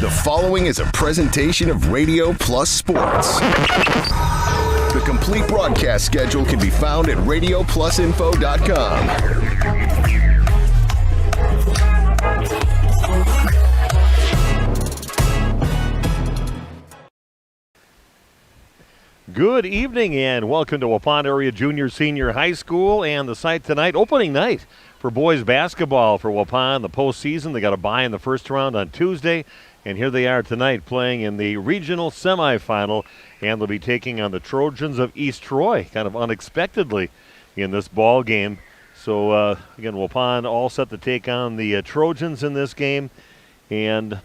The following is a presentation of Radio Plus Sports. The complete broadcast schedule can be found at radioplusinfo.com. Good evening and welcome to Waupun Area Junior Senior High School and the site tonight, opening night for boys basketball for Waupun, the postseason. They got a bye in the first round on Tuesday, and here they are tonight playing in the regional semifinal, and they'll be taking on the Trojans of East Troy, kind of unexpectedly in this ball game. So again, Waupun all set to take on the Trojans in this game, and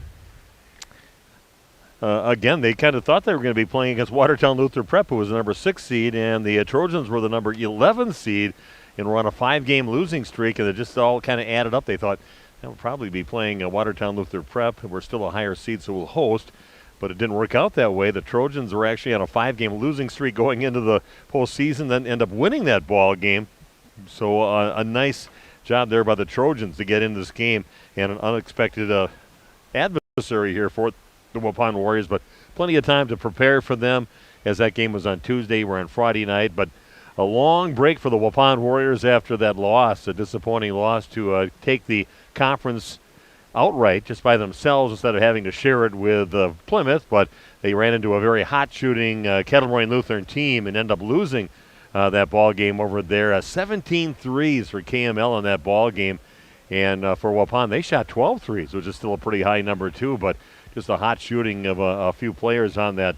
again, they kind of thought they were going to be playing against Watertown Luther Prep, who was the number 6 seed, and the Trojans were the number 11 seed, and were on a 5-game losing streak, and it just all kind of added up. They thought they'll probably be playing Watertown Luther Prep. We're still a higher seed, so we'll host, but it didn't work out that way. The Trojans were actually on a 5-game losing streak going into the postseason, then end up winning that ball game. So a nice job there by the Trojans to get in this game, and an unexpected adversary here for the Waupun Warriors, but plenty of time to prepare for them as that game was on Tuesday. We're on Friday night, but a long break for the Waupun Warriors after that loss, a disappointing loss to take the conference outright just by themselves instead of having to share it with Plymouth, but they ran into a very hot shooting Kettle Moraine Lutheran team and end up losing that ball game over there. 17 threes for KML in that ball game, and for Waupun, they shot 12 threes, which is still a pretty high number too, but just a hot shooting of a few players on that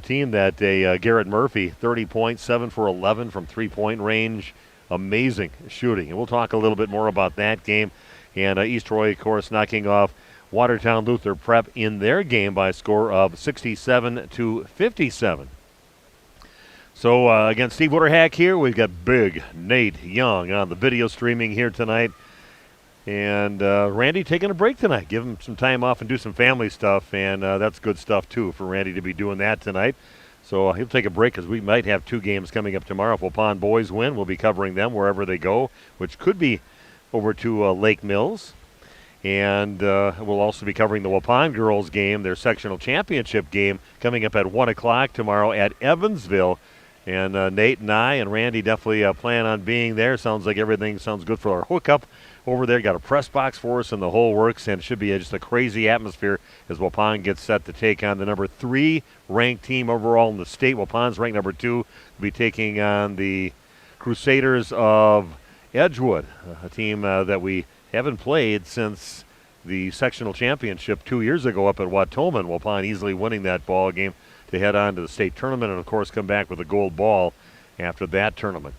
team that day. Garrett Murphy, 30 points, 7 for 11 from three-point range. Amazing shooting. And we'll talk a little bit more about that game. And East Troy, of course, knocking off Watertown Luther Prep in their game by a score of 67-57. So, again, Steve Wooderhack here. We've got big Nate Young on the video streaming here tonight. And Randy taking a break tonight. Give him some time off and do some family stuff, and that's good stuff, too, for Randy to be doing that tonight. So he'll take a break because we might have 2 games coming up tomorrow. If Waupun boys win, we'll be covering them wherever they go, which could be over to Lake Mills. And we'll also be covering the Waupun girls game, their sectional championship game, coming up at 1 o'clock tomorrow at Evansville. And Nate and I and Randy definitely plan on being there. Sounds like everything sounds good for our hookup over there. Got a press box for us and the whole works, and it should be just a crazy atmosphere as Waupun gets set to take on the number 3 ranked team overall in the state. Waupun's ranked number 2. Will be taking on the Crusaders of Edgewood, a team that we haven't played since the sectional championship 2 years ago up at Wautoman. Waupun easily winning that ball game to head on to the state tournament and, of course, come back with a gold ball after that tournament.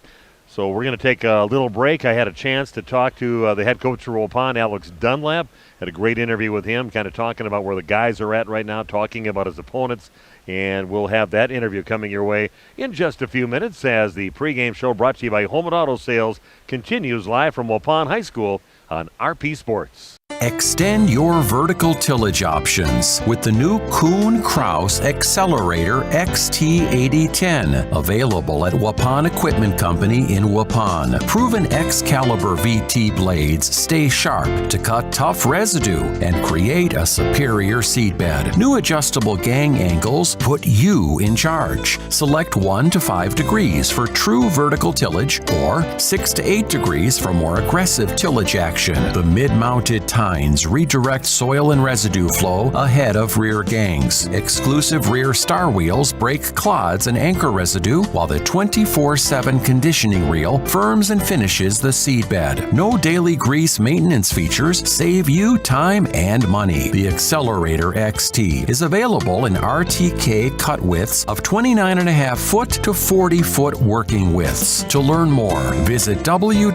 So we're going to take a little break. I had a chance to talk to the head coach for Waupun, Alex Dunlap. Had a great interview with him, kind of talking about where the guys are at right now, talking about his opponents, and we'll have that interview coming your way in just a few minutes as the pregame show brought to you by Home and Auto Sales continues live from Waupun High School on RP Sports. Extend your vertical tillage options with the new Kuhn-Krause Accelerator XT8010, available at Waupun Equipment Company in Waupun. Proven Excalibur VT blades stay sharp to cut tough residue and create a superior seedbed. New adjustable gang angles put you in charge. Select 1 to 5 degrees for true vertical tillage or 6 to 8 degrees for more aggressive tillage action. The mid-mounted tines redirect soil and residue flow ahead of rear gangs. Exclusive rear star wheels break clods and anchor residue, while the 24/7 conditioning reel firms and finishes the seedbed. No daily grease maintenance features save you time and money. The Accelerator XT is available in RTK cut widths of 29.5 foot to 40 foot working widths. To learn more, visit www.kuhn.com.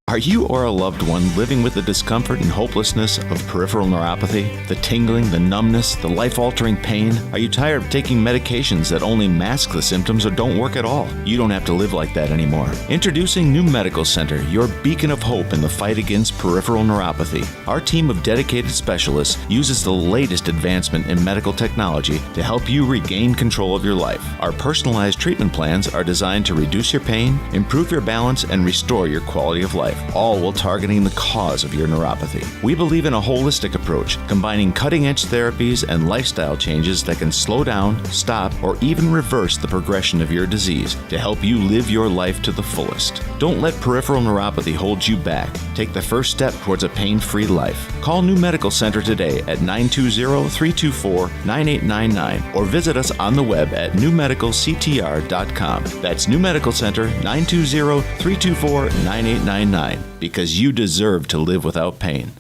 Are you or a loved one living with the discomfort and hopelessness of peripheral neuropathy? The tingling, the numbness, the life-altering pain? Are you tired of taking medications that only mask the symptoms or don't work at all? You don't have to live like that anymore. Introducing New Medical Center, your beacon of hope in the fight against peripheral neuropathy. Our team of dedicated specialists uses the latest advancement in medical technology to help you regain control of your life. Our personalized treatment plans are designed to reduce your pain, improve your balance, and restore your quality of life. life, all while targeting the cause of your neuropathy. We believe in a holistic approach, combining cutting-edge therapies and lifestyle changes that can slow down, stop, or even reverse the progression of your disease to help you live your life to the fullest. Don't let peripheral neuropathy hold you back. Take the first step towards a pain-free life. Call New Medical Center today at 920-324-9899 or visit us on the web at newmedicalctr.com. That's New Medical Center, 920-324-9899, because you deserve to live without pain.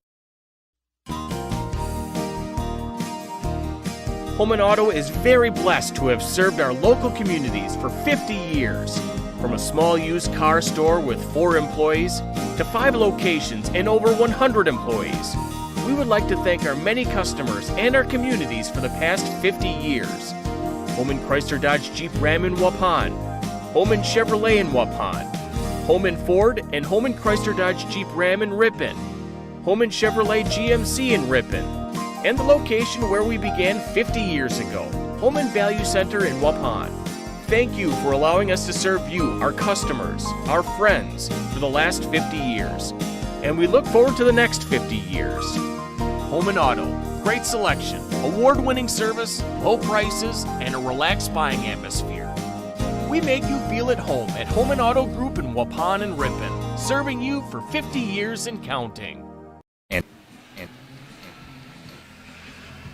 Holman Auto is very blessed to have served our local communities for 50 years. From a small used car store with 4 employees to 5 locations and over 100 employees. We would like to thank our many customers and our communities for the past 50 years. Holman Chrysler Dodge Jeep Ram in Waupun, Holman Chevrolet in Waupun, Holman Ford and Holman Chrysler Dodge Jeep Ram in Ripon, Holman Chevrolet GMC in Ripon, and the location where we began 50 years ago, Holman Value Center in Waupun. Thank you for allowing us to serve you, our customers, our friends, for the last 50 years. And we look forward to the next 50 years. Holman Auto, great selection, award-winning service, low prices, and a relaxed buying atmosphere. We make you feel at home at Holman Auto Group in Waupun and Ripon, serving you for 50 years and counting.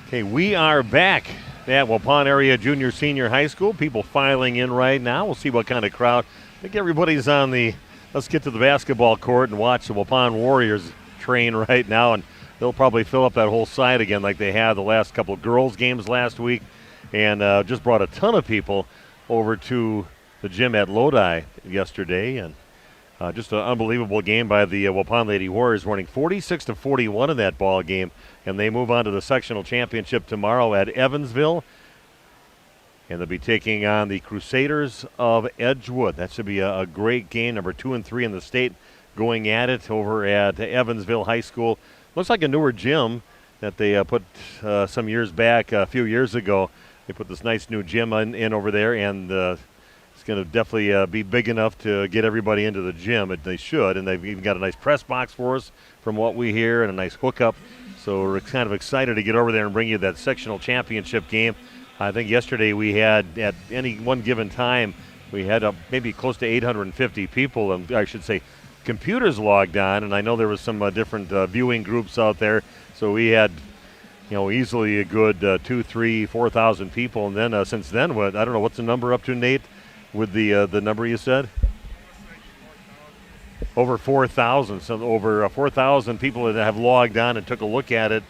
Okay, we are back at Waupun Area Junior Senior High School. People filing in right now. We'll see what kind of crowd. I think everybody's on the, let's get to the basketball court and watch the Waupun Warriors train right now, and they'll probably fill up that whole side again like they had the last couple of girls' games last week, and just brought a ton of people over to the gym at Lodi yesterday, and just an unbelievable game by the Waupun Lady Warriors, winning 46-41 in that ball game, and they move on to the sectional championship tomorrow at Evansville, and they'll be taking on the Crusaders of Edgewood. That should be a great game, number 2 and 3 in the state, going at it over at Evansville High School. Looks like a newer gym that they put some years back, a few years ago. They put this nice new gym in over there, and it's going to definitely be big enough to get everybody into the gym. They should, and they've even got a nice press box for us from what we hear and a nice hookup. So we're kind of excited to get over there and bring you that sectional championship game. I think yesterday we had, at any one given time, we had maybe close to 850 people, and I should say computers logged on, and I know there was some different viewing groups out there. So we had, easily a good 2,000, 3,000, 4,000 people. And then since then, I don't know, what's the number up to, Nate, with the number you said? Over 4,000. So over 4,000 people that have logged on and took a look at it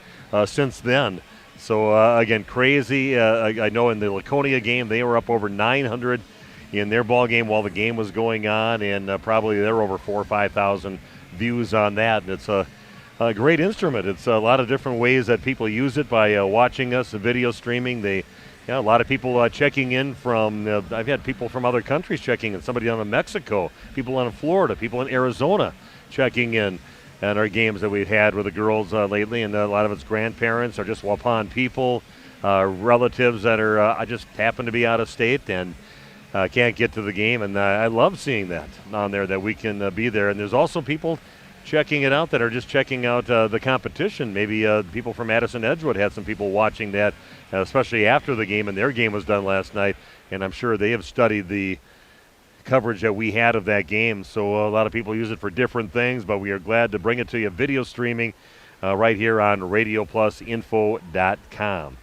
since then. So again, crazy. I know in the Laconia game they were up over 900 in their ball game while the game was going on, and probably there were over 4,000 or 5,000 views on that. And it's a great instrument. It's a lot of different ways that people use it by watching us, video streaming. A lot of people checking in from, I've had people from other countries checking in, somebody down in Mexico, people in Florida, people in Arizona checking in at our games that we've had with the girls lately, and a lot of it's grandparents or just Waupun people, relatives that are just happen to be out of state and can't get to the game, and I love seeing that on there, that we can be there. And there's also people checking it out that are just checking out the competition. Maybe people from Madison Edgewood had some people watching that, especially after the game, and their game was done last night, and I'm sure they have studied the coverage that we had of that game. So a lot of people use it for different things, but we are glad to bring it to you video streaming right here on RadioPlusInfo.com.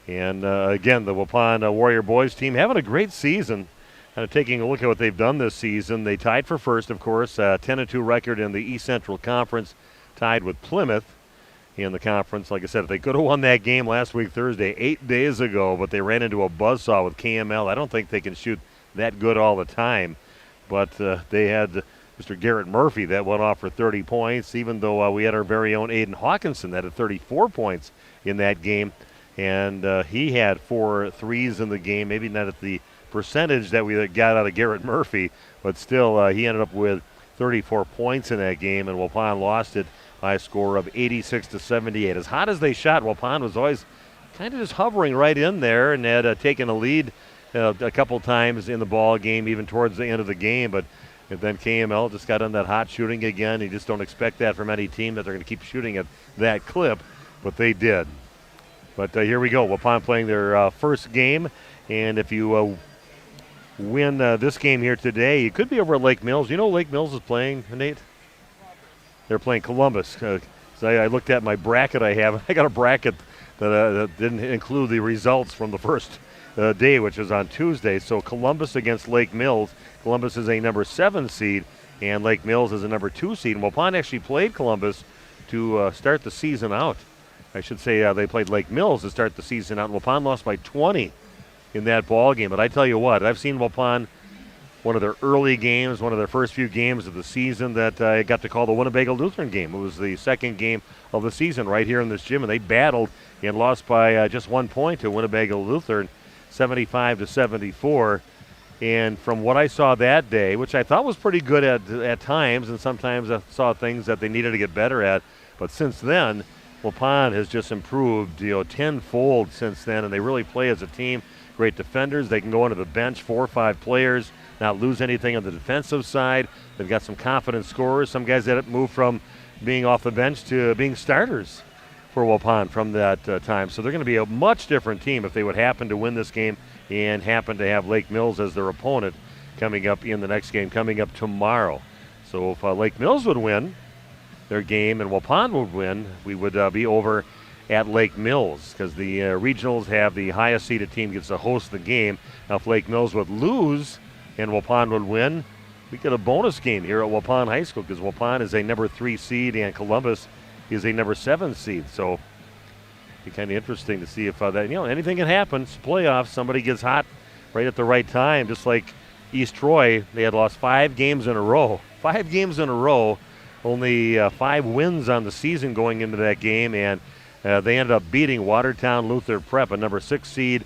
And again, the Waupun Warrior boys team having a great season. Kind of taking a look at what they've done this season. They tied for first, of course, 10-2 record in the East Central Conference, tied with Plymouth in the conference. Like I said, if they could have won that game last week, Thursday, 8 days ago, but they ran into a buzzsaw with KML. I don't think they can shoot that good all the time, but they had Mr. Garrett Murphy that went off for 30 points, even though we had our very own Aiden Hawkinson that had 34 points in that game, and he had 4 threes in the game, maybe not at the percentage that we got out of Garrett Murphy, but still he ended up with 34 points in that game, and Waupun lost it by a score of 86-78. As hot as they shot, Waupun was always kind of just hovering right in there and had taken a lead a couple times in the ball game, even towards the end of the game, but And then KML just got on that hot shooting again. You just don't expect that from any team, that they're going to keep shooting at that clip, but they did. But here we go. Waupun playing their first game, and if you win this game here today, you could be over at Lake Mills. You know Lake Mills is playing, Nate? They're playing Columbus. So I looked at my bracket I have. I got a bracket that didn't include the results from the first day, which is on Tuesday. So Columbus against Lake Mills. Columbus is a number 7 seed, and Lake Mills is a number 2 seed. And Waupun actually played Columbus to start the season out. I should say they played Lake Mills to start the season out. And Waupun lost by 20 in that ball game. But I tell you what, I've seen Waupun, one of their early games, one of their first few games of the season that I got to call the Winnebago Lutheran game. It was the second game of the season right here in this gym, and they battled and lost by just 1 point to Winnebago Lutheran, 75-74. And from what I saw that day, which I thought was pretty good at times, and sometimes I saw things that they needed to get better at, but since then, Waupun has just improved, tenfold since then, and they really play as a team. Great defenders. They can go into the bench, 4 or 5 players, not lose anything on the defensive side. They've got some confident scorers. Some guys that moved from being off the bench to being starters for Waupun from that time. So they're going to be a much different team if they would happen to win this game and happen to have Lake Mills as their opponent coming up in the next game, coming up tomorrow. So if Lake Mills would win their game and Waupun would win, we would be over at Lake Mills, because the regionals have the highest seeded team gets to host the game. Now if Lake Mills would lose and Waupun would win, we get a bonus game here at Waupun High School, because Waupun is a number 3 seed and Columbus is a number 7 seed. So it'd be kind of interesting to see if anything can happen. It's playoffs. Somebody gets hot right at the right time, just like East Troy. They had lost 5 games in a row. 5 games in a row. Only 5 wins on the season going into that game, and they ended up beating Watertown Luther Prep, a number 6 seed,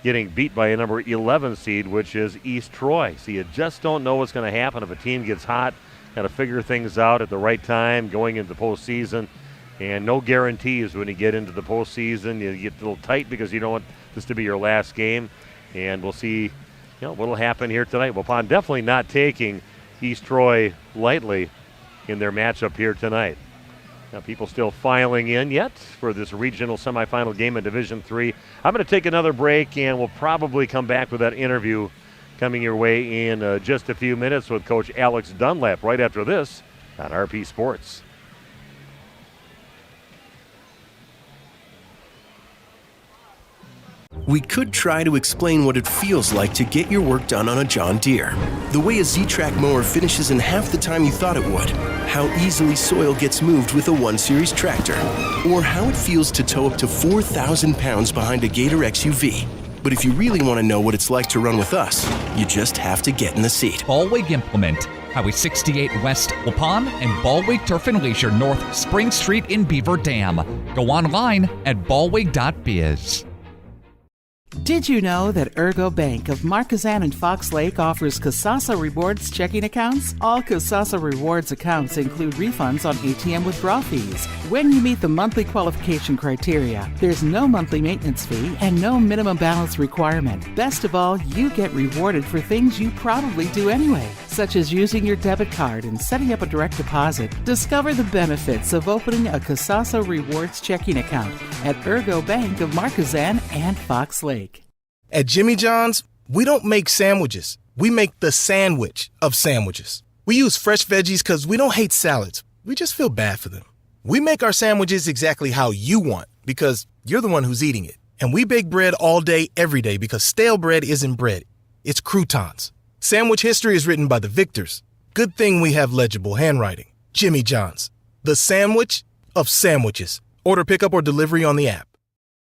getting beat by a number 11 seed, which is East Troy. So you just don't know what's going to happen if a team gets hot. Got to figure things out at the right time going into the postseason. And no guarantees when you get into the postseason. You get a little tight because you don't want this to be your last game. And we'll see what will happen here tonight. Waupun definitely not taking East Troy lightly in their matchup here tonight. Now, people still filing in yet for this regional semifinal game in Division III. I'm going to take another break, and we'll probably come back with that interview coming your way in just a few minutes with Coach Alex Dunlap right after this on RP Sports. We could try to explain what it feels like to get your work done on a John Deere. The way a Z-Track mower finishes in half the time you thought it would. How easily soil gets moved with a 1 Series tractor. Or how it feels to tow up to 4,000 pounds behind a Gator XUV. But if you really want to know what it's like to run with us, you just have to get in the seat. Ballweg Implement, Highway 68 West Waupun and Ballweg Turf and Leisure North Spring Street in Beaver Dam. Go online at ballweg.biz. Did you know that Ergo Bank of Marquezan and Fox Lake offers Kasasa Rewards checking accounts? All Kasasa Rewards accounts include refunds on ATM withdrawal fees when you meet the monthly qualification criteria. There's no monthly maintenance fee and no minimum balance requirement. Best of all, you get rewarded for things you probably do anyway, such as using your debit card and setting up a direct deposit. Discover the benefits of opening a Kasasa Rewards checking account at Ergo Bank of Marquezan and Fox Lake. At Jimmy John's, we don't make sandwiches. We make the sandwich of sandwiches. We use fresh veggies because we don't hate salads. We just feel bad for them. We make our sandwiches exactly how you want because you're the one who's eating it. And we bake bread all day, every day because stale bread isn't bread. It's croutons. Sandwich history is written by the victors. Good thing we have legible handwriting. Jimmy John's, the sandwich of sandwiches. Order pickup or delivery on the app.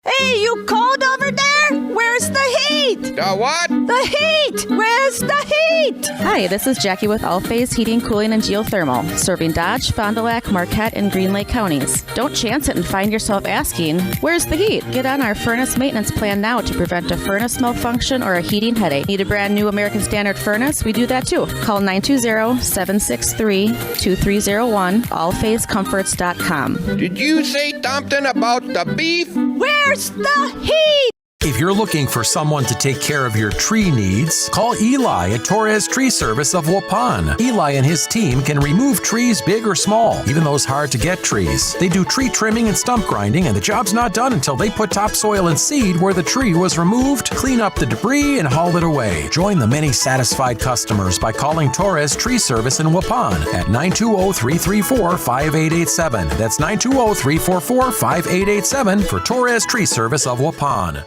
Hey, you cold over there? Where's the heat? The what? The heat! Where's the heat? Hi, this is Jackie with All Phase Heating, Cooling, and Geothermal, serving Dodge, Fond du Lac, Marquette, and Green Lake counties. Don't chance it and find yourself asking, where's the heat? Get on our furnace maintenance plan now to prevent a furnace malfunction or a heating headache. Need a brand new American Standard furnace? We do that too. Call 920-763-2301, allphasecomforts.com. Did you say something about the beef? Where's the heat? If you're looking for someone to take care of your tree needs, call Eli at Torres Tree Service of Waupun. Eli and his team can remove trees big or small, even those hard-to-get trees. They do tree trimming and stump grinding, and the job's not done until they put topsoil and seed where the tree was removed, clean up the debris, and haul it away. Join the many satisfied customers by calling Torres Tree Service in Waupun at 920-334-5887. That's 920-344-5887 for Torres Tree Service of Waupun.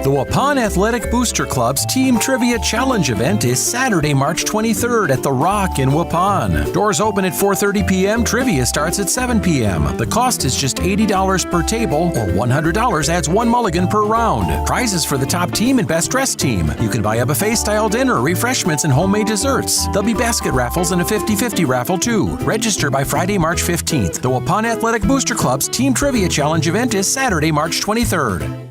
The Waupun Athletic Booster Club's Team Trivia Challenge event is Saturday, March 23rd at The Rock in Waupun. Doors open at 4:30 p.m. Trivia starts at 7 p.m. The cost is just $80 per table, or $100 adds one mulligan per round. Prizes for the top team and best dressed team. You can buy a buffet-style dinner, refreshments, and homemade desserts. There'll be basket raffles and a 50-50 raffle too. Register by Friday, March 15th. The Waupun Athletic Booster Club's Team Trivia Challenge event is Saturday, March 23rd.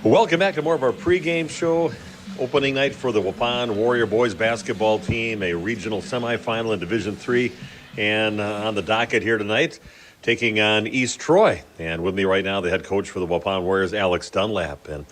Welcome back to more of our pregame show. Opening night for the Waupun Warrior boys basketball team, a regional semifinal in Division III. And on the docket here tonight, taking on East Troy. And with me right now, the head coach for the Waupun Warriors, Alex Dunlap. And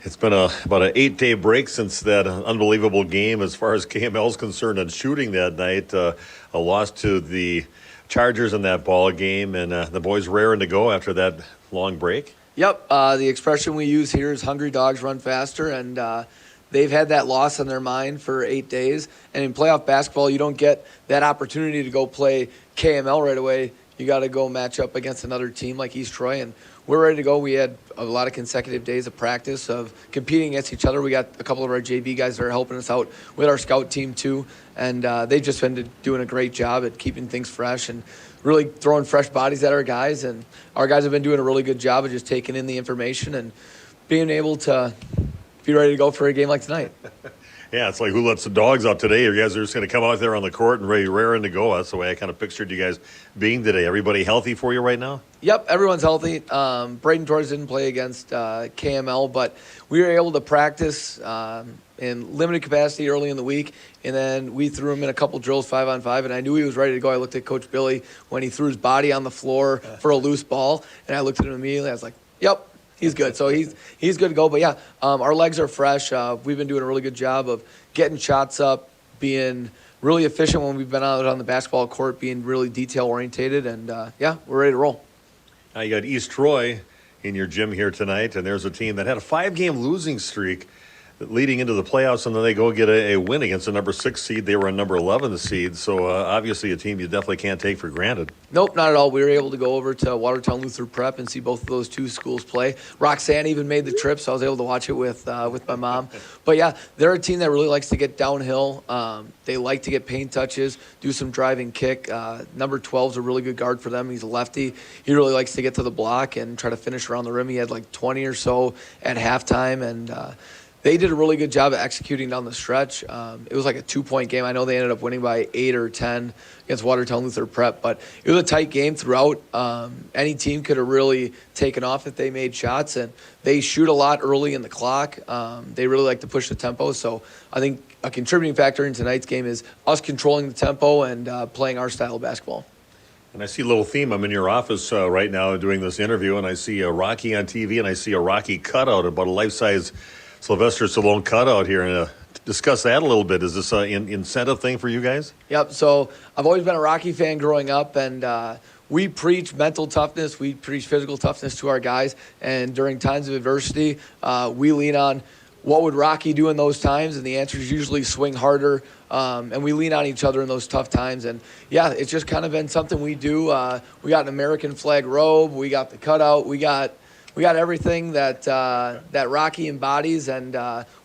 it's been about an 8-day break since that unbelievable game as far as KML is concerned on shooting that night. A loss to the Chargers in that ball game, and the boys raring to go after that long break. Yep, the expression we use here is hungry dogs run faster, and they've had that loss on their mind for 8 days. And in playoff basketball, you don't get that opportunity to go play KML right away. You got to go match up against another team like East Troy, and we're ready to go. We had a lot of consecutive days of practice of competing against each other. We got a couple of our JV guys that are helping us out with our scout team too, and they've just been doing a great job at keeping things fresh and really throwing fresh bodies at our guys. And our guys have been doing a really good job of just taking in the information and being able to be ready to go for a game like tonight. Yeah, it's like who lets the dogs out today? You guys are just going to come out there on the court and raring to go. That's the way I kind of pictured you guys being today. Everybody healthy for you right now? Yep, everyone's healthy. Braden Torres didn't play against KML, but we were able to practice in limited capacity early in the week, and then we threw him in a couple drills 5-on-5, and I knew he was ready to go. I looked at Coach Billy when he threw his body on the floor for a loose ball, and I looked at him immediately. I was like, yep. He's good. So he's good to go. But, yeah, our legs are fresh. We've been doing a really good job of getting shots up, being really efficient when we've been out on the basketball court, being really detail-orientated. And, yeah, we're ready to roll. Now you got East Troy in your gym here tonight, and there's a team that had a 5-game losing streak leading into the playoffs, and then they go get a win against the number 6 seed. They were a number 11 seed, so obviously a team you definitely can't take for granted. Nope, not at all. We were able to go over to Watertown Luther Prep and see both of those two schools play. Roxanne even made the trip, so I was able to watch it with my mom. But, yeah, they're a team that really likes to get downhill. They like to get paint touches, do some driving kick. Number 12 is a really good guard for them. He's a lefty. He really likes to get to the block and try to finish around the rim. He had like 20 or so at halftime, and they did a really good job of executing down the stretch. It was like a 2-point game. I know they ended up winning by 8 or 10 against Watertown Luther Prep, but it was a tight game throughout. Any team could have really taken off if they made shots, and they shoot a lot early in the clock. They really like to push the tempo, so I think a contributing factor in tonight's game is us controlling the tempo and playing our style of basketball. And I see a little theme. I'm in your office right now doing this interview, and I see a Rocky on TV, and I see a Rocky cutout, about a life-size Sylvester Stallone cutout here, and discuss that a little bit. Is this an incentive thing for you guys? Yep. So I've always been a Rocky fan growing up, and we preach mental toughness. We preach physical toughness to our guys, and during times of adversity, we lean on what would Rocky do in those times, and the answer is usually swing harder, and we lean on each other in those tough times. And, yeah, it's just kind of been something we do. We got an American flag robe. We got the cutout. We got everything that Rocky embodies, and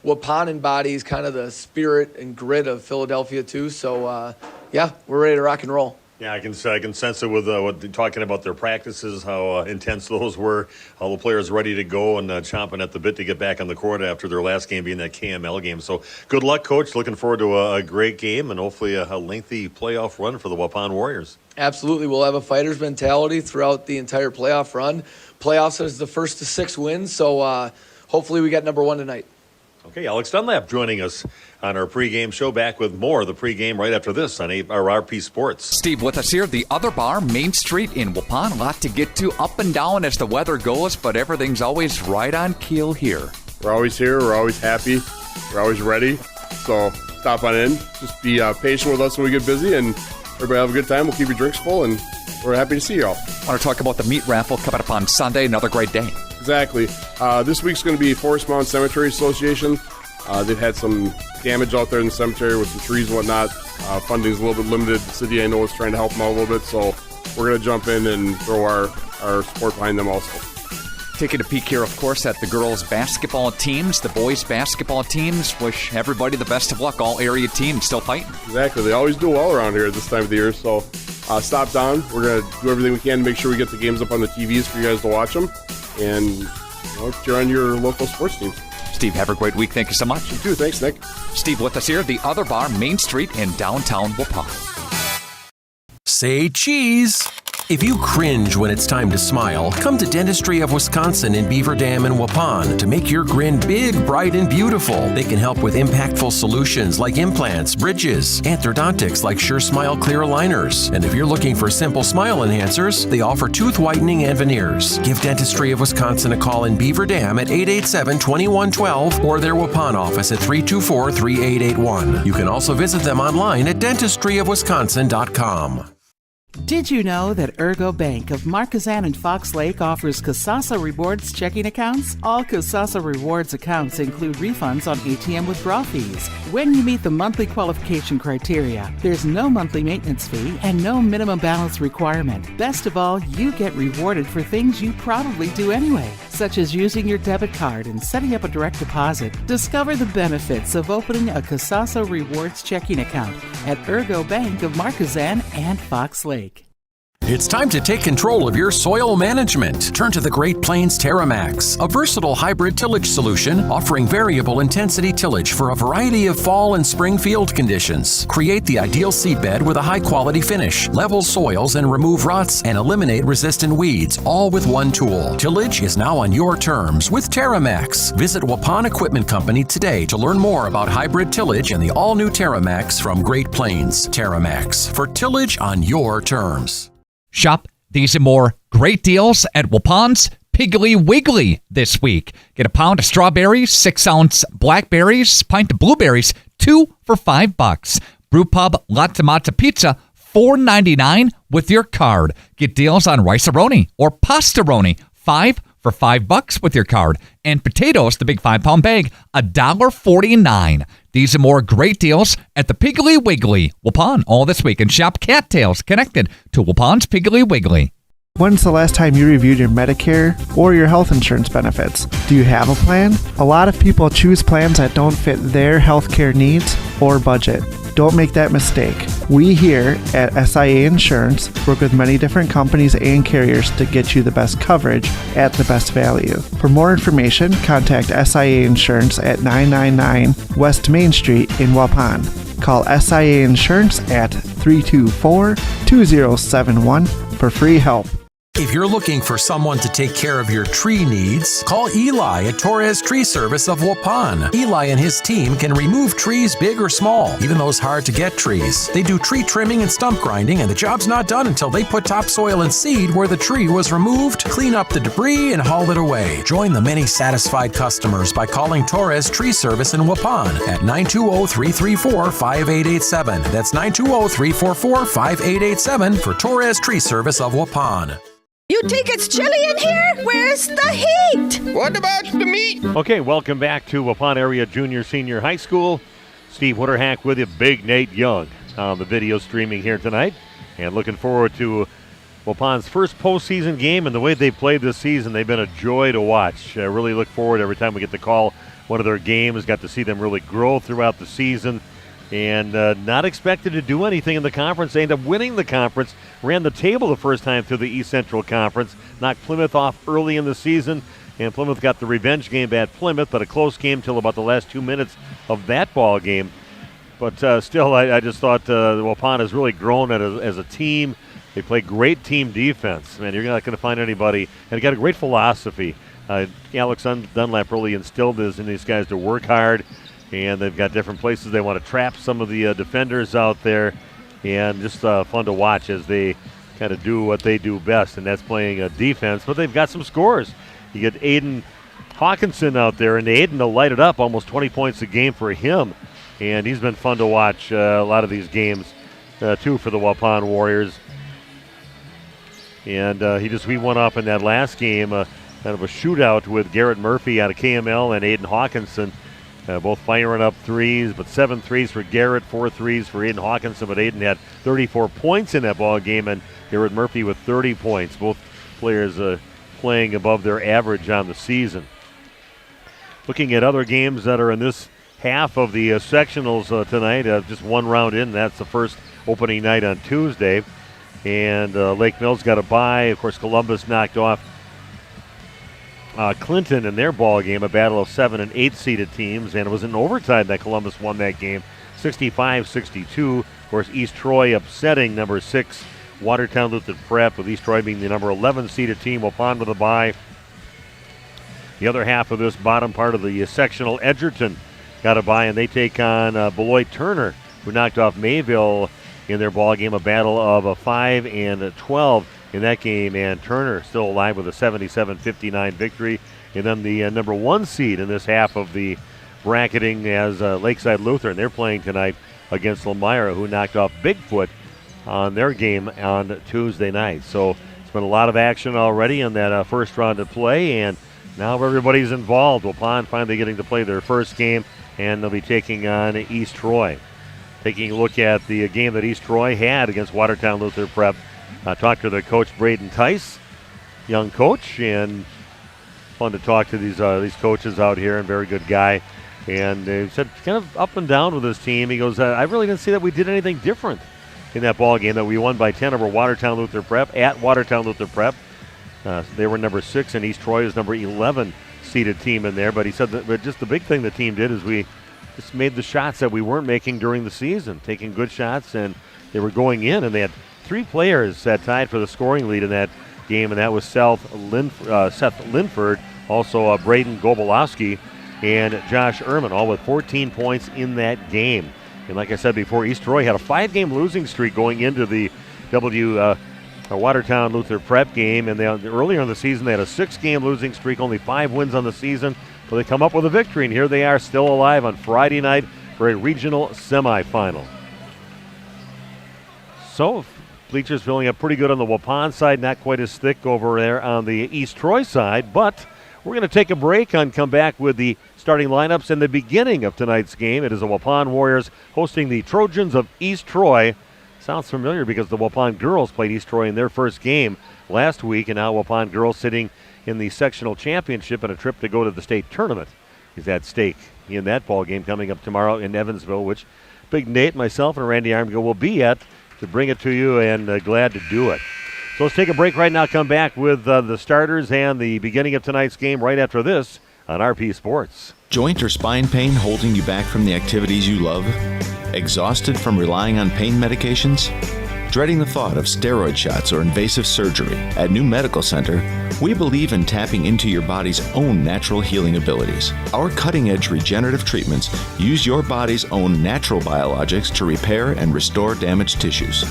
Waupun embodies kind of the spirit and grit of Philadelphia too. So, yeah, we're ready to rock and roll. Yeah, I can sense it with what they're talking about their practices, how intense those were, how the players ready to go and chomping at the bit to get back on the court after their last game being that KML game. So good luck, Coach. Looking forward to a great game and hopefully a lengthy playoff run for the Waupun Warriors. Absolutely. We'll have a fighter's mentality throughout the entire playoff run. Playoffs is the first to 6 wins, so hopefully we get number 1 tonight. Okay, Alex Dunlap joining us on our pregame show. Back with more of the pregame right after this on RP Sports. Steve with us here, the Other Bar, Main Street in Waupun. A lot to get to, up and down as the weather goes, but everything's always right on keel here. We're always here. We're always happy. We're always ready. So stop on in. Just be patient with us when we get busy, and everybody have a good time. We'll keep your drinks full, and we're happy to see you all. I want to talk about the meat raffle coming up on Sunday. Another great day. Exactly. This week's going to be Forest Mountain Cemetery Association. They've had some damage out there in the cemetery with some trees and whatnot. Funding's a little bit limited. The city, I know, is trying to help them out a little bit, so we're going to jump in and throw our support behind them also. Taking a peek here, of course, at the girls' basketball teams, the boys' basketball teams. Wish everybody the best of luck. All area teams still fighting. Exactly. They always do well around here at this time of the year, so stop down. We're going to do everything we can to make sure we get the games up on the TVs for you guys to watch them, and cheer on your local sports teams. Steve, have a great week. Thank you so much. You too. Thanks, Nick. Steve with us here, the Other Bar, Main Street in downtown Waupun. Say cheese. If you cringe when it's time to smile, come to Dentistry of Wisconsin in Beaver Dam and Waupun to make your grin big, bright, and beautiful. They can help with impactful solutions like implants, bridges, orthodontics like Sure Smile clear aligners. And if you're looking for simple smile enhancers, they offer tooth whitening and veneers. Give Dentistry of Wisconsin a call in Beaver Dam at 887-2112 or their Waupun office at 324-3881. You can also visit them online at dentistryofwisconsin.com. Did you know that Ergo Bank of Marquezan and Fox Lake offers Casasa Rewards checking accounts? All Casasa Rewards accounts include refunds on ATM withdrawal fees. When you meet the monthly qualification criteria, there's no monthly maintenance fee and no minimum balance requirement. Best of all, you get rewarded for things you probably do anyway, such as using your debit card and setting up a direct deposit. Discover the benefits of opening a Casasa Rewards checking account at Ergo Bank of Marquezan and Fox Lake. It's time to take control of your soil management. Turn to the Great Plains TerraMax, a versatile hybrid tillage solution offering variable intensity tillage for a variety of fall and spring field conditions. Create the ideal seedbed with a high-quality finish, level soils and remove ruts, and eliminate resistant weeds, all with one tool. Tillage is now on your terms with TerraMax. Visit Waupun Equipment Company today to learn more about hybrid tillage and the all-new TerraMax from Great Plains. TerraMax, for tillage on your terms. Shop these and more great deals at Waupun's Piggly Wiggly this week. Get a pound of strawberries, 6-ounce blackberries, pint of blueberries, 2 for $5. Brewpub Latte Mata Pizza, $4.99 with your card. Get deals on rice-a-roni or pasta-roni, 5 for $5 with your card. And potatoes, the big 5-pound bag, $1.49. These are more great deals at the Piggly Wiggly, Waupun, all this week. And shop cattails connected to Waupun's Piggly Wiggly. When's the last time you reviewed your Medicare or your health insurance benefits? Do you have a plan? A lot of people choose plans that don't fit their healthcare needs or budget. Don't make that mistake. We here at SIA Insurance work with many different companies and carriers to get you the best coverage at the best value. For more information, contact SIA Insurance at 999 West Main Street in Waupun. Call SIA Insurance at 324-2071 for free help. If you're looking for someone to take care of your tree needs, call Eli at Torres Tree Service of Waupun. Eli and his team can remove trees big or small, even those hard-to-get trees. They do tree trimming and stump grinding, and the job's not done until they put topsoil and seed where the tree was removed, clean up the debris, and haul it away. Join the many satisfied customers by calling Torres Tree Service in Waupun at 920-334-5887. That's 920-344-5887 for Torres Tree Service of Waupun. You think it's chilly in here? Where's the heat? What about the meat? Okay, welcome back to Waupun Area Junior Senior High School. Steve Witterhack with you, Big Nate Young on the video streaming here tonight. And looking forward to Waupun's first postseason game, and the way they played this season, they've been a joy to watch. I really look forward every time we get to call one of their games. Got to see them really grow throughout the season. And not expected to do anything in the conference. They ended up winning the conference, ran the table the first time through the East Central Conference, knocked Plymouth off early in the season, and Plymouth got the revenge game at Plymouth, but a close game till about the last 2 minutes of that ball game. But still, I just thought Waupun has really grown as a team. They play great team defense. Man, you're not going to find anybody. And they got a great philosophy. Alex Dunlap really instilled this in these guys to work hard, And they've got different places they want to trap some of the defenders out there. And just fun to watch as they kind of do what they do best, and that's playing defense. But they've got some scores. You get Aiden Hawkinson out there, and Aiden will light it up, almost 20 points a game for him. And he's been fun to watch a lot of these games, too, for the Waupun Warriors. And he went off in that last game, kind of a shootout with Garrett Murphy out of KML and Aiden Hawkinson, both firing up threes, but 7 threes for Garrett, 4 threes for Aiden Hawkinson. But Aiden had 34 points in that ball game, and Garrett Murphy with 30 points. Both players playing above their average on the season. Looking at other games that are in this half of the sectionals tonight, just one round in. That's the first opening night on Tuesday. And Lake Mills got a bye. Of course, Columbus knocked off Clinton in their ball game, a battle of 7 and 8 seeded teams. And it was in overtime that Columbus won that game, 65-62. Of course, East Troy upsetting number 6 Watertown Lutheran Prep, with East Troy being the number 11 seeded team. Waupun with a bye. The other half of this bottom part of the sectional, Edgerton got a bye, and they take on Beloit Turner, who knocked off Mayville in their ball game, a battle of 5 and 12 in that game. And Turner still alive with a 77-59 victory. And then the number 1 seed in this half of the bracketing as Lakeside Lutheran. They're playing tonight against Elmira, who knocked off Bigfoot on their game on Tuesday night. So it's been a lot of action already in that first round of play, and now everybody's involved. Waupun finally getting to play their first game, and they'll be taking on East Troy. Taking a look at the game that East Troy had against Watertown Lutheran Prep. Talked to their coach, Braden Tice, young coach, and fun to talk to these coaches out here, and very good guy. And he said kind of up and down with his team. He goes, I really didn't see that we did anything different in that ball game, that we won by 10 over Watertown Lutheran Prep at Watertown Lutheran Prep. They were number 6, and East Troy is number 11 seeded team in there. But he said that just the big thing the team did is we just made the shots that we weren't making during the season, taking good shots, and they were going in. And they had 3 players that tied for the scoring lead in that game, and that was Seth Linford, also Braden Gobolowski, and Josh Ehrman, all with 14 points in that game. And like I said before, East Troy had a 5-game losing streak going into the Watertown Lutheran Prep game, and earlier in the season they had a 6-game losing streak, only 5 wins on the season. But they come up with a victory, and here they are still alive on Friday night for a regional semifinal. So bleachers filling up pretty good on the Waupun side, not quite as thick over there on the East Troy side. But we're going to take a break and come back with the starting lineups in the beginning of tonight's game. It is the Waupun Warriors hosting the Trojans of East Troy. Sounds familiar because the Waupun girls played East Troy in their first game last week, and now Waupun girls sitting in the sectional championship, and a trip to go to the state tournament is at stake in that ball game coming up tomorrow in Evansville, which Big Nate, myself, and Randy Armgill will be at to bring it to you, and glad to do it. So let's take a break right now, come back with the starters and the beginning of tonight's game right after this on RP Sports. Joint or spine pain holding you back from the activities you love? Exhausted from relying on pain medications? Dreading the thought of steroid shots or invasive surgery? At New Medical Center, we believe in tapping into your body's own natural healing abilities. Our cutting-edge regenerative treatments use your body's own natural biologics to repair and restore damaged tissues.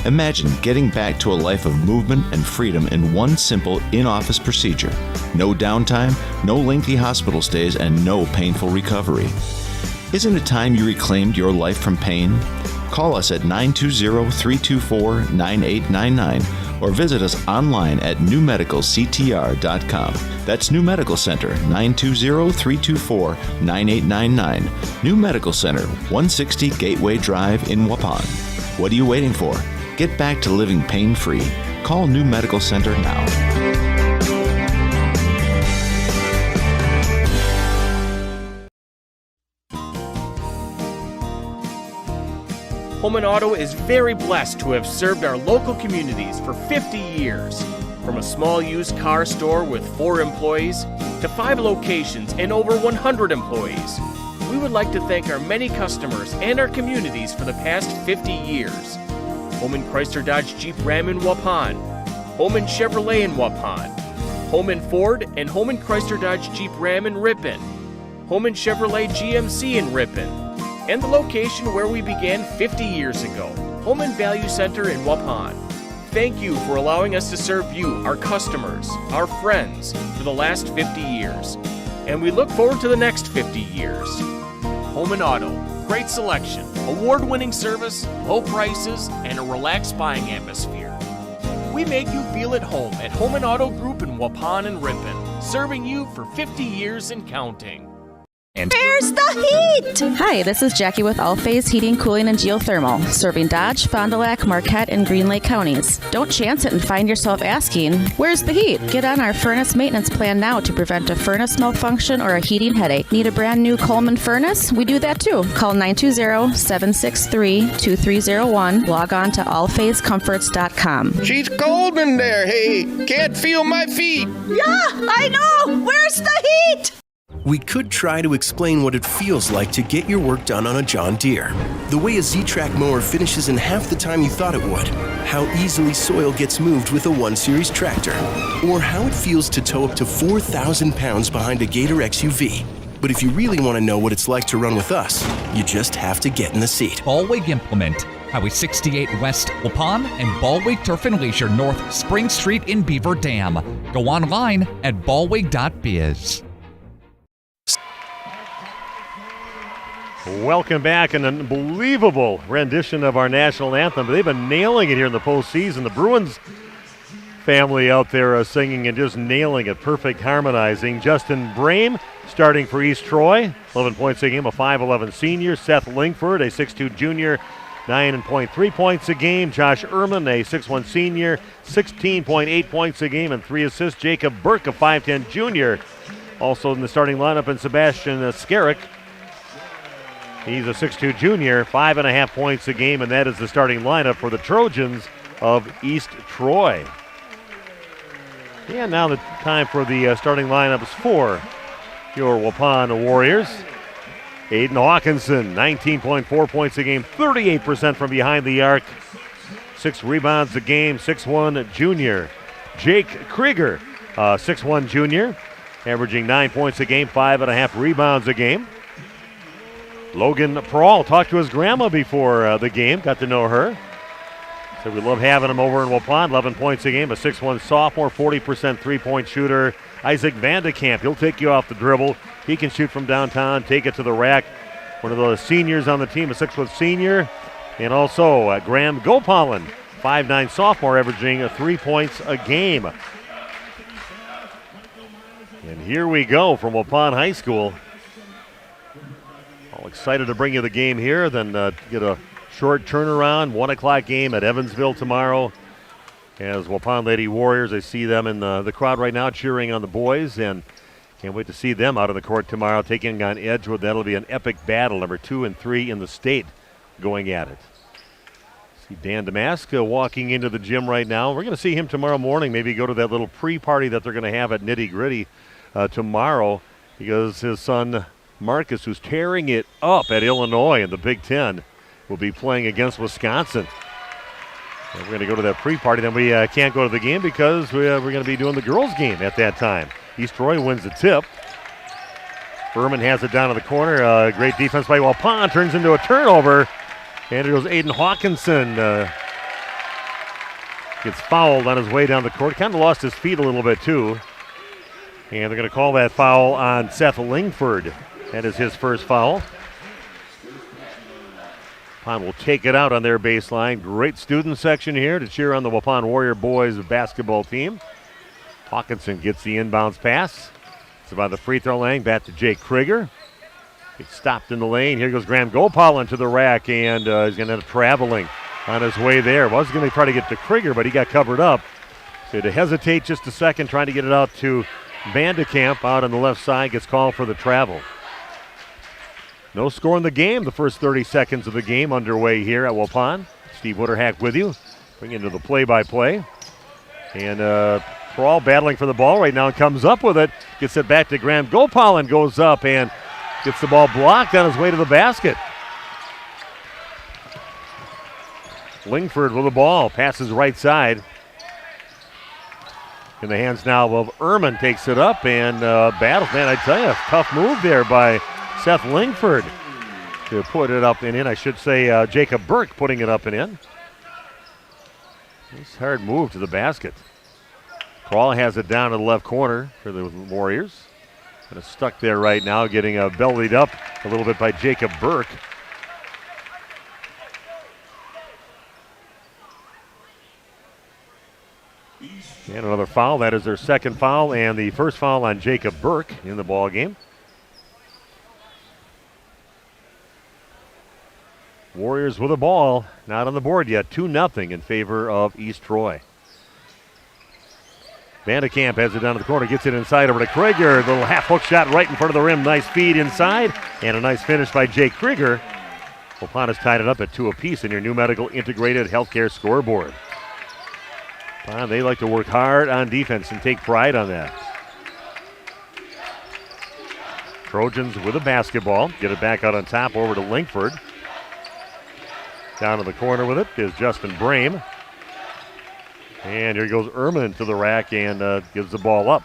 Imagine getting back to a life of movement and freedom in one simple in-office procedure. No downtime, no lengthy hospital stays, and no painful recovery. Isn't it time you reclaimed your life from pain? Call us at 920-324-9899 or visit us online at newmedicalctr.com. That's New Medical Center, 920-324-9899. New Medical Center, 160 Gateway Drive in Waupun. What are you waiting for? Get back to living pain-free. Call New Medical Center now. Holman Auto is very blessed to have served our local communities for 50 years. From a small used car store with 4 employees to 5 locations and over 100 employees, we would like to thank our many customers and our communities for the past 50 years. Holman Chrysler Dodge Jeep Ram in Waupun, Holman Chevrolet in Waupun, Holman Ford and Holman Chrysler Dodge Jeep Ram in Ripon, Holman Chevrolet GMC in Ripon, and the location where we began 50 years ago, Holman Value Center in Waupun. Thank you for allowing us to serve you, our customers, our friends, for the last 50 years. And we look forward to the next 50 years. Holman Auto, great selection, award-winning service, low prices, and a relaxed buying atmosphere. We make you feel at home at Holman Auto Group in Waupun and Ripon, serving you for 50 years and counting. Where's the heat? Hi, this is Jackie with All Phase Heating, Cooling, and Geothermal, serving Dodge, Fond du Lac, Marquette, and Green Lake counties. Don't chance it and find yourself asking, where's the heat? Get on our furnace maintenance plan now to prevent a furnace malfunction or a heating headache. Need a brand new Coleman furnace? We do that too. Call 920-763-2301. Log on to allphasecomforts.com. She's cold in there, hey. Can't feel my feet. Yeah, I know. Where's the heat? We could try to explain what it feels like to get your work done on a John Deere. The way a Z-Track mower finishes in half the time you thought it would. How easily soil gets moved with a 1 Series tractor. Or how it feels to tow up to 4,000 pounds behind a Gator XUV. But if you really want to know what it's like to run with us, you just have to get in the seat. Ballweg Implement, Highway 68 West Waupun, and Ballweg Turf and Leisure North Spring Street in Beaver Dam. Go online at ballweg.biz. Welcome back. An unbelievable rendition of our national anthem. They've been nailing it here in the postseason. The Bruins family out there singing and just nailing it. Perfect harmonizing. Justin Brame starting for East Troy. 11 points a game, a 5'11 senior. Seth Lingford, a 6'2 junior, 9.3 points a game. Josh Ehrman, a 6'1 senior, 16.8 points a game and 3 assists. Jacob Burke, a 5'10 junior. Also in the starting lineup, and Sebastian Skerrick. He's a 6'2 junior, 5.5 points a game, and that is the starting lineup for the Trojans of East Troy. And now the time for the starting lineups for your Waupun Warriors. Aiden Hawkinson, 19.4 points a game, 38% from behind the arc, 6 rebounds a game, 6'1 junior. Jake Krieger, 6'1 junior, averaging 9 points a game, 5.5 rebounds a game. Logan Prawl talked to his grandma before the game, got to know her. So we love having him over in Waupun, 11 points a game, a 6'1 sophomore, 40% three-point shooter. Isaac Vandekamp, he'll take you off the dribble. He can shoot from downtown, take it to the rack. One of the seniors on the team, a 6' senior. And also Graham Gopalin, 5'9 sophomore, averaging 3 points a game. And here we go from Waupun High School. All excited to bring you the game here, then get a short turnaround, 1 o'clock game at Evansville tomorrow. As Waupun Lady Warriors, I see them in the crowd right now cheering on the boys, and can't wait to see them out on the court tomorrow taking on Edgewood. That'll be an epic battle, number 2 and 3 in the state going at it. See Dan Damask walking into the gym right now. We're going to see him tomorrow morning, maybe go to that little pre-party that they're going to have at Nitty Gritty tomorrow, because his son Marcus, who's tearing it up at Illinois in the Big Ten, will be playing against Wisconsin. And we're going to go to that pre-party. Then we can't go to the game because we're going to be doing the girls' game at that time. East Troy wins the tip. Furman has it down in the corner. Great defense by Waupun. Turns into a turnover. And it goes Aiden Hawkinson. Gets fouled on his way down the court. Kind of lost his feet a little bit, too. And they're going to call that foul on Seth Lingford. That is his first foul. Waupun will take it out on their baseline. Great student section here to cheer on the Waupun Warrior boys basketball team. Hawkinson gets the inbounds pass. It's about the free throw line. Back to Jake Krieger. Gets stopped in the lane. Here goes Graham Gopalin to the rack, and he's going to end up traveling on his way there. Was going to try to get to Krieger, but he got covered up. So to hesitate just a second, trying to get it out to Vandekamp out on the left side. Gets called for the travel. No score in the game. The first 30 seconds of the game underway here at Waupun. Steve Wooderhack with you. Bring into the play-by-play. And Prawl battling for the ball right now and comes up with it. Gets it back to Graham Gopalin. Goes up and gets the ball blocked on his way to the basket. Lingford with the ball. Passes right side. In the hands now of Ehrman, takes it up and battles. Man, I tell you, tough move there by Seth Lingford to put it up and in. I should say Jacob Burke putting it up and in. Nice hard move to the basket. Crawl has it down to the left corner for the Warriors. Kind of stuck there right now, getting bellied up a little bit by Jacob Burke. And another foul. That is their second foul and the first foul on Jacob Burke in the ball game. Warriors with a ball, not on the board yet. 2-0 in favor of East Troy. Vandekamp has it down to the corner, gets it inside over to Krieger. Little half hook shot right in front of the rim. Nice feed inside and a nice finish by Jake Krieger. Waupun has tied it up at 2 apiece in your new medical integrated healthcare scoreboard. They like to work hard on defense and take pride on that. Trojans with a basketball. Get it back out on top over to Lingford. Down in the corner with it is Justin Brame. And here goes Ehrman to the rack and gives the ball up.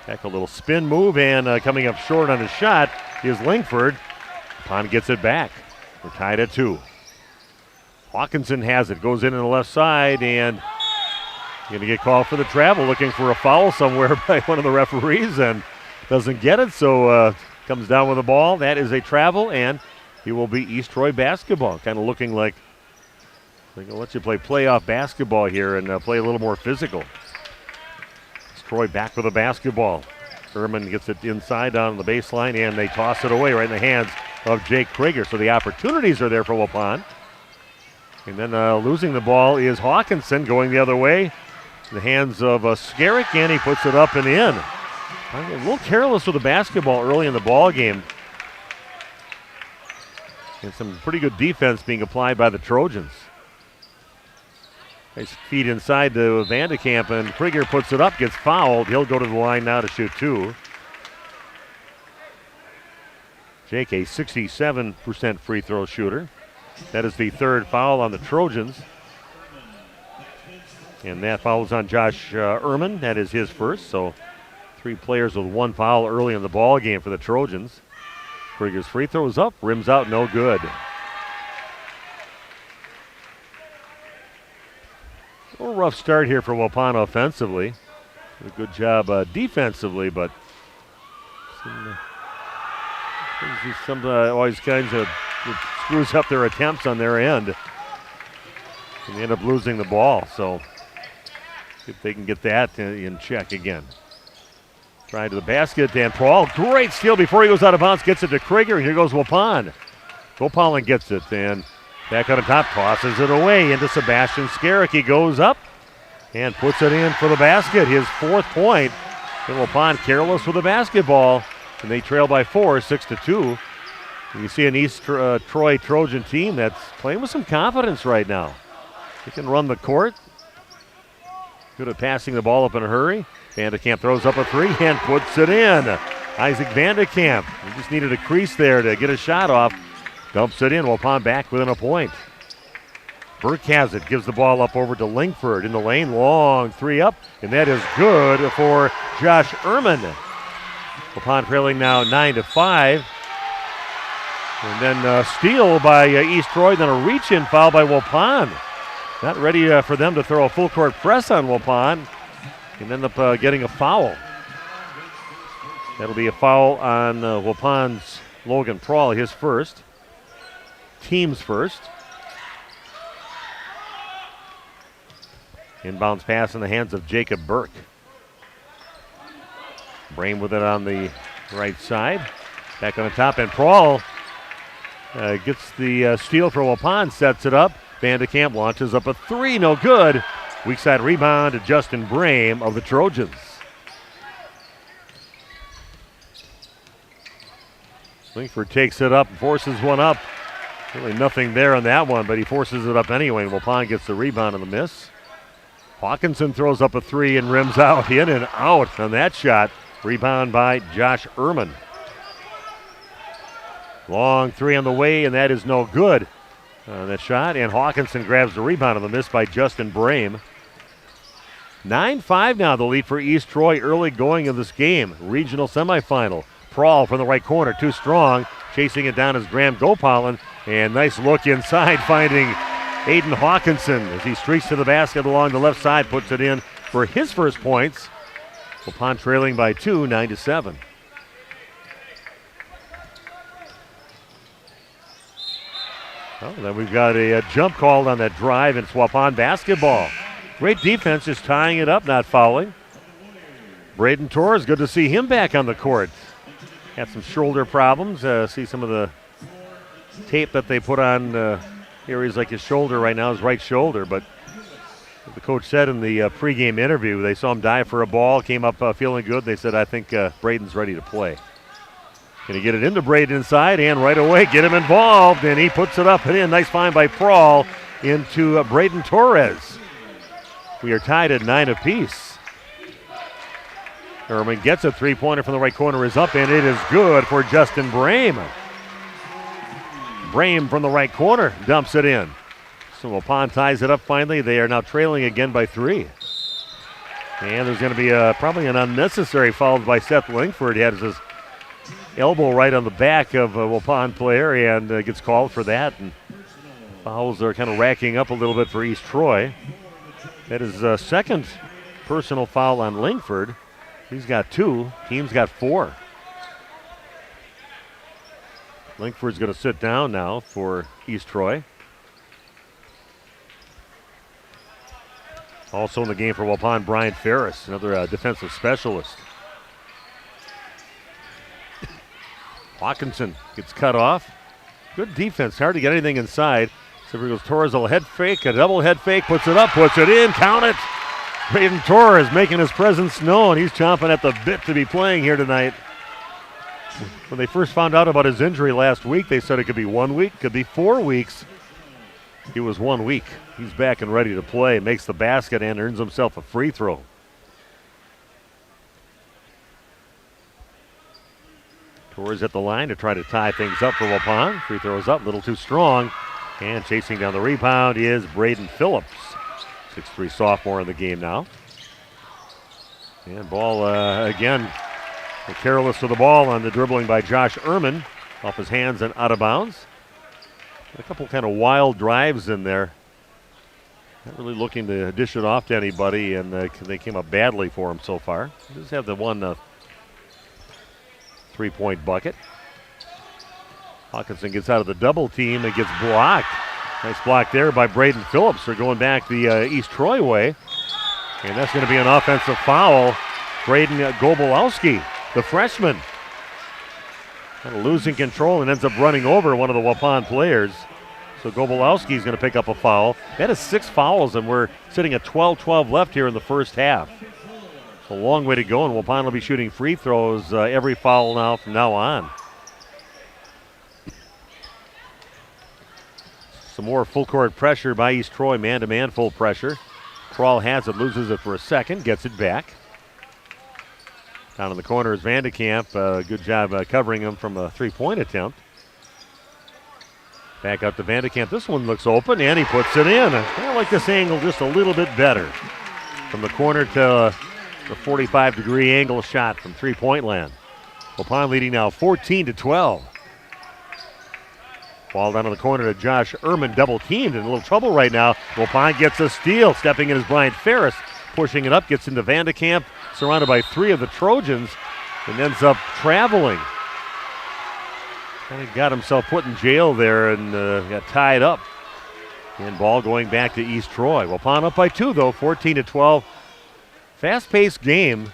Heck, a little spin move and coming up short on his shot is Lingford. Waupun gets it back. We're tied at 2. Hawkinson has it, goes in on the left side, and going to get called for the travel, looking for a foul somewhere by one of the referees, and doesn't get it, so comes down with the ball. That is a travel, and he will be East Troy basketball, kind of looking like they're going to let you play playoff basketball here and play a little more physical. East Troy back with the basketball. Ehrman gets it inside down the baseline, and they toss it away right in the hands of Jake Krieger, so the opportunities are there for Waupun. And then losing the ball is Hawkinson going the other way. In the hands of Skerrick, and he puts it up and in. A little careless with the basketball early in the ball game. And some pretty good defense being applied by the Trojans. Nice feed inside to Vandekamp, and Krieger puts it up, gets fouled. He'll go to the line now to shoot 2. Jake, a 67% free throw shooter. That is the third foul on the Trojans. And that foul is on Josh Ehrman. That is his first. So 3 players with 1 foul early in the ball game for the Trojans. Krieger's free throw is up, rims out, no good. A little rough start here for Waupun offensively. Did a good job defensively, but some always kinds of screws up their attempts on their end. And they end up losing the ball, so if they can get that in check again. Trying to the basket, and Paul, great steal before he goes out of bounds, gets it to Krieger, and here goes Waupun. Gopalin gets it, and back on the top, tosses it away into Sebastian Skerrick. He goes up and puts it in for the basket, his 4th point. And Waupun careless with the basketball, and they trail by 4, 6-2. You see an East Troy Trojan team that's playing with some confidence right now. They can run the court. Good at passing the ball up in a hurry. Vandekamp throws up a 3 and puts it in. Isaac Vandekamp. He just needed a crease there to get a shot off. Dumps it in. Waupun back within a point. Burke has it. Gives the ball up over to Lingford in the lane. Long 3 up. And that is good for Josh Ehrman. Waupun trailing now 9-5. And then steal by East Troy, then a reach-in foul by Waupun. Not ready for them to throw a full-court press on Waupun and end up getting a foul. That'll be a foul on Waupun's Logan Prawl, his first. Team's first. Inbounds pass in the hands of Jacob Burke. Brame with it on the right side. Back on the top, and Prawl gets the steal for Waupun, sets it up. Vandekamp launches up a 3, no good. Weak side rebound to Justin Brame of the Trojans. Lingford takes it up, forces one up. Really nothing there on that one, but he forces it up anyway, and Waupun gets the rebound on the miss. Hawkinson throws up a 3 and rims out, in and out on that shot. Rebound by Josh Ehrman. Long 3 on the way, and that is no good. That shot, and Hawkinson grabs the rebound on the miss by Justin Brame. 9-5 now, the lead for East Troy early going of this game. Regional semifinal. Prawl from the right corner, too strong. Chasing it down is Graham Gopalin. And nice look inside, finding Aiden Hawkinson as he streaks to the basket along the left side, puts it in for his first points. Waupun trailing by 2, 9-7. Well, then we've got a jump called on that drive, and it's Waupun basketball. Great defense, just tying it up, not fouling. Braden Torres, good to see him back on the court. Had some shoulder problems. See some of the tape that they put on areas like his shoulder right now, his right shoulder. But the coach said in the pregame interview, they saw him dive for a ball, came up feeling good. They said, I think Braden's ready to play. Going to get it into Braden inside, and right away get him involved, and he puts it up and in. Nice find by Prawl into Braden Torres. We are tied at 9 apiece. Herman gets a three-pointer from the right corner, is up, and it is good for Justin Brame. Brame from the right corner dumps it in. So Waupun ties it up finally. They are now trailing again by 3. And there's going to be probably an unnecessary foul by Seth Lingford. He has his elbow right on the back of a Waupun player and gets called for that. And fouls are kind of racking up a little bit for East Troy. That is second personal foul on Lingford. He's got 2. Team's got 4. Lingford's going to sit down now for East Troy. Also in the game for Waupun, Brian Ferris, another defensive specialist. Hawkinson gets cut off. Good defense, hard to get anything inside. So here goes Torres, a head fake, a double head fake, puts it up, puts it in, count it. Braden Torres making his presence known. He's chomping at the bit to be playing here tonight. When they first found out about his injury last week, they said it could be 1 week, could be 4 weeks. It was 1 week. He's back and ready to play, makes the basket and earns himself a free throw. Torres at the line to try to tie things up for Waupun. Free throw is up, a little too strong. And chasing down the rebound is Braden Phillips. 6'3" sophomore in the game now. And ball again. Careless with the ball on the dribbling by Josh Ehrman. Off his hands and out of bounds. A couple kind of wild drives in there. Not really looking to dish it off to anybody, and they came up badly for him so far. Just have the one three-point bucket. Hawkinson gets out of the double team and gets blocked. Nice block there by Braden Phillips. They're going back the East Troy way. And that's going to be an offensive foul. Braden Gobolowski, the freshman, kind of losing control and ends up running over one of the Waupun players. So Gobolowski is going to pick up a foul. That is 6 fouls, and we're sitting at 12-12 left here in the first half. It's a long way to go, and Waupun will be shooting free throws every foul now from now on. Some more full court pressure by East Troy, man-to-man full pressure. Prawl has it, loses it for a second, gets it back. Down in the corner is Vandekamp. Good job covering him from a three-point attempt. Back up to Vandekamp. This one looks open, and he puts it in. I like this angle just a little bit better. From the corner to the 45-degree angle shot from three-point land. Waupun leading now 14-12. Ball down in the corner to Josh Ehrman, double teamed, in a little trouble right now. Waupun gets a steal. Stepping in is Brian Ferris, pushing it up, gets into Vandekamp, surrounded by 3 of the Trojans, and ends up traveling. Kind of got himself put in jail there and got tied up. And ball going back to East Troy. Waupun up by 2 though, 14-12. Fast-paced game.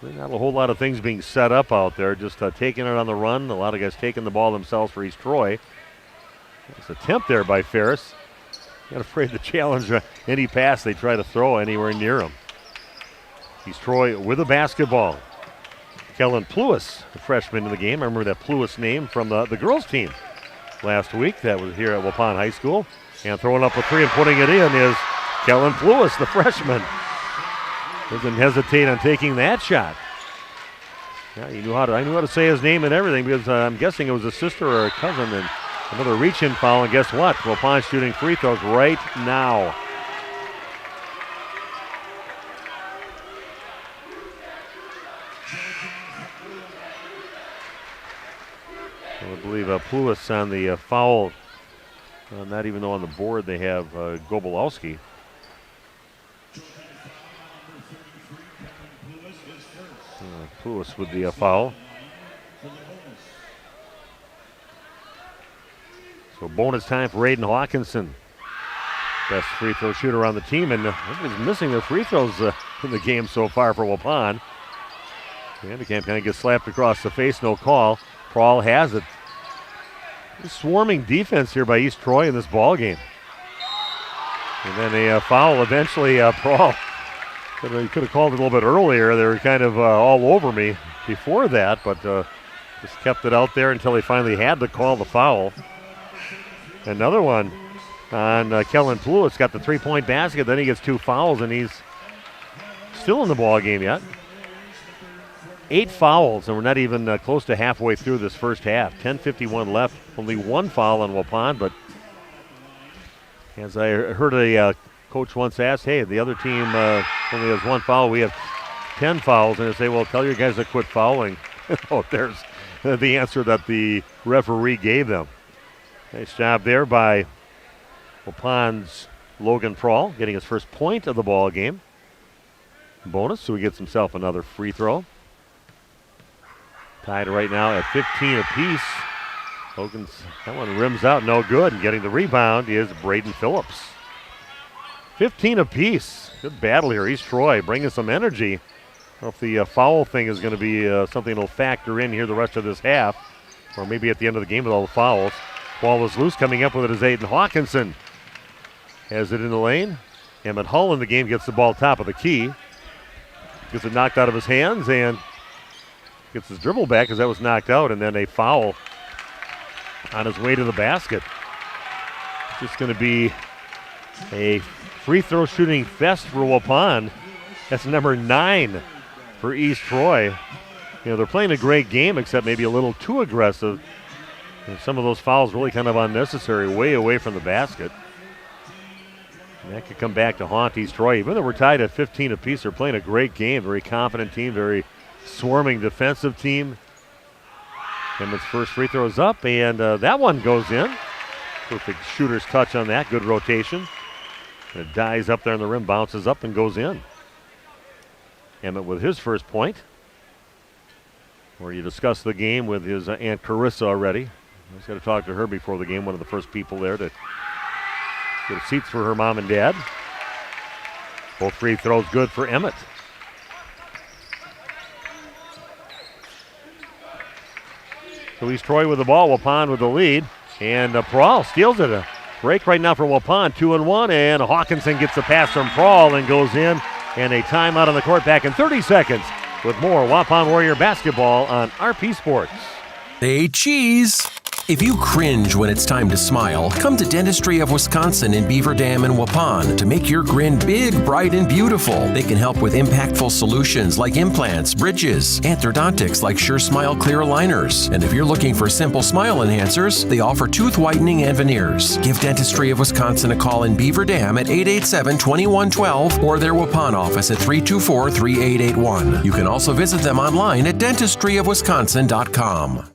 Not a whole lot of things being set up out there, just taking it on the run. A lot of guys taking the ball themselves for East Troy. Nice attempt there by Ferris. Not afraid to challenge any pass they try to throw anywhere near him. East Troy with a basketball. Kellen Pluis, the freshman in the game. I remember that Pluis name from the girls' team last week. That was here at Waupun High School. And throwing up a 3 and putting it in is Kellen Pluis, the freshman. Doesn't hesitate on taking that shot. Yeah, I knew how to say his name and everything because I'm guessing it was a sister or a cousin. And another reach-in foul, and guess what? Waupun shooting free throws right now. I believe Pluis on the foul. Not even though on the board they have Gobolowski. Pluis with the foul. So bonus time for Aiden Hawkinson. Best free throw shooter on the team, and everybody's missing their free throws in the game so far for Waupun. Vandekamp kind of gets slapped across the face, no call. Prawl has it. Swarming defense here by East Troy in this ball game. And then a foul eventually. Prawl could have called it a little bit earlier. They were kind of all over me before that, but just kept it out there until they finally had to call the foul. Another one on Kellen Pluis. Got the three-point basket, then he gets 2 fouls, and he's still in the ball game yet. 8 fouls, and we're not even close to halfway through this first half. 10:51 left. Only 1 foul on Waupun, but as I heard a coach once ask, hey, the other team only has 1 foul. We have 10 fouls. And they say, well, tell your guys to quit fouling. Oh, there's the answer that the referee gave them. Nice job there by Waupun's Logan Prawl, getting his first point of the ball game. Bonus, so he gets himself another free throw. Tied right now at 15 apiece. Hogan's, that one rims out, no good. And getting the rebound is Braden Phillips. 15 apiece. Good battle here. East Troy bringing some energy. I don't know if the foul thing is going to be something that'll factor in here the rest of this half, or maybe at the end of the game with all the fouls. Ball is loose. Coming up with it is Aiden Hawkinson. Has it in the lane. Emmett Hull in the game gets the ball top of the key. Gets it knocked out of his hands and gets his dribble back because that was knocked out, and then a foul on his way to the basket. It's just going to be a free throw shooting fest for Waupun. That's number 9 for East Troy. You know, they're playing a great game, except maybe a little too aggressive. And some of those fouls really kind of unnecessary, way away from the basket. And that could come back to haunt East Troy. Even though we're tied at 15 apiece, they're playing a great game. Very confident team, very swarming defensive team. Emmett's first free throw is up, and that one goes in. Perfect shooter's touch on that. Good rotation. It dies up there on the rim, bounces up, and goes in. Emmett with his first point. Where you discussed the game with his Aunt Carissa already. I was going to talk to her before the game, one of the first people there to get seats for her mom and dad. Both free throws good for Emmett. So East Troy with the ball, Waupun with the lead, and Prawl steals it. A break right now for Waupun, 2-1, and Hawkinson gets the pass from Prawl and goes in, and a timeout on the court back in 30 seconds with more Waupun Warrior basketball on RP Sports. Hey, cheese! If you cringe when it's time to smile, come to Dentistry of Wisconsin in Beaver Dam and Waupun to make your grin big, bright, and beautiful. They can help with impactful solutions like implants, bridges, orthodontics like Sure Smile clear aligners. And if you're looking for simple smile enhancers, they offer tooth whitening and veneers. Give Dentistry of Wisconsin a call in Beaver Dam at 887-2112 or their Waupun office at 324-3881. You can also visit them online at dentistryofwisconsin.com.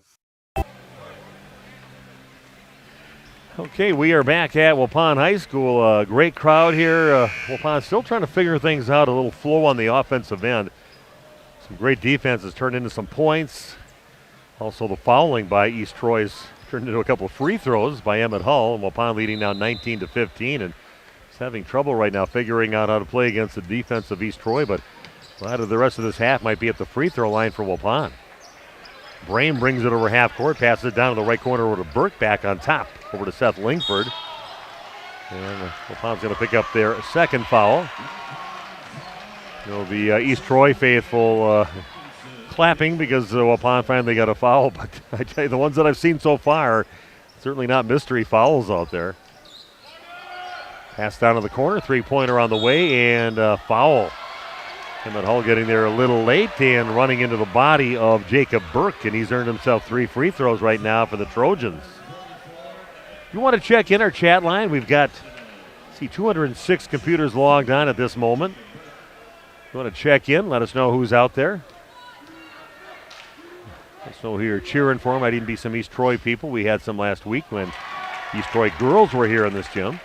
Okay, we are back at Waupun High School. Great crowd here. Waupun still trying to figure things out, a little flow on the offensive end. Some great defense has turned into some points. Also the fouling by East Troy's turned into a couple of free throws by Emmett Hull. And Waupun leading now 19-15 and is having trouble right now figuring out how to play against the defense of East Troy. But a lot of the rest of this half might be at the free throw line for Waupun. Brame brings it over half court, passes it down to the right corner over to Burke, back on top, over to Seth Lingford. And Waupun's going to pick up their second foul. The East Troy faithful clapping because Waupun finally got a foul, but I tell you, the ones that I've seen so far, certainly not mystery fouls out there. Pass down to the corner, three-pointer on the way, and foul. Emmett Hull getting there a little late and running into the body of Jacob Burke, and he's earned himself 3 free throws right now for the Trojans. If you want to check in our chat line, we've got 206 computers logged on at this moment. If you want to check in, let us know who's out there. Let's So here cheering for him. Might even be some East Troy people. We had some last week when East Troy girls were here in this gym.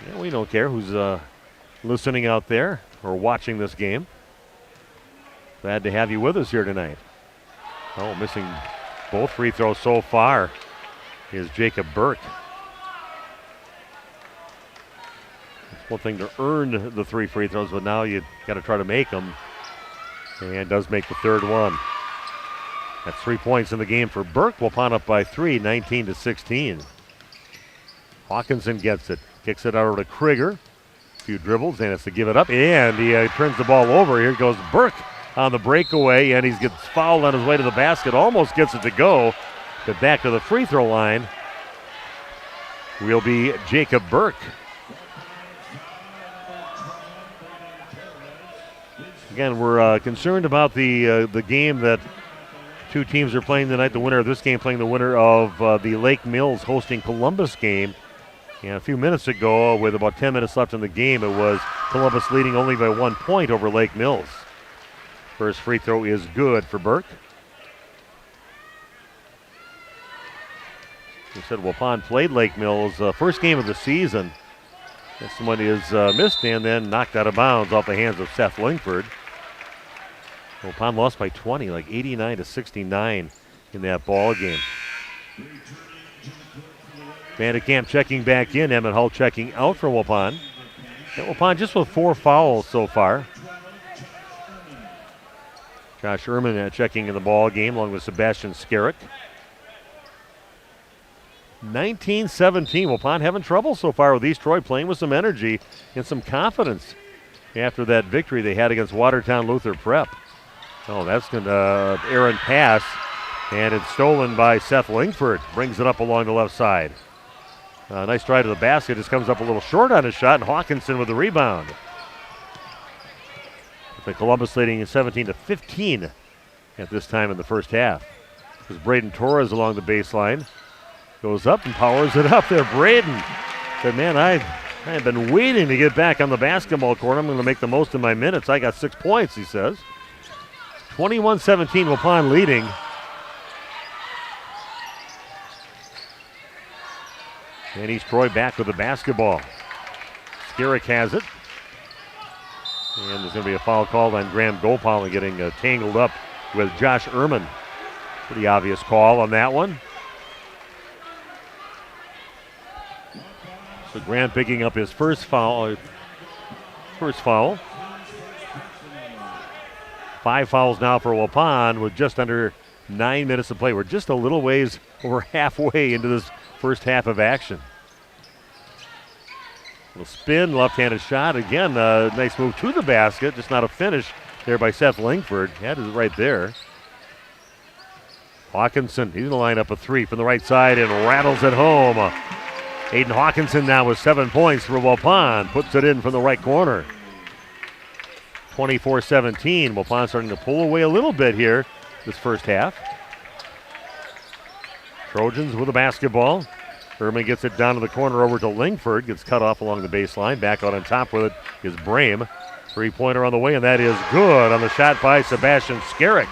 Yeah, we don't care who's listening out there or watching this game. Glad to have you with us here tonight. Oh, missing both free throws so far is Jacob Burke. It's one thing to earn the 3 free throws, but now you got to try to make them. And does make the third one. That's 3 points in the game for Burke. Waupun up by 3, 19-16. Hawkinson gets it. Kicks it out to Krieger. A few dribbles, and it's to give it up. And he turns the ball over. Here goes Burke on the breakaway, and he gets fouled on his way to the basket. Almost gets it to go. But back to the free throw line will be Jacob Burke. Again, we're concerned about the game that two teams are playing tonight. The winner of this game playing the winner of the Lake Mills hosting Columbus game. And a few minutes ago, with about 10 minutes left in the game, it was Columbus leading only by 1 point over Lake Mills. First free throw is good for Burke. We said Waupun played Lake Mills first game of the season. This one is missed and then knocked out of bounds off the hands of Seth Lingford. Waupun lost by 20, like 89-69 in that ball game. Vandekamp checking back in. Emmett Hull checking out for Waupun. And Waupun just with 4 fouls so far. Josh Ehrman checking in the ball game along with Sebastian Skerrick. 19-17. Waupun having trouble so far with East Troy, playing with some energy and some confidence after that victory they had against Watertown Luther Prep. Oh, that's going to errant pass, and it's stolen by Seth Lingford. Brings it up along the left side. Nice drive to the basket. Just comes up a little short on his shot, and Hawkinson with the rebound. The Columbus leading 17-15 at this time in the first half. There's Braden Torres along the baseline. Goes up and powers it up there. Braden said, man, I've been waiting to get back on the basketball court. I'm going to make the most of my minutes. I got 6 points, he says. 21-17, Waupun leading. And East Troy back with the basketball. Skerrick has it. And there's going to be a foul called on Graham Gopal getting tangled up with Josh Ehrman. Pretty obvious call on that one. So Graham picking up his first foul. 5 fouls now for Waupun with just under 9 minutes to play. We're just a little ways over halfway into this first half of action. Little spin, left-handed shot. Again, nice move to the basket. Just not a finish there by Seth Lingford. Had it right there. Hawkinson, he's going to line up a 3 from the right side and rattles it home. Aiden Hawkinson now with 7 points for Waupun. Puts it in from the right corner. 24-17. Waupun starting to pull away a little bit here this first half. Trojans with the basketball. Ehrman gets it down to the corner over to Lingford. Gets cut off along the baseline. Back out on top with it is Brame. 3-pointer on the way, and that is good on the shot by Sebastian Skerrick.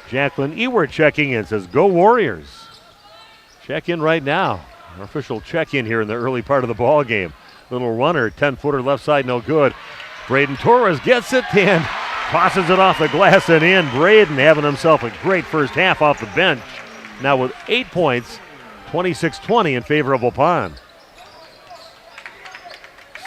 Jacqueline Ewert checking in, says, go Warriors. Check in right now. Our official check-in here in the early part of the ball game. Little runner, 10-footer left side, no good. Braden Torres gets it and tosses it off the glass and in. Braden having himself a great first half off the bench. Now with 8 points, 26-20 in favor of Waupun.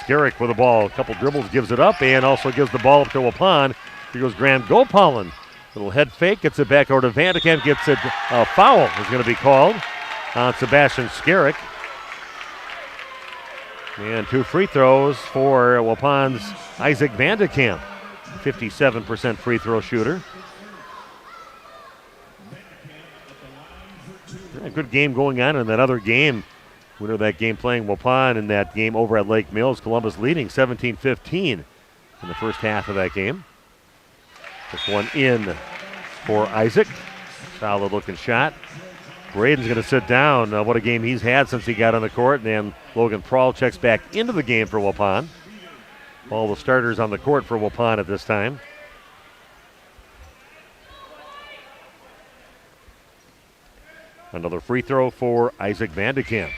Skerrick with the ball, a couple dribbles, gives it up and also gives the ball up to Waupun. Here goes Graham Gopalin. Little head fake, gets it back over to Vandekamp, gets it. A foul is going to be called on Sebastian Skerrick. And 2 free throws for Waupun's Isaac Vandekamp, 57% free throw shooter. A good game going on in that other game. Winner of that game playing Waupun in that game over at Lake Mills. Columbus leading 17-15 in the first half of that game. This one in for Isaac. Solid looking shot. Braden's going to sit down. What a game he's had since he got on the court. And then Logan Prawl checks back into the game for Waupun. All the starters on the court for Waupun at this time. Another free throw for Isaac Vandekamp.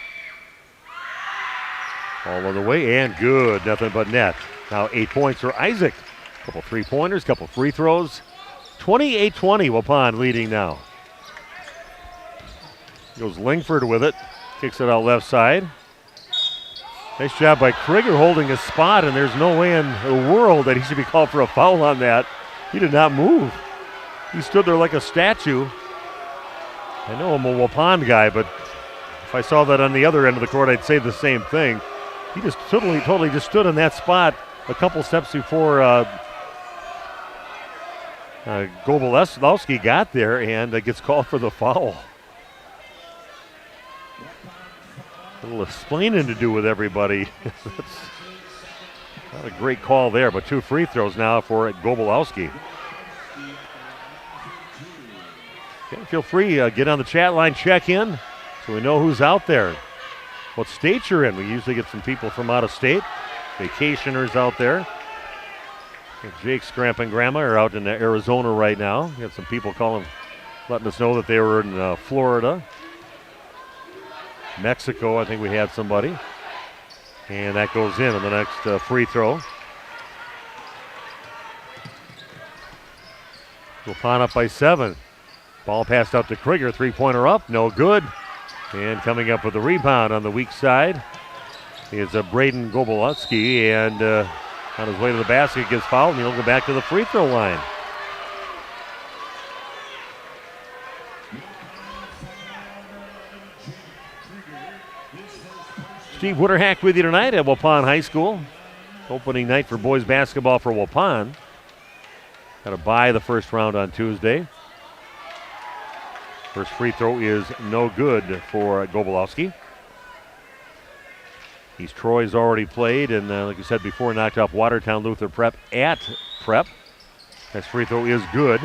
All on the way and good. Nothing but net. Now 8 points for Isaac. Couple three-pointers, couple free throws. 28-20, Waupun leading now. Goes Lingford with it. Kicks it out left side. Nice job by Krieger holding his spot, and there's no way in the world that he should be called for a foul on that. He did not move. He stood there like a statue. I know I'm a Waupun guy, but if I saw that on the other end of the court, I'd say the same thing. He just totally just stood in that spot a couple steps before Gobolewski got there and gets called for the foul. A little explaining to do with everybody. That's not a great call there, but 2 free throws now for Gobolewski. Okay, feel free, get on the chat line, check in so we know who's out there, what state you're in. We usually get some people from out of state, vacationers out there. Jake, Scramp, and Grandma are out in Arizona right now. We got some people letting us know that they were in Florida. Mexico, I think we had somebody. And that goes in on the next free throw. Waupun up by 7. Ball passed out to Krieger. Three-pointer up, no good. And coming up with the rebound on the weak side is Braden Gobolewski. And on his way to the basket, gets fouled, and he'll go back to the free throw line. Steve Witterhack with you tonight at Waupun High School. Opening night for boys basketball for Waupun. Got to bye the first round on Tuesday. First free throw is no good for Gobolewski. He's Troy's already played, and like I said before, knocked off Watertown Luther Prep at Prep. Next free throw is good.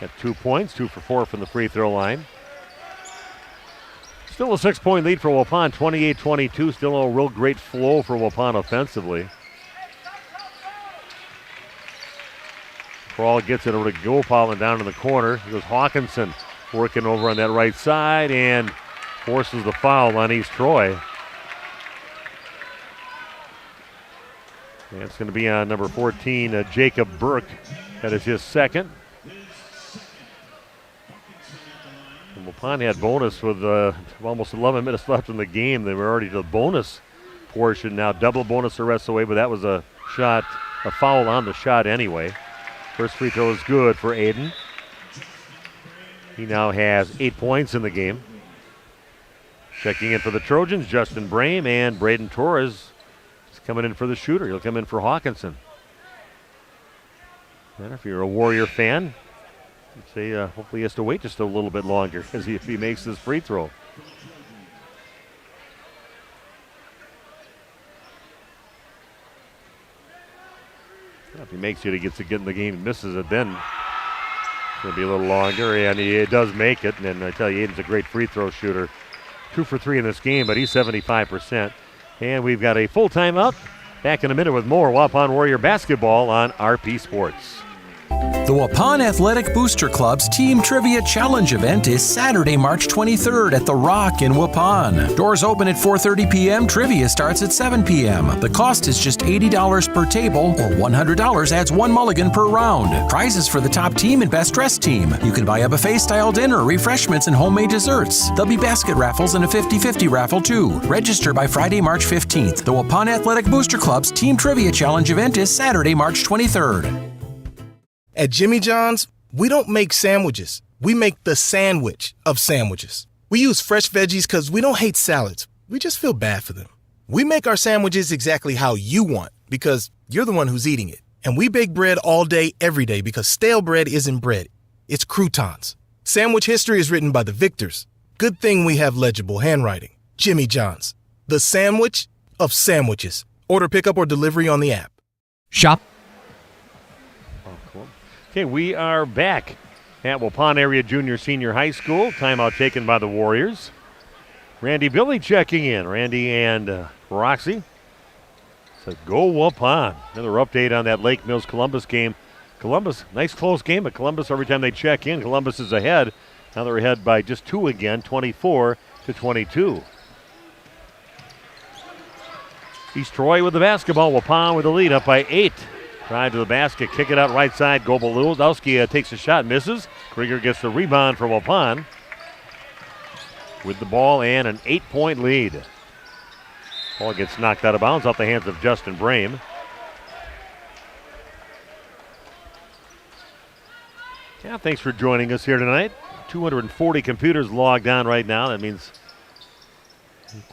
Got 2 points, 2 for 4 from the free throw line. Still a 6-point lead for Waupun, 28-22. Still a real great flow for Waupun offensively. Crawl gets it over to Gopal and down in the corner. He goes Hawkinson working over on that right side and forces the foul on East Troy. And it's going to be on number 14, Jacob Burke. That is his second. And Waupun had bonus with almost 11 minutes left in the game. They were already to the bonus portion now. Double bonus the rest of the way, but that was a foul on the shot anyway. First free throw is good for Aiden. He now has 8 points in the game. Checking in for the Trojans, Justin Brame, and Braden Torres is coming in for the shooter. He'll come in for Hawkinson. And if you're a Warrior fan, I'd say hopefully he has to wait just a little bit longer if he makes this free throw. If he makes it, he gets to get in the game and misses it, then it's going to be a little longer, and he does make it. And I tell you, Aiden's a great free throw shooter. 2 for 3 in this game, but he's 75%. And we've got a full timeout. Back in a minute with more Waupun Warrior basketball on RP Sports. The Waupun Athletic Booster Club's Team Trivia Challenge event is Saturday, March 23rd at The Rock in Waupun. Doors open at 4:30 p.m. Trivia starts at 7 p.m. The cost is just $80 per table, or $100 adds 1 mulligan per round. Prizes for the top team and best dressed team. You can buy a buffet-style dinner, refreshments, and homemade desserts. There'll be basket raffles and a 50-50 raffle too. Register by Friday, March 15th. The Waupun Athletic Booster Club's Team Trivia Challenge event is Saturday, March 23rd. At Jimmy John's, we don't make sandwiches. We make the sandwich of sandwiches. We use fresh veggies because we don't hate salads. We just feel bad for them. We make our sandwiches exactly how you want because you're the one who's eating it. And we bake bread all day, every day because stale bread isn't bread. It's croutons. Sandwich history is written by the victors. Good thing we have legible handwriting. Jimmy John's, the sandwich of sandwiches. Order pickup or delivery on the app. Shop. Okay, we are back at Waupun Area Junior Senior High School. Timeout taken by the Warriors. Randy Billy checking in. Randy and Roxy So go Waupun. Another update on that Lake Mills Columbus game. Columbus, nice close game, but Columbus, every time they check in, Columbus is ahead. Now they're ahead by just 2 again, 24-22. East Troy with the basketball. Waupun with the lead, up by 8. Drive to the basket, kick it out right side. Gobolewski takes a shot, misses. Krieger gets the rebound for Waupun with the ball and an 8-point lead. Ball gets knocked out of bounds off the hands of Justin Brame. Yeah, thanks for joining us here tonight. 240 computers logged on right now. That means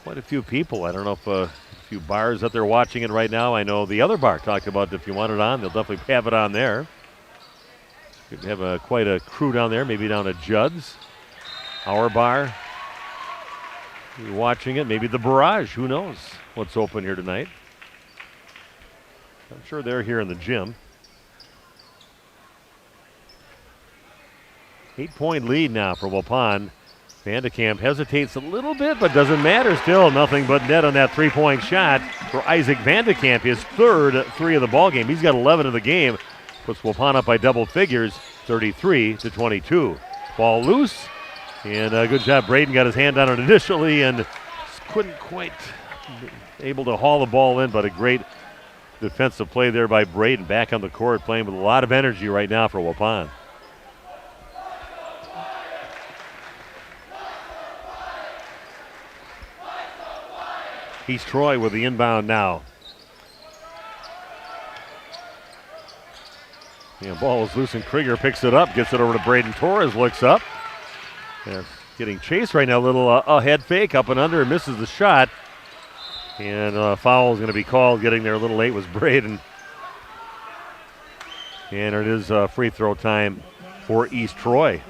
quite a few people. I don't know if a few bars that they're watching it right now. I know the other bar talked about if you want it on, they'll definitely have it on there. Could have quite a crew down there, maybe down at Judd's. Our bar. You're watching it, maybe the Barrage. Who knows what's open here tonight? I'm sure they're here in the gym. 8-point lead now for Waupun. Vandekamp hesitates a little bit, but doesn't matter. Still nothing but net on that 3-point shot for Isaac Vandekamp, his third 3 of the ball game. He's got 11 of the game. Puts Waupun up by double figures, 33-22. Ball loose, and a good job. Braden got his hand on it initially and couldn't quite able to haul the ball in, but a great defensive play there by Braden. Back on the court, playing with a lot of energy right now for Waupun. East Troy with the inbound now. Yeah, ball is loose and Krieger picks it up, gets it over to Braden Torres, looks up. Yeah, getting chased right now, a little head fake up and under, and misses the shot. And a foul is going to be called. Getting there a little late was Braden. And it is free throw time for East Troy.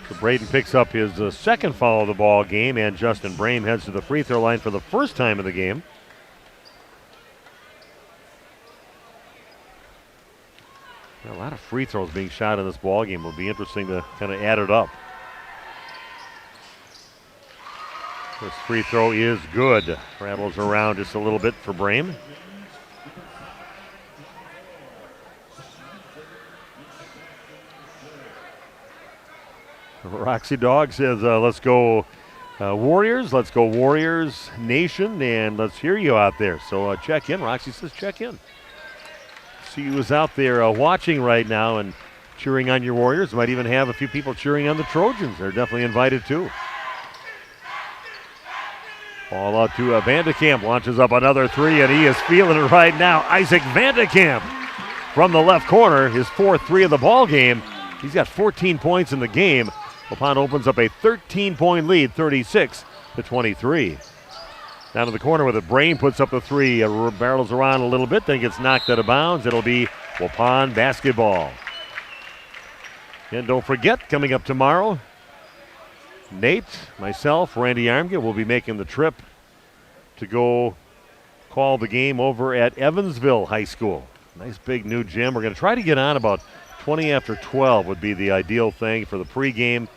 So Braden picks up his second foul of the ball game, and Justin Brame heads to the free throw line for the first time in the game. A lot of free throws being shot in this ball game. Will be interesting to kind of add it up. This free throw is good. Rattles around just a little bit for Brame. Roxy Dog says, let's go Warriors. Let's go Warriors Nation, and let's hear you out there. So check in. Roxy says check in. See who's out there watching right now and cheering on your Warriors. Might even have a few people cheering on the Trojans. They're definitely invited too. Ball out to Vandekamp. Launches up another 3, and he is feeling it right now. Isaac Vandekamp from the left corner. His 4th 3 of the ball game. He's got 14 points in the game. Waupun opens up a 13-point lead, 36-23. Down to the corner with it. Brame puts up the 3. Barrels around a little bit, then gets knocked out of bounds. It'll be Waupun basketball. And don't forget, coming up tomorrow, Nate, myself, Randy Armgett will be making the trip to go call the game over at Evansville High School. Nice big new gym. We're going to try to get on about 20 after 12 would be the ideal thing for the pregame.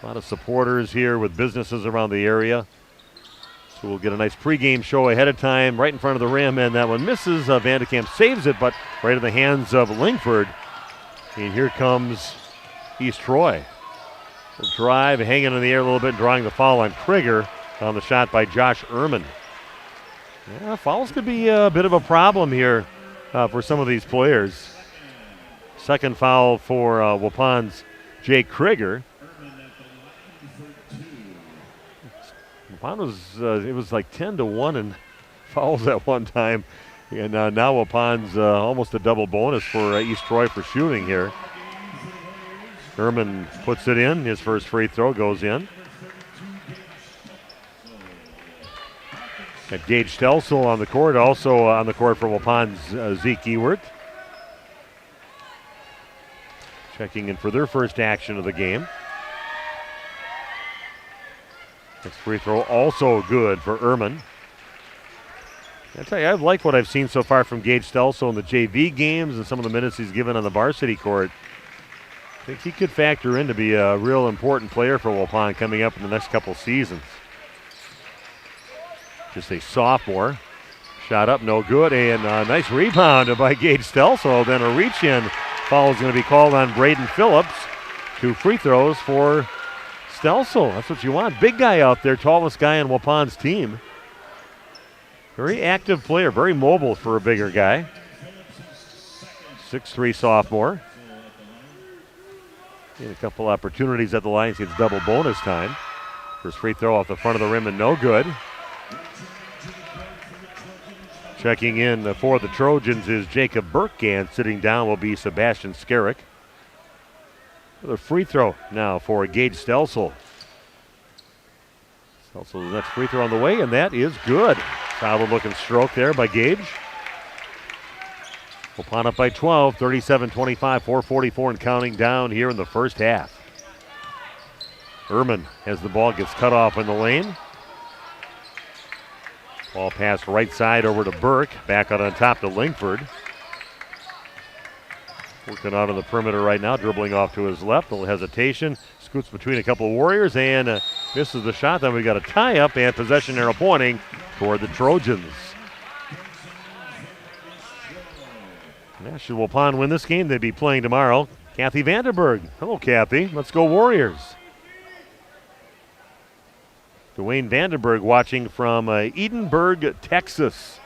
A lot of supporters here with businesses around the area. So we'll get a nice pregame show ahead of time right in front of the rim, and that one misses. Vandekamp saves it, but right in the hands of Lingford. And here comes East Troy. Will drive, hanging in the air a little bit, drawing the foul on Krieger on the shot by Josh Ehrman. Yeah, fouls could be a bit of a problem here for some of these players. Second foul for Waupun's Jake Krieger. Waupun was, it was like 10-1 in fouls at one time. And now Waupun's almost a double bonus for East Troy for shooting here. Ehrman puts it in. His first free throw goes in. Got Gage Stelsel on the court. Also on the court for Waupun's Zeke Ewert. Checking in for their first action of the game. Next free throw also good for Ehrman. I tell you, I've liked what I've seen so far from Gage Stelsel in the JV games and some of the minutes he's given on the varsity court. I think he could factor in to be a real important player for Waupun coming up in the next couple seasons. just a sophomore. Shot up, no good, and a nice rebound by Gage Stelso. Then a reach-in foul is going to be called on Braden Phillips. 2 free throws for Stelso. That's what you want. Big guy out there, tallest guy on Waupun's team. Very active player, very mobile for a bigger guy. 6'3" sophomore. And a couple opportunities at the line. Gets double bonus time. First free throw off the front of the rim and no good. Checking in for the Trojans is Jacob Burke, and sitting down will be Sebastian Skerrick. Another free throw now for Gage Stelsel. Stelsel's next free throw on the way, and that is good. Solid looking stroke there by Gage. Waupun up by 12, 37-25, 4:44 and counting down here in the first half. Ehrman as the ball gets cut off in the lane. Ball passed right side over to Burke. Back out on top to Lingford. Working out on the perimeter right now, dribbling off to his left. A little hesitation. Scoots between a couple of Warriors and misses the shot. Then we got a tie-up and possession arrow pointing toward the Trojans. Now, should Waupun win this game, they'd be playing tomorrow. Kathy Vandenberg. Hello, Kathy. Let's go Warriors. Dwayne Vandenberg watching from Edenburg, Texas.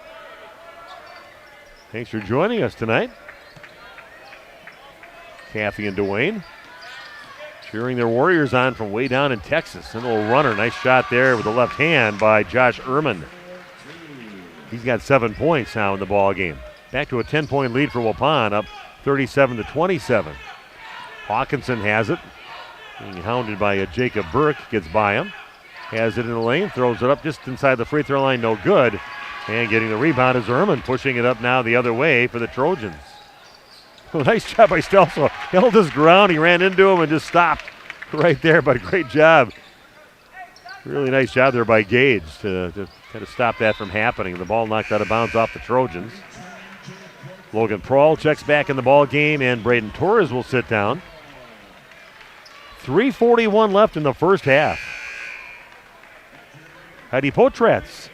Thanks for joining us tonight. Kathy and Dwayne cheering their Warriors on from way down in Texas. A little runner. Nice shot there with the left hand by Josh Ehrman. He's got 7 points now in the ball game. Back to a 10-point lead for Waupun, up 37-27. Hawkinson has it. Being hounded by Jacob Burke, gets by him. Has it in the lane, throws it up just inside the free throw line, no good. And getting the rebound is Ehrman, pushing it up now the other way for the Trojans. Oh, nice job by Stelso. Held his ground, he ran into him and just stopped right there, but great job. Really nice job there by Gage to kind of stop that from happening. The ball knocked out of bounds off the Trojans. Logan Prawl checks back in the ball game, and Braden Torres will sit down. 3:41 left in the first half. Heidi Potratz.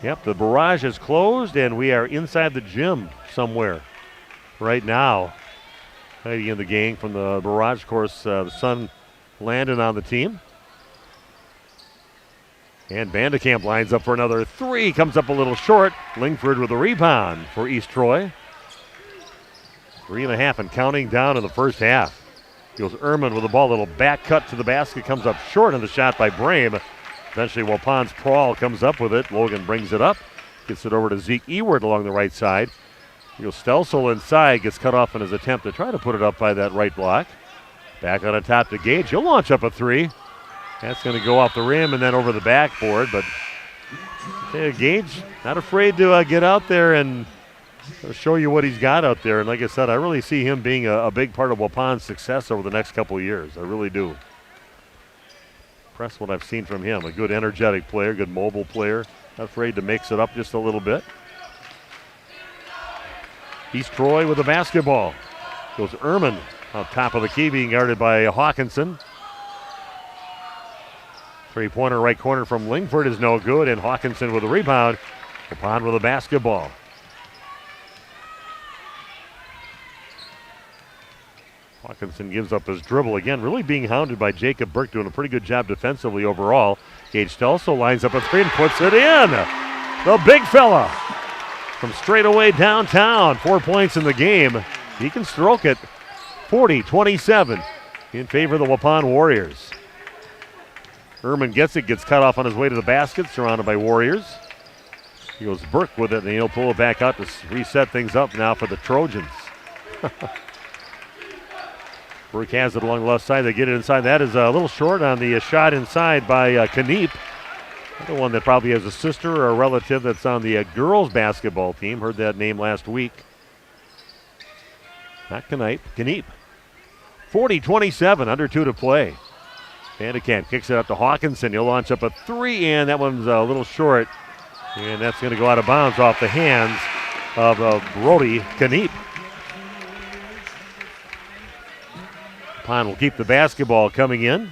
Yep, the barrage is closed, and we are inside the gym somewhere right now. Heidi and the gang from the barrage. Of course, the sun landed on the team. And Vandekamp lines up for another three. Comes up a little short. Lingford with a rebound for East Troy. 3.5 and counting down in the first half. Goes Ehrman with the ball. Little back cut to the basket. Comes up short on the shot by Brame. Eventually Waupun's Prawl comes up with it. Logan brings it up. Gets it over to Zeke Ewert along the right side. Goes Stelsel inside. Gets cut off in his attempt to try to put it up by that right block. Back on the top to Gage. He'll launch up a three. That's going to go off the rim and then over the backboard. But Gage not afraid to get out there and show you what he's got out there. And like I said, I really see him being a big part of Waupun's success over the next couple of years. I really do. Impressed what I've seen from him. A good energetic player, good mobile player. Not afraid to mix it up just a little bit. East Troy with the basketball. Goes Ehrman on top of the key, being guarded by Hawkinson. Three-pointer right corner from Lingford is no good, and Hawkinson with a rebound. Waupun with a basketball. Hawkinson gives up his dribble again, really being hounded by Jacob Burke, doing a pretty good job defensively overall. Gage Stelso lines up a three and puts it in. The big fella from straight away downtown. 4 points in the game. He can stroke it. 40-27 in favor of the Waupun Warriors. Ehrman gets it, gets cut off on his way to the basket, surrounded by Warriors. He goes Burke with it, and he'll pull it back out to reset things up now for the Trojans. Burke has it along the left side. They get it inside. That is a little short on the shot inside by Kniep. Another one that probably has a sister or a relative that's on the girls basketball team. Heard that name last week. Not Kniep. 40-27, under 2 to play. Vandekamp kicks it up to Hawkinson. He'll launch up a three, and that one's a little short. And that's going to go out of bounds off the hands of Brody Kniep. Waupun will keep the basketball coming in.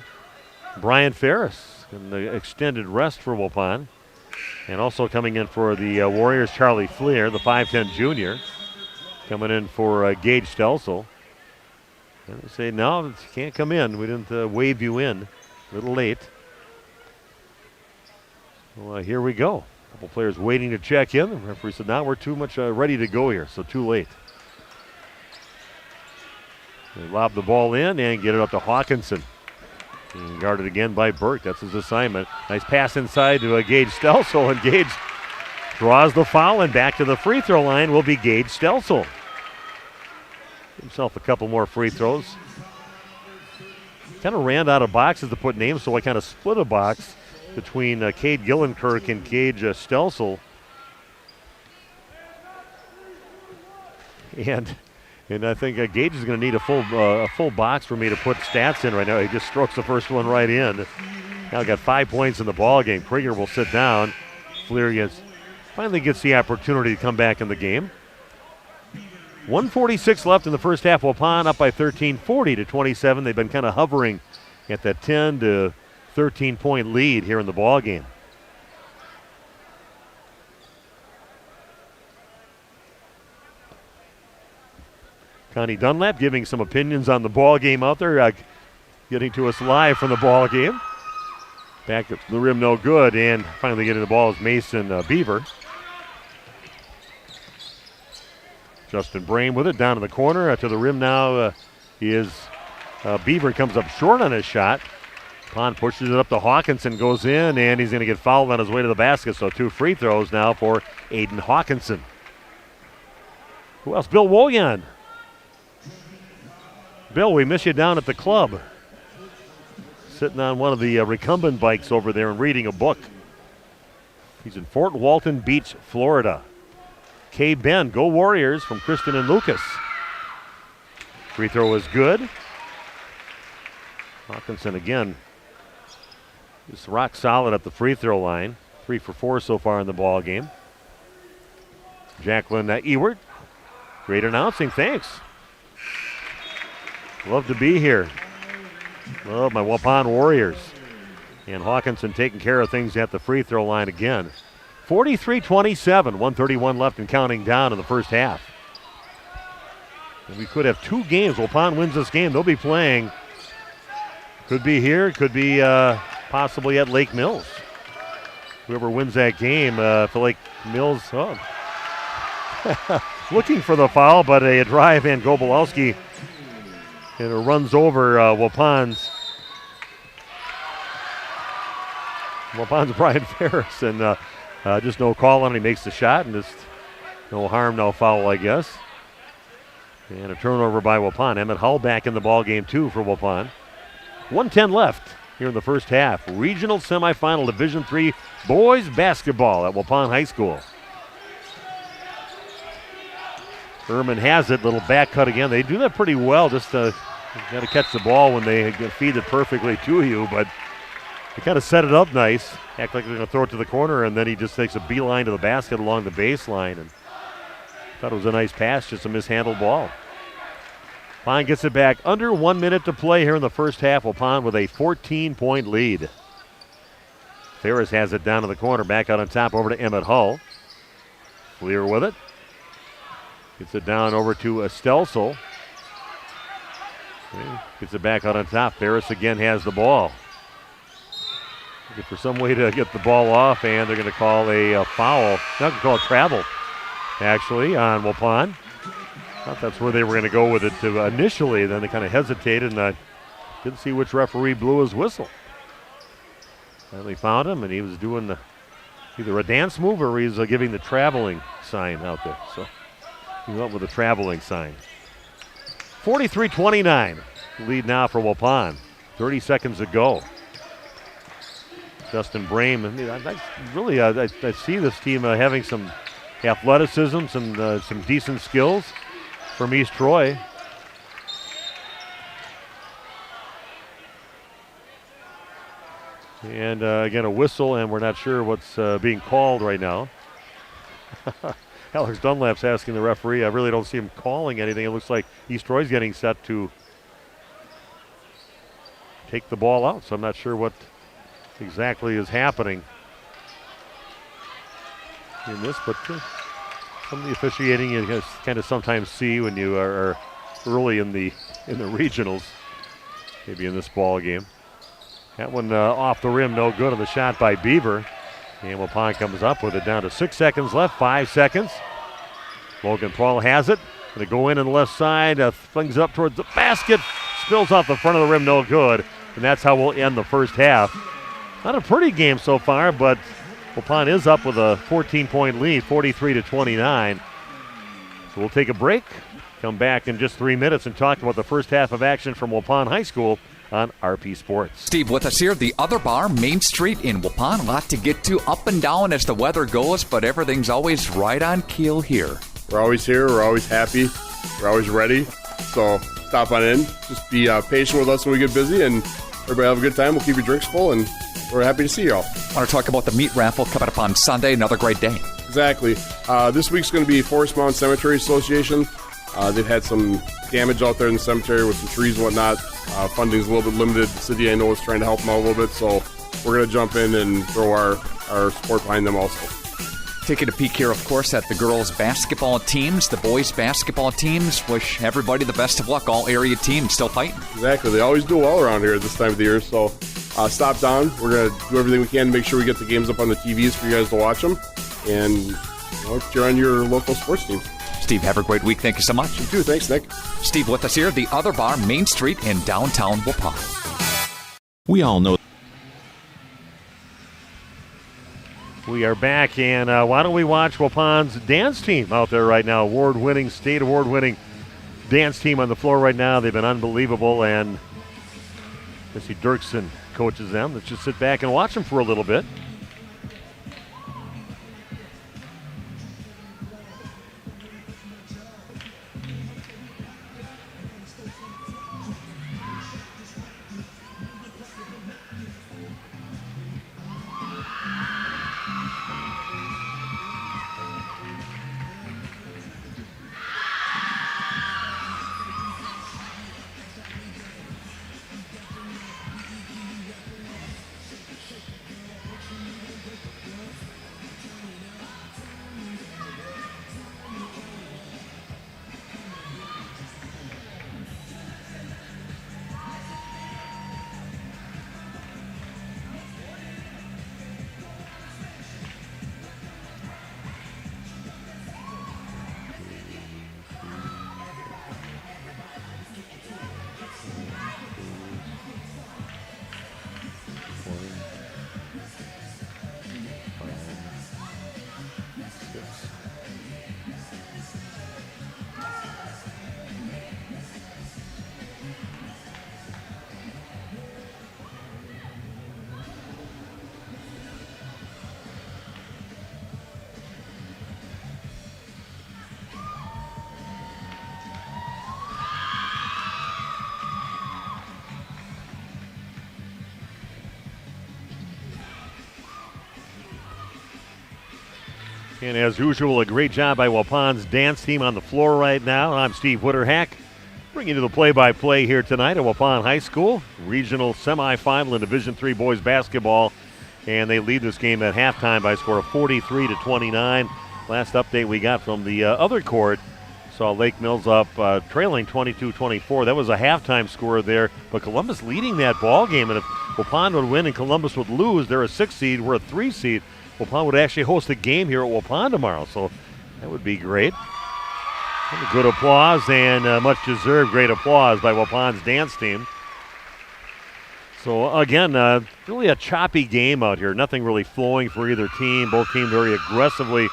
Brian Ferris in the extended rest for Waupun. And also coming in for the Warriors, Charlie Fleer, the 5'10 junior. Coming in for Gage Stelsel. And they say, no, you can't come in. We didn't wave you in. A little late. Well, here we go. A couple players waiting to check in. The referee said, now we're too much ready to go here, so too late. They lob the ball in and get it up to Hawkinson. And guarded again by Burke. That's his assignment. Nice pass inside to Gage Stelsel, and Gage draws the foul, and back to the free throw line will be Gage Stelsel. Himself a couple more free throws. Kind of ran out of boxes to put names, so I kind of split a box between Cade Gillenkirk and Gage Stelsel. And I think Gage is going to need a full box for me to put stats in right now. He just strokes the first one right in. Now got 5 points in the ball game. Krieger will sit down. Fleer finally gets the opportunity to come back in the game. 1:46 left in the first half. Waupun up by 13, 40-27. They've been kind of hovering at that 10 to 13 point lead here in the ball game. Connie Dunlap giving some opinions on the ball game out there, getting to us live from the ball game. Back to the rim, no good, and finally getting the ball is Mason Beaver. Justin Brame with it down in the corner to the rim now. Beaver comes up short on his shot. Pond pushes it up to Hawkinson, goes in, and he's going to get fouled on his way to the basket. So 2 free throws now for Aiden Hawkinson. Who else? Bill Woyan. Bill, we miss you down at the club. Sitting on one of the recumbent bikes over there and reading a book. He's in Fort Walton Beach, Florida. Kay Ben, go Warriors from Kristen and Lucas. Free throw is good. Hawkinson again is rock solid at the free throw line. 3 for 4 so far in the ball game. Jacqueline Ewert, great announcing, thanks. Love to be here. Love my Waupun Warriors. And Hawkinson taking care of things at the free throw line again. 43-27, 131 left and counting down in the first half. And we could have 2 games. Waupun wins this game. They'll be playing. Could be here. Could be possibly at Lake Mills. Whoever wins that game for Lake Mills. Oh. Looking for the foul, but a drive and Gobolowski. And it runs over Waupun's Brian Ferris, and just no call on him. He makes the shot, and just no harm, no foul, I guess. And a turnover by Waupun. Emmett Hull back in the ball game too for Waupun. 1:10 left here in the first half. Regional semifinal Division III boys basketball at Waupun High School. Ehrman has it, little back cut again. They do that pretty well. Just got to catch the ball when they feed it perfectly to you, but they kind of set it up nice. Act like they're going to throw it to the corner, and then he just takes a beeline to the basket along the baseline. And thought it was a nice pass, just a mishandled ball. Pine gets it back. Under 1 minute to play here in the first half. Waupun with a 14-point lead. Ferris has it down to the corner, back out on top over to Emmett Hull. Fleer with it. Gets it down over to Stelsel. Gets it back out on top. Ferris again has the ball. Looking for some way to get the ball off, and they're going to call a foul. Not going to call it travel, actually, on Waupun. Thought that's where they were going to go with it initially. Then they kind of hesitated, and didn't see which referee blew his whistle. Finally found him, and he was doing either a dance move or he's giving the traveling sign out there. So he went with a traveling sign. 43-29. Lead now for Waupun. 30 seconds to go. Justin Brame. I see this team having some athleticism, some decent skills from East Troy. And again, a whistle, and we're not sure what's being called right now. Alex Dunlap's asking the referee. I really don't see him calling anything. It looks like East Troy's getting set to take the ball out, so I'm not sure what exactly is happening. in this, but some of the officiating you kind of sometimes see when you are early in the regionals, maybe in this ball game. That one off the rim, no good on the shot by Beaver. And Waupun comes up with it down to 6 seconds left, 5 seconds. Logan Paul has it. Going to go in on the left side, flings it up towards the basket, spills off the front of the rim, no good. And that's how we'll end the first half. Not a pretty game so far, but Waupun is up with a 14-point lead, 43-29. So we'll take a break, come back in just 3 minutes and talk about the first half of action from Waupun High School on RP Sports. Steve with us here, the other bar, Main Street in Waupun. A lot to get to, up and down as the weather goes, but everything's always right on keel here. We're always here. We're always happy. We're always ready. So stop on in. Just be patient with us when we get busy, and everybody have a good time. We'll keep your drinks full, and we're happy to see you all. I want to talk about the meat raffle coming up on Sunday. Another great day. Exactly. This week's going to be Forest Mountain Cemetery Association. They've had some damage out there in the cemetery with some trees and whatnot. Funding's a little bit limited. The city, I know, is trying to help them out a little bit, so we're going to jump in and throw our support behind them also. Taking a peek here, of course, at the girls' basketball teams, the boys' basketball teams. Wish everybody the best of luck. All area teams still fighting. Exactly. They always do well around here at this time of the year, so stop down. We're going to do everything we can to make sure we get the games up on the TVs for you guys to watch them, and cheer on your local sports teams. Steve, have a great week. Thank you so much. You too. Thanks, Nick. Steve with us here, the other bar, Main Street in downtown Waupun. We all know. We are back, and why don't we watch Waupun's dance team out there right now? State award-winning dance team on the floor right now. They've been unbelievable, and Missy Dirksen coaches them. Let's just sit back and watch them for a little bit. And as usual, a great job by Waupun's dance team on the floor right now. I'm Steve Witterhack, bringing you the play-by-play here tonight at Waupun High School. Regional semifinal in Division III boys basketball. And they lead this game at halftime by a score of 43-29. Last update we got from the other court saw Lake Mills up trailing 22-24. That was a halftime score there. But Columbus leading that ball game. And if Waupun would win and Columbus would lose, they're a 6 seed. We're a 3 seed. Waupun would actually host a game here at Waupun tomorrow, so that would be great. And good applause and much deserved great applause by Waupun's dance team. So again, really a choppy game out here. Nothing really flowing for either team. Both teams very aggressively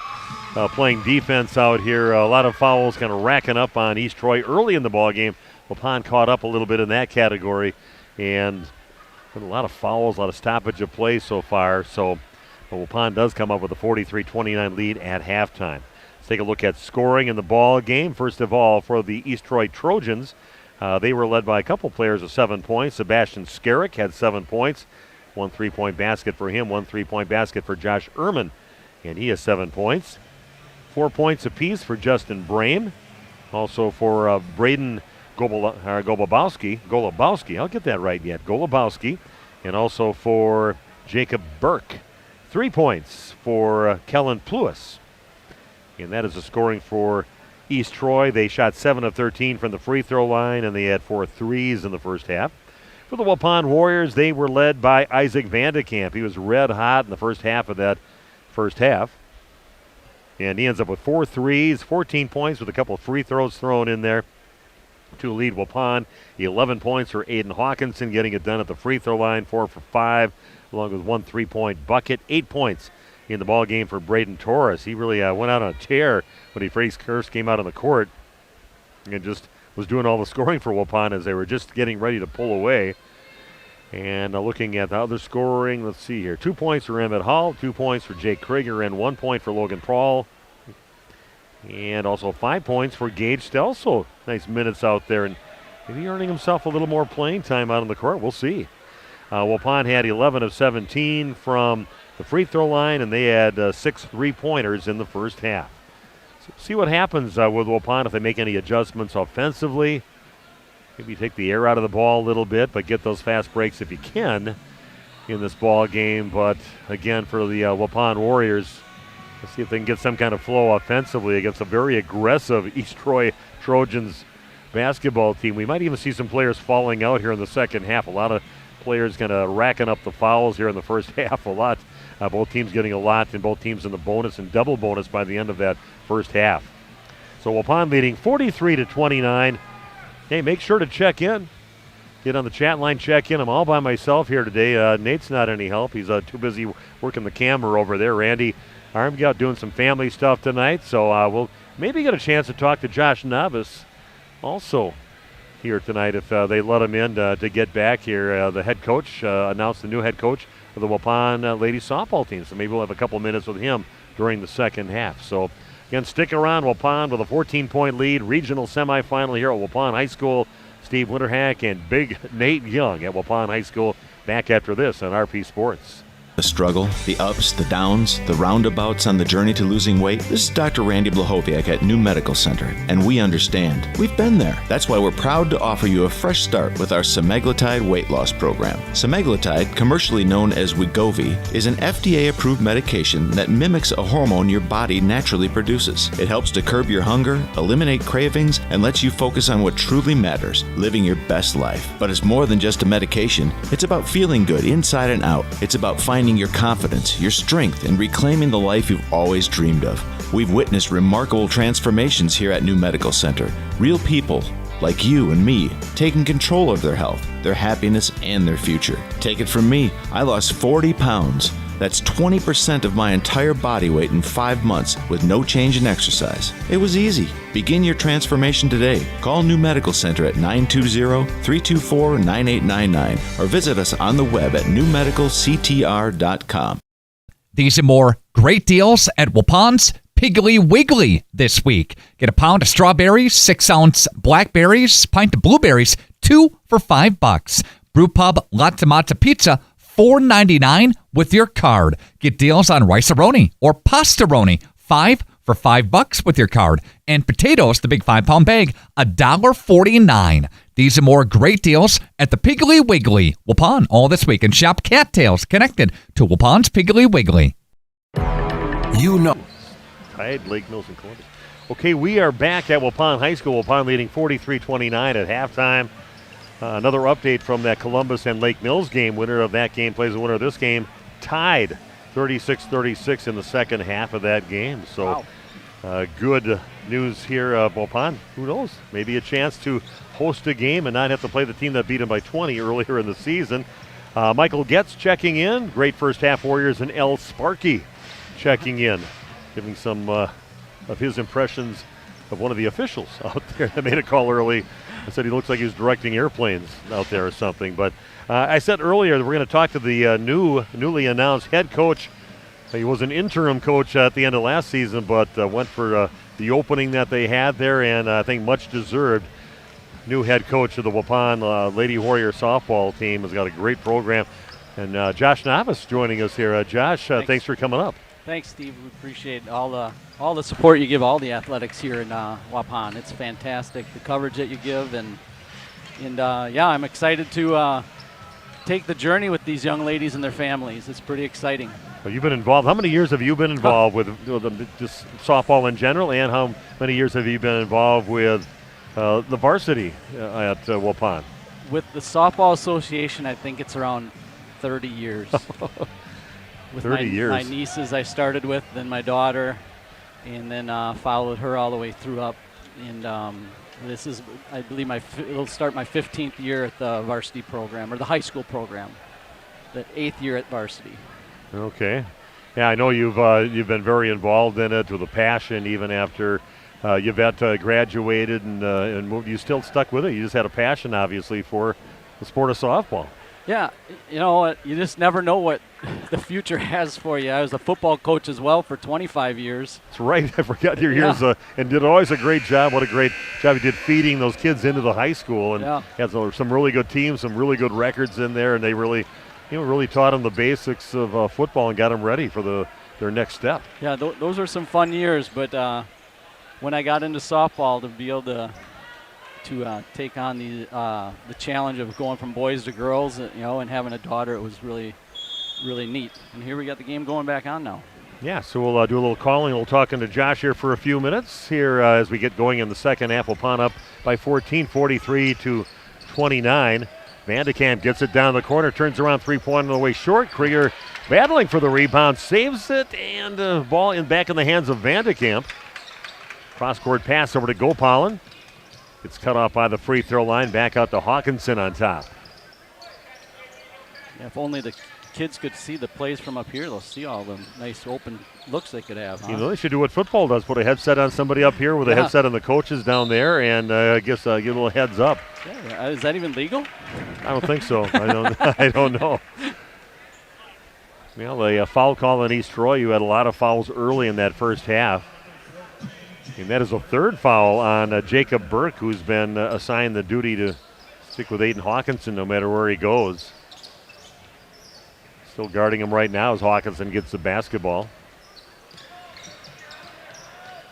playing defense out here. A lot of fouls kind of racking up on East Troy early in the ball game. Waupun caught up a little bit in that category, and a lot of fouls, a lot of stoppage of play so far. So Waupun does come up with a 43-29 lead at halftime. Let's take a look at scoring in the ball game. First of all, for the East Troy Trojans, they were led by a couple players of 7 points. Sebastian Skerrick had 7 points. 1 3-point basket for him, 1 3-point basket for Josh Ehrman, and he has 7 points. 4 points apiece for Justin Brame. Also for Braden Golubowski. I'll get that right yet. Golubowski. And also for Jacob Burke. 3 points for Kellen Plewis. And that is the scoring for East Troy. They shot 7 of 13 from the free throw line, and they had 4 threes in the first half. For the Waupun Warriors, they were led by Isaac Vandekamp. He was red hot in the first half of that first half. And he ends up with 4 threes, 14 points with a couple of free throws thrown in there to lead Waupun. 11 points for Aiden Hawkinson, getting it done at the free throw line, 4 for 5, along with 1 3-point bucket. 8 points in the ball game for Braden Torres. He really went out on a tear when he first came out on the court and just was doing all the scoring for Waupun as they were just getting ready to pull away. And looking at the other scoring, let's see here. 2 points for Emmett Hall, 2 points for Jake Krieger, and 1 point for Logan Prawl. And also 5 points for Gage Stelso. Nice minutes out there, and maybe earning himself a little more playing time out on the court. We'll see. Waupun had 11 of 17 from the free throw line, and they had 6 3-pointers in the first half. So see what happens with Waupun if they make any adjustments offensively. Maybe take the air out of the ball a little bit, but get those fast breaks if you can in this ball game. But again, for the Waupun Warriors, let's see if they can get some kind of flow offensively against a very aggressive East Troy Trojans basketball team. We might even see some players falling out here in the second half. A lot of players kind of racking up the fouls here in the first half. A lot. Both teams getting a lot, and both teams in the bonus and double bonus by the end of that first half. So Waupun leading 43-29. Hey, make sure to check in. Get on the chat line, check in. I'm all by myself here today. Nate's not any help. He's too busy working the camera over there. Randy Armgard doing some family stuff tonight, so we'll maybe get a chance to talk to Josh Navis also here tonight if they let him in to get back here. The head coach announced the new head coach of the Waupun ladies softball team, so maybe we'll have a couple minutes with him during the second half. So again, stick around. Waupun with a 14-point lead. Regional semifinal here at Waupun High School. Steve Winterhack and big Nate Young at Waupun High School. Back after this on RP Sports. The struggle, the ups, the downs, the roundabouts on the journey to losing weight. This is Dr. Randy Blahoviak at New Medical Center, and we understand. We've been there. That's why we're proud to offer you a fresh start with our semaglutide weight loss program. Semaglutide, commercially known as Wegovy, is an FDA-approved medication that mimics a hormone your body naturally produces. It helps to curb your hunger, eliminate cravings, and lets you focus on what truly matters, living your best life. But it's more than just a medication. It's about feeling good inside and out. It's about finding your confidence, your strength, and reclaiming the life you've always dreamed of. We've witnessed remarkable transformations here at New Medical Center. Real people, like you and me, taking control of their health, their happiness, and their future. Take it from me, I lost 40 pounds. That's 20% of my entire body weight in 5 months with no change in exercise. It was easy. Begin your transformation today. Call New Medical Center at 920-324-9899 or visit us on the web at newmedicalctr.com. These and more great deals at Waupun's Piggly Wiggly this week. Get a pound of strawberries, 6-ounce blackberries, pint of blueberries, 2 for $5. Brewpub Latte Matta Pizza, $4.99 with your card. Get deals on rice-a-roni or pasta-roni, 5 for $5 with your card. And potatoes, the big 5-pound bag, $1.49. These are more great deals at the Piggly Wiggly, Waupun, all this week. And shop cattails connected to Waupun's Piggly Wiggly. You know. Tide, Lake Mills, and Columbus. Okay, we are back at Waupun High School. Waupun leading 43-29 at halftime. Another update from that Columbus and Lake Mills game. Winner of that game plays the winner of this game. Tied 36-36 in the second half of that game. So good news here, Waupun. Who knows? Maybe a chance to host a game and not have to play the team that beat them by 20 earlier in the season. Michael Getz checking in. Great first half Warriors, and L. Sparky checking in, giving some of his impressions of one of the officials out there that made a call early. I said he looks like he was directing airplanes out there or something. But I said earlier that we're going to talk to the newly announced head coach. He was an interim coach at the end of last season, but went for the opening that they had there, and I think much deserved. New head coach of the Waupun Lady Warrior softball team has got a great program. And Josh Navis joining us here. Josh, thanks for coming up. Thanks, Steve. We appreciate all the support you give all the athletics here in Waupun. It's fantastic, the coverage that you give, and yeah, I'm excited to take the journey with these young ladies and their families. It's pretty exciting. Well, you've been involved. How many years have you been involved with just softball in general, and how many years have you been involved with the varsity at Waupun? With the Softball Association, I think it's around 30 years. With 30 years. My nieces I started with, then my daughter, and then followed her all the way through up. And this is, I believe, it'll start my 15th year at the varsity program, or the high school program, the 8th year at varsity. Okay. Yeah, I know you've been very involved in it with a passion even after Yvette graduated and moved. You still stuck with it. You just had a passion, obviously, for the sport of softball. Yeah, you just never know what the future has for you. I was a football coach as well for 25 years. That's right. I forgot your years and did always a great job. What a great job you did feeding those kids into the high school, and had some really good teams, some really good records in there, and they really taught them the basics of football and got them ready for their next step. Yeah, those are some fun years, but when I got into softball, to be able to take on the challenge of going from boys to girls, and having a daughter, it was really, really neat. And here we got the game going back on now. Yeah, so we'll do a little calling. We'll talking to Josh here for a few minutes here as we get going in the second half. Waupun up by 14, 43-29. Vandekamp gets it down the corner, turns around, 3-point on the way short. Krieger battling for the rebound, saves it, and ball back in the hands of Vandekamp. Cross-court pass over to Gopalin. It's cut off by the free throw line. Back out to Hawkinson on top. Yeah, if only the kids could see the plays from up here, they'll see all the nice open looks they could have. Huh? They should do what football does. Put a headset on somebody up here with a headset on the coaches down there, and I guess give a little heads up. Yeah, is that even legal? I don't think so. I don't know. Well, a foul call in East Troy. You had a lot of fouls early in that first half. And that is a third foul on Jacob Burke, who's been assigned the duty to stick with Aiden Hawkinson no matter where he goes. Still guarding him right now as Hawkinson gets the basketball.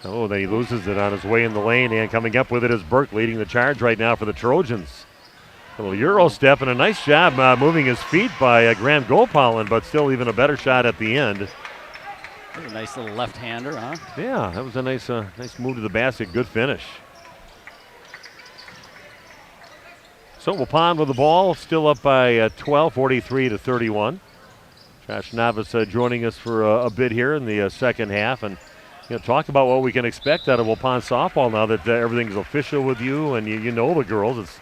Oh, then he loses it on his way in the lane, and coming up with it is Burke leading the charge right now for the Trojans. A little Euro step and a nice job moving his feet by Graham Gopalin, but still even a better shot at the end. A nice little left-hander, huh? Yeah, that was a nice move to the basket. Good finish. So Waupun with the ball, still up by 12, 43-31. Josh Navas joining us for a bit here in the second half, and talk about what we can expect out of Waupun softball now that everything's official with you, and you know the girls.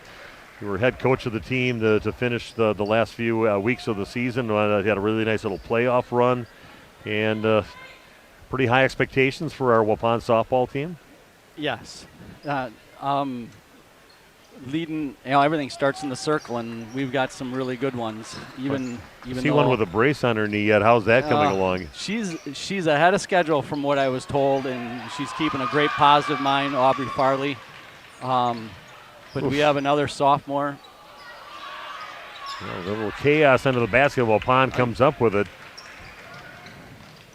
You were head coach of the team to finish the last few weeks of the season. Had a really nice little playoff run, and pretty high expectations for our Waupun softball team. Yes. Leading, everything starts in the circle, and we've got some really good ones. Even see one with a brace on her knee yet. How's that coming along? She's ahead of schedule from what I was told, and she's keeping a great positive mind, Aubrey Farley. But we have another sophomore. A little chaos under the basketball. Pond comes up with it.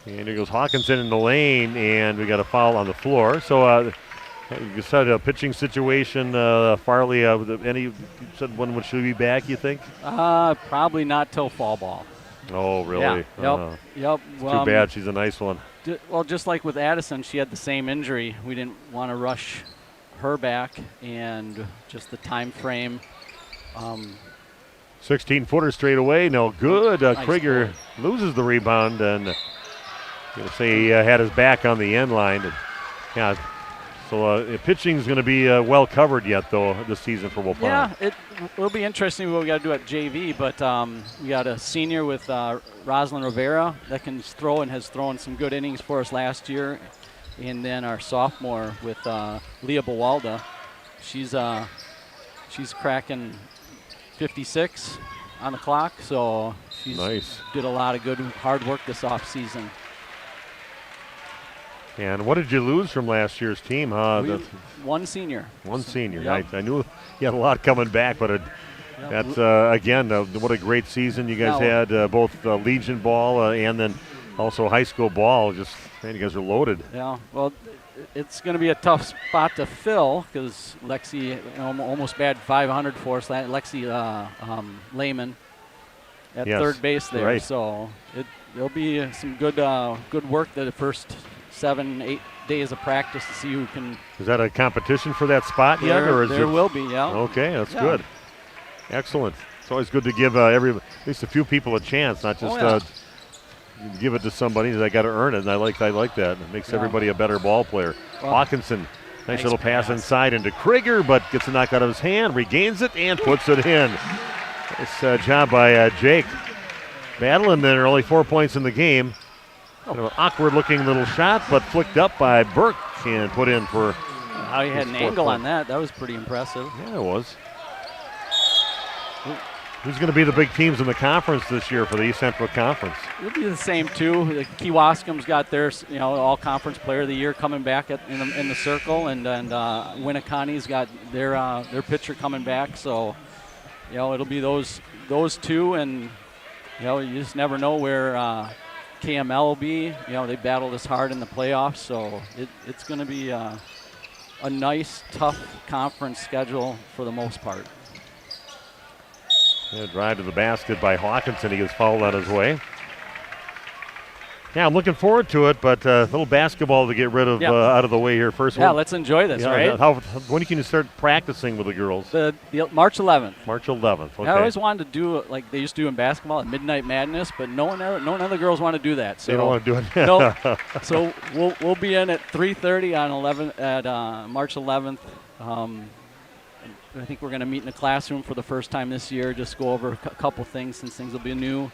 And here goes Hawkinson in the lane, and we got a foul on the floor. So you said a pitching situation. Farley, you said when should we be back, you think? Probably not till fall ball. Oh, really? Yeah. Yep. It's too bad. She's a nice one. Well, just like with Addison, she had the same injury. We didn't want to rush her back, and just the time frame. 16-footer straight away. No good. Nice Krieger loses the rebound, and you'll say he had his back on the end line. Yeah. So pitching is going to be well covered yet, though, this season for Waupun. Yeah, it will be interesting what we got to do at JV, but we got a senior with Rosalind Rivera that can throw and has thrown some good innings for us last year. And then our sophomore with Leah Bawalda. She's cracking 56 on the clock, so she's did a lot of good hard work this offseason. And what did you lose from last year's team, huh? One senior. One senior. Yep. I knew you had a lot coming back, but that's, again, what a great season you guys had, both Legion ball and then also high school ball. Just, man, you guys are loaded. Yeah, well, it's going to be a tough spot to fill because Lexi almost batted 500 for us. Lexi Lehman at third base there. Right. So there'll be some good work the first 7-8 days of practice to see who can. Is that a competition for that spot yet, or is there will be? Yeah. Okay, that's good. Excellent. It's always good to give at least a few people a chance, not just give it to somebody. They got to earn it, and I like that. It makes everybody a better ball player. Well, Hawkinson, nice little pass inside into Krieger, but gets a knock out of his hand, regains it, and puts it in. Nice job by Jake. Battling there, only 4 points in the game. Kind of an awkward-looking little shot, but flicked up by Burke and put in for. How he had an angle on that. That was pretty impressive. Yeah, it was. Who's going to be the big teams in the conference this year for the East Central Conference? It'll be the same too. Kewauskom's got their, all-conference player of the year coming back in the circle, and Winneconne's got their pitcher coming back. So, it'll be those two, and you just never know where KML will be. They battled us hard in the playoffs, so it's going to be a nice, tough conference schedule for the most part. Drive to the basket by Hawkinson. He gets fouled on his way. Yeah, I'm looking forward to it, but a little basketball to get rid of out of the way here first. Yeah, let's enjoy this, right? When can you start practicing with the girls? The March 11th. March 11th. Okay. I always wanted to do like they used to do in basketball at Midnight Madness, but none of the girls want to do that. So they don't want to do it. No. So we'll be in at 3:30 on March 11th. I think we're going to meet in the classroom for the first time this year, just go over a couple things since things will be new,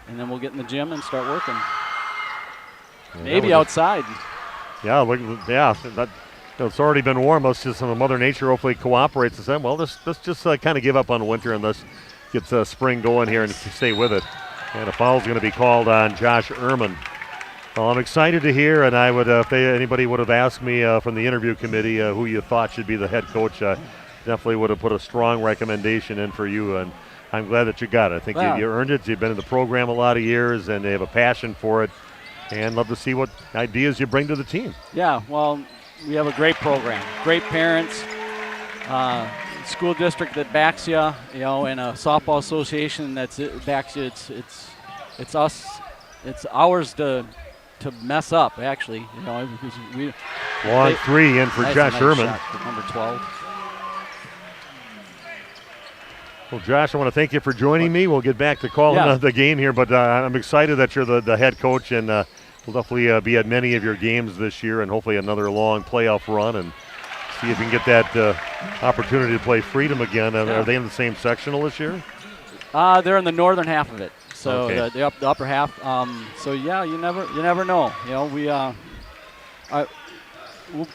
and then we'll get in the gym and start working. Maybe outside. It's already been warm. Let's just Mother Nature hopefully cooperates and said, well, let's just kind of give up on winter and let's get spring going here and stay with it. And a foul's going to be called on Josh Ehrman. Well, I'm excited to hear, and I would, if anybody would have asked me from the interview committee who you thought should be the head coach, definitely would have put a strong recommendation in for you, and I'm glad that you got it. I think you earned it. You've been in the program a lot of years, and they have a passion for it, and love to see what ideas you bring to the team. Yeah, well, we have a great program, great parents, school district that backs you, and a softball association that backs you. It's us. It's ours to mess up, actually. Because long three in for Josh Ehrman. Number 12. Well, Josh, I want to thank you for joining me. We'll get back to calling the game here, but I'm excited that you're the head coach, and we'll definitely be at many of your games this year and hopefully another long playoff run and see if you can get that opportunity to play Freedom again. Are they in the same sectional this year? They're in the northern half of it, so the upper half. You never know.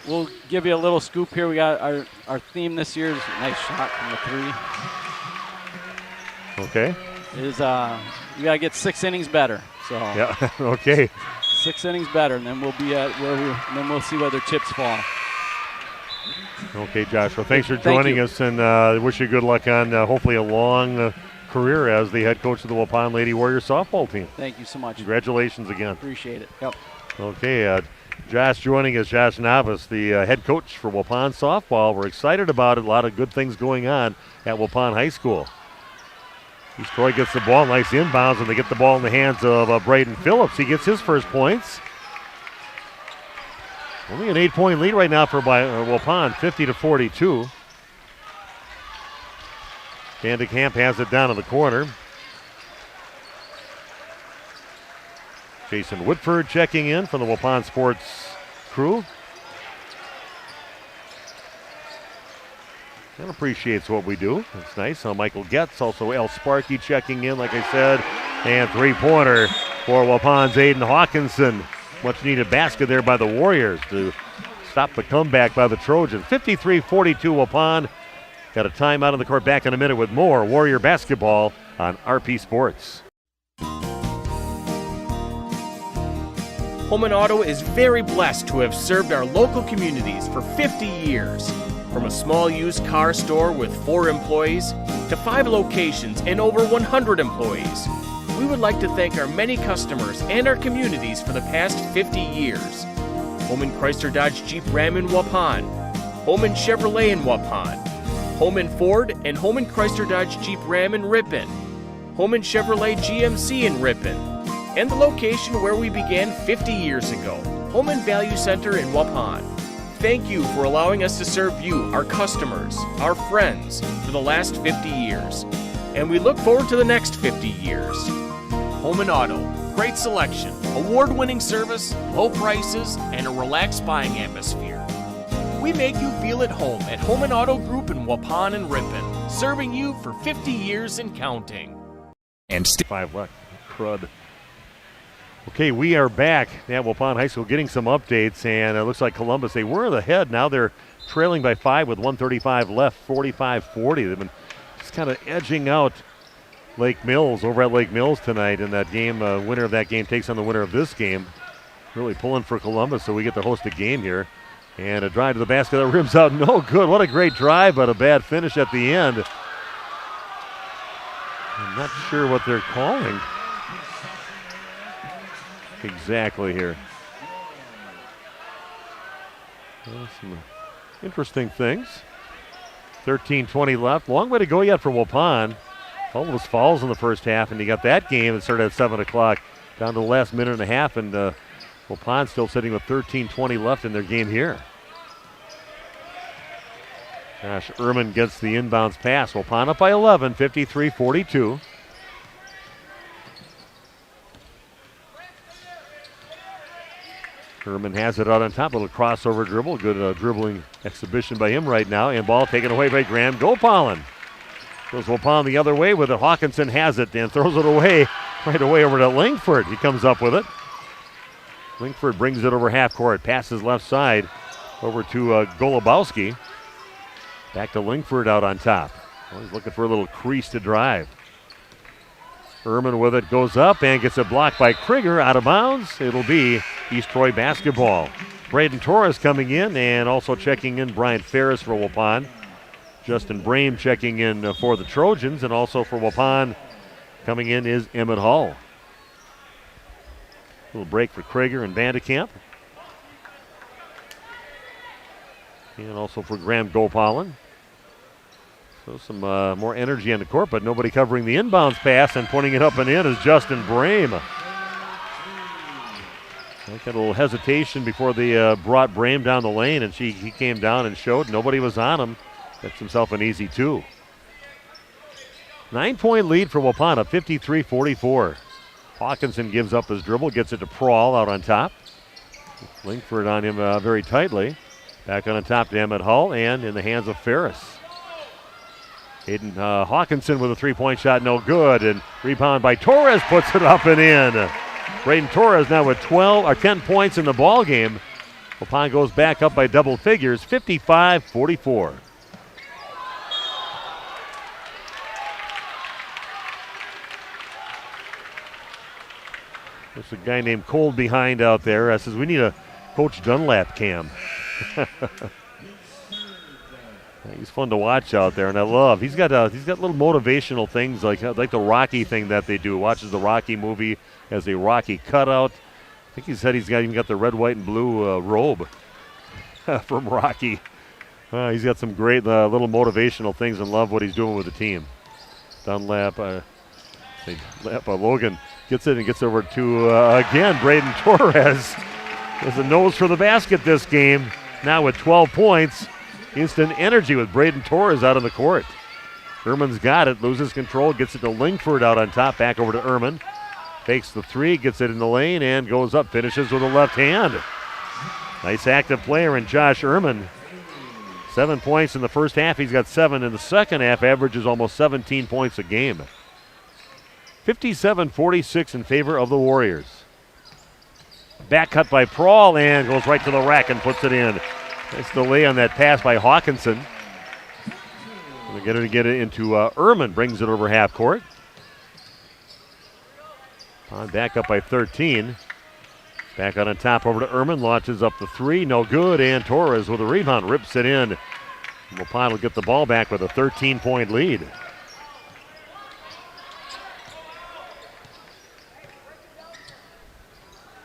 We'll give you a little scoop here. We got our theme this year is nice shot from the three. Okay. We got to get 6 innings better. So yeah. Okay. 6 innings better, and then we'll be at then we'll see where their chips fall. Okay, Josh. Well, thanks for joining us, and wish you good luck on hopefully a long career as the head coach of the Waupun Lady Warrior softball team. Thank you so much. Congratulations again. Appreciate it. Yep. Okay. Josh joining us, Josh Navas, the head coach for Waupun softball. We're excited about it. A lot of good things going on at Waupun High School. East Troy gets the ball, nice inbounds, and they get the ball in the hands of Braden Phillips. He gets his first points. Only an 8-point lead right now for Waupun, 50-42. Vandekamp has it down in the corner. Jason Woodford checking in from the Waupun Sports crew. And appreciates what we do. That's nice. Michael Getz, also El Sparky checking in, like I said. And three-pointer for Waupun's Aiden Hawkinson. Much needed basket there by the Warriors to stop the comeback by the Trojans. 53-42 Waupun. Got a timeout on the court. Back in a minute with more Warrior basketball on RP Sports. Holman Auto is very blessed to have served our local communities for 50 years. From a small used car store with 4 employees to 5 locations and over 100 employees, we would like to thank our many customers and our communities for the past 50 years. Holman Chrysler Dodge Jeep Ram in Waupun, Holman Chevrolet in Waupun, Holman Ford and Holman Chrysler Dodge Jeep Ram in Ripon, Holman Chevrolet GMC in Ripon, and the location where we began 50 years ago, Home and Value Center in Waupun. Thank you for allowing us to serve you, our customers, our friends, for the last 50 years. And we look forward to the next 50 years. Home and Auto, great selection, award-winning service, low prices, and a relaxed buying atmosphere. We make you feel at home at Home and Auto Group in Waupun and Ripon, serving you for 50 years and counting. And 5 left. Crud. Okay, we are back at Waupun High School getting some updates, and it looks like Columbus, they were ahead. Now they're trailing by 5 with 1:35 left, 45-40. They've been just kind of edging out Lake Mills over at Lake Mills tonight in that game. Winner of that game takes on the winner of this game. Really pulling for Columbus, so we get to host a game here. And a drive to the basket that rims out no good. What a great drive, but a bad finish at the end. I'm not sure what they're calling exactly here. Well, some interesting things. 13:20 left. Long way to go yet for Waupun. All those fouls in the first half, and you got that game that started at 7 o'clock down to the last minute and a half, and Waupun still sitting with 13:20 left in their game here. Josh Ehrman gets the inbounds pass. Waupun up by 11, 53-42. Ehrman has it out on top. A little crossover dribble. Good dribbling exhibition by him right now. And ball taken away by Graham Gopalin. Goes Waupun the other way with it. Hawkinson has it and throws it away right away over to Langford. He comes up with it. Langford brings it over half court. Passes left side over to Golubowski. Back to Langford out on top. Well, he's looking for a little crease to drive. Ehrman with it, goes up and gets it blocked by Krieger, out of bounds. It'll be East Troy basketball. Braden Torres coming in, and also checking in Brian Ferris for Waupun. Justin Brame checking in for the Trojans, and also for Waupun coming in is Emmett Hall. Little break for Krieger and Vandekamp. And also for Graham Gopalin. So some more energy on the court, but nobody covering the inbounds pass, and putting it up and in is Justin Brame. I got a little hesitation before they brought Brame down the lane, and he came down and showed. Nobody was on him. Gets himself an easy 2. 9-point lead for Waupun, 53-44. Hawkinson gives up his dribble, gets it to Prawl out on top. Langford on him very tightly. Back on top to Emmett Hull, and in the hands of Ferris. Aiden Hawkinson with a 3-point shot, no good, and rebound by Torres, puts it up and in. Braden Torres now with 10 points in the ball game. Waupun goes back up by double figures, 55-44. There's a guy named Cole behind out there. Says we need a Coach Dunlap cam. He's fun to watch out there, and I love. He's got little motivational things like the Rocky thing that they do. Watches the Rocky movie as a Rocky cutout. I think he said he's even got the red, white, and blue robe from Rocky. He's got some great little motivational things, and love what he's doing with the team. Dunlap, Logan gets it and gets over to again Braden Torres. Has a nose for the basket this game. Now with 12 points. Instant energy with Braden Torres out on the court. Ehrman's got it, loses control, gets it to Langford out on top, back over to Ehrman. Fakes the 3, gets it in the lane, and goes up, finishes with a left hand. Nice active player in Josh Ehrman. 7 points in the first half, he's got 7 in the second half, averages almost 17 points a game. 57-46 in favor of the Warriors. Back cut by Prawl, and goes right to the rack and puts it in. Nice delay on that pass by Hawkinson. Going to get it into Ehrman, brings it over half court. Back up by 13. Back on top over to Ehrman, launches up the 3, no good, and Torres with a rebound, rips it in. Waupun will get the ball back with a 13-point lead.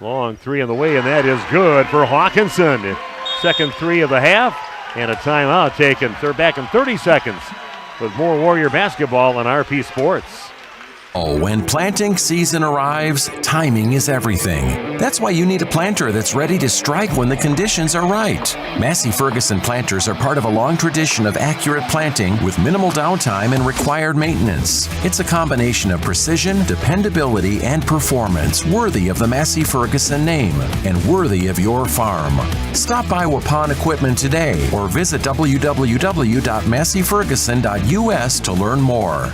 Long 3 on the way, and that is good for Hawkinson. Second 3 of the half, and a timeout taken. They're back in 30 seconds with more Warrior basketball on RP Sports. Oh, when planting season arrives, timing is everything. That's why you need a planter that's ready to strike when the conditions are right. Massey Ferguson planters are part of a long tradition of accurate planting with minimal downtime and required maintenance. It's a combination of precision, dependability, and performance worthy of the Massey Ferguson name and worthy of your farm. Stop by Waupun Equipment today or visit www.masseyferguson.us to learn more.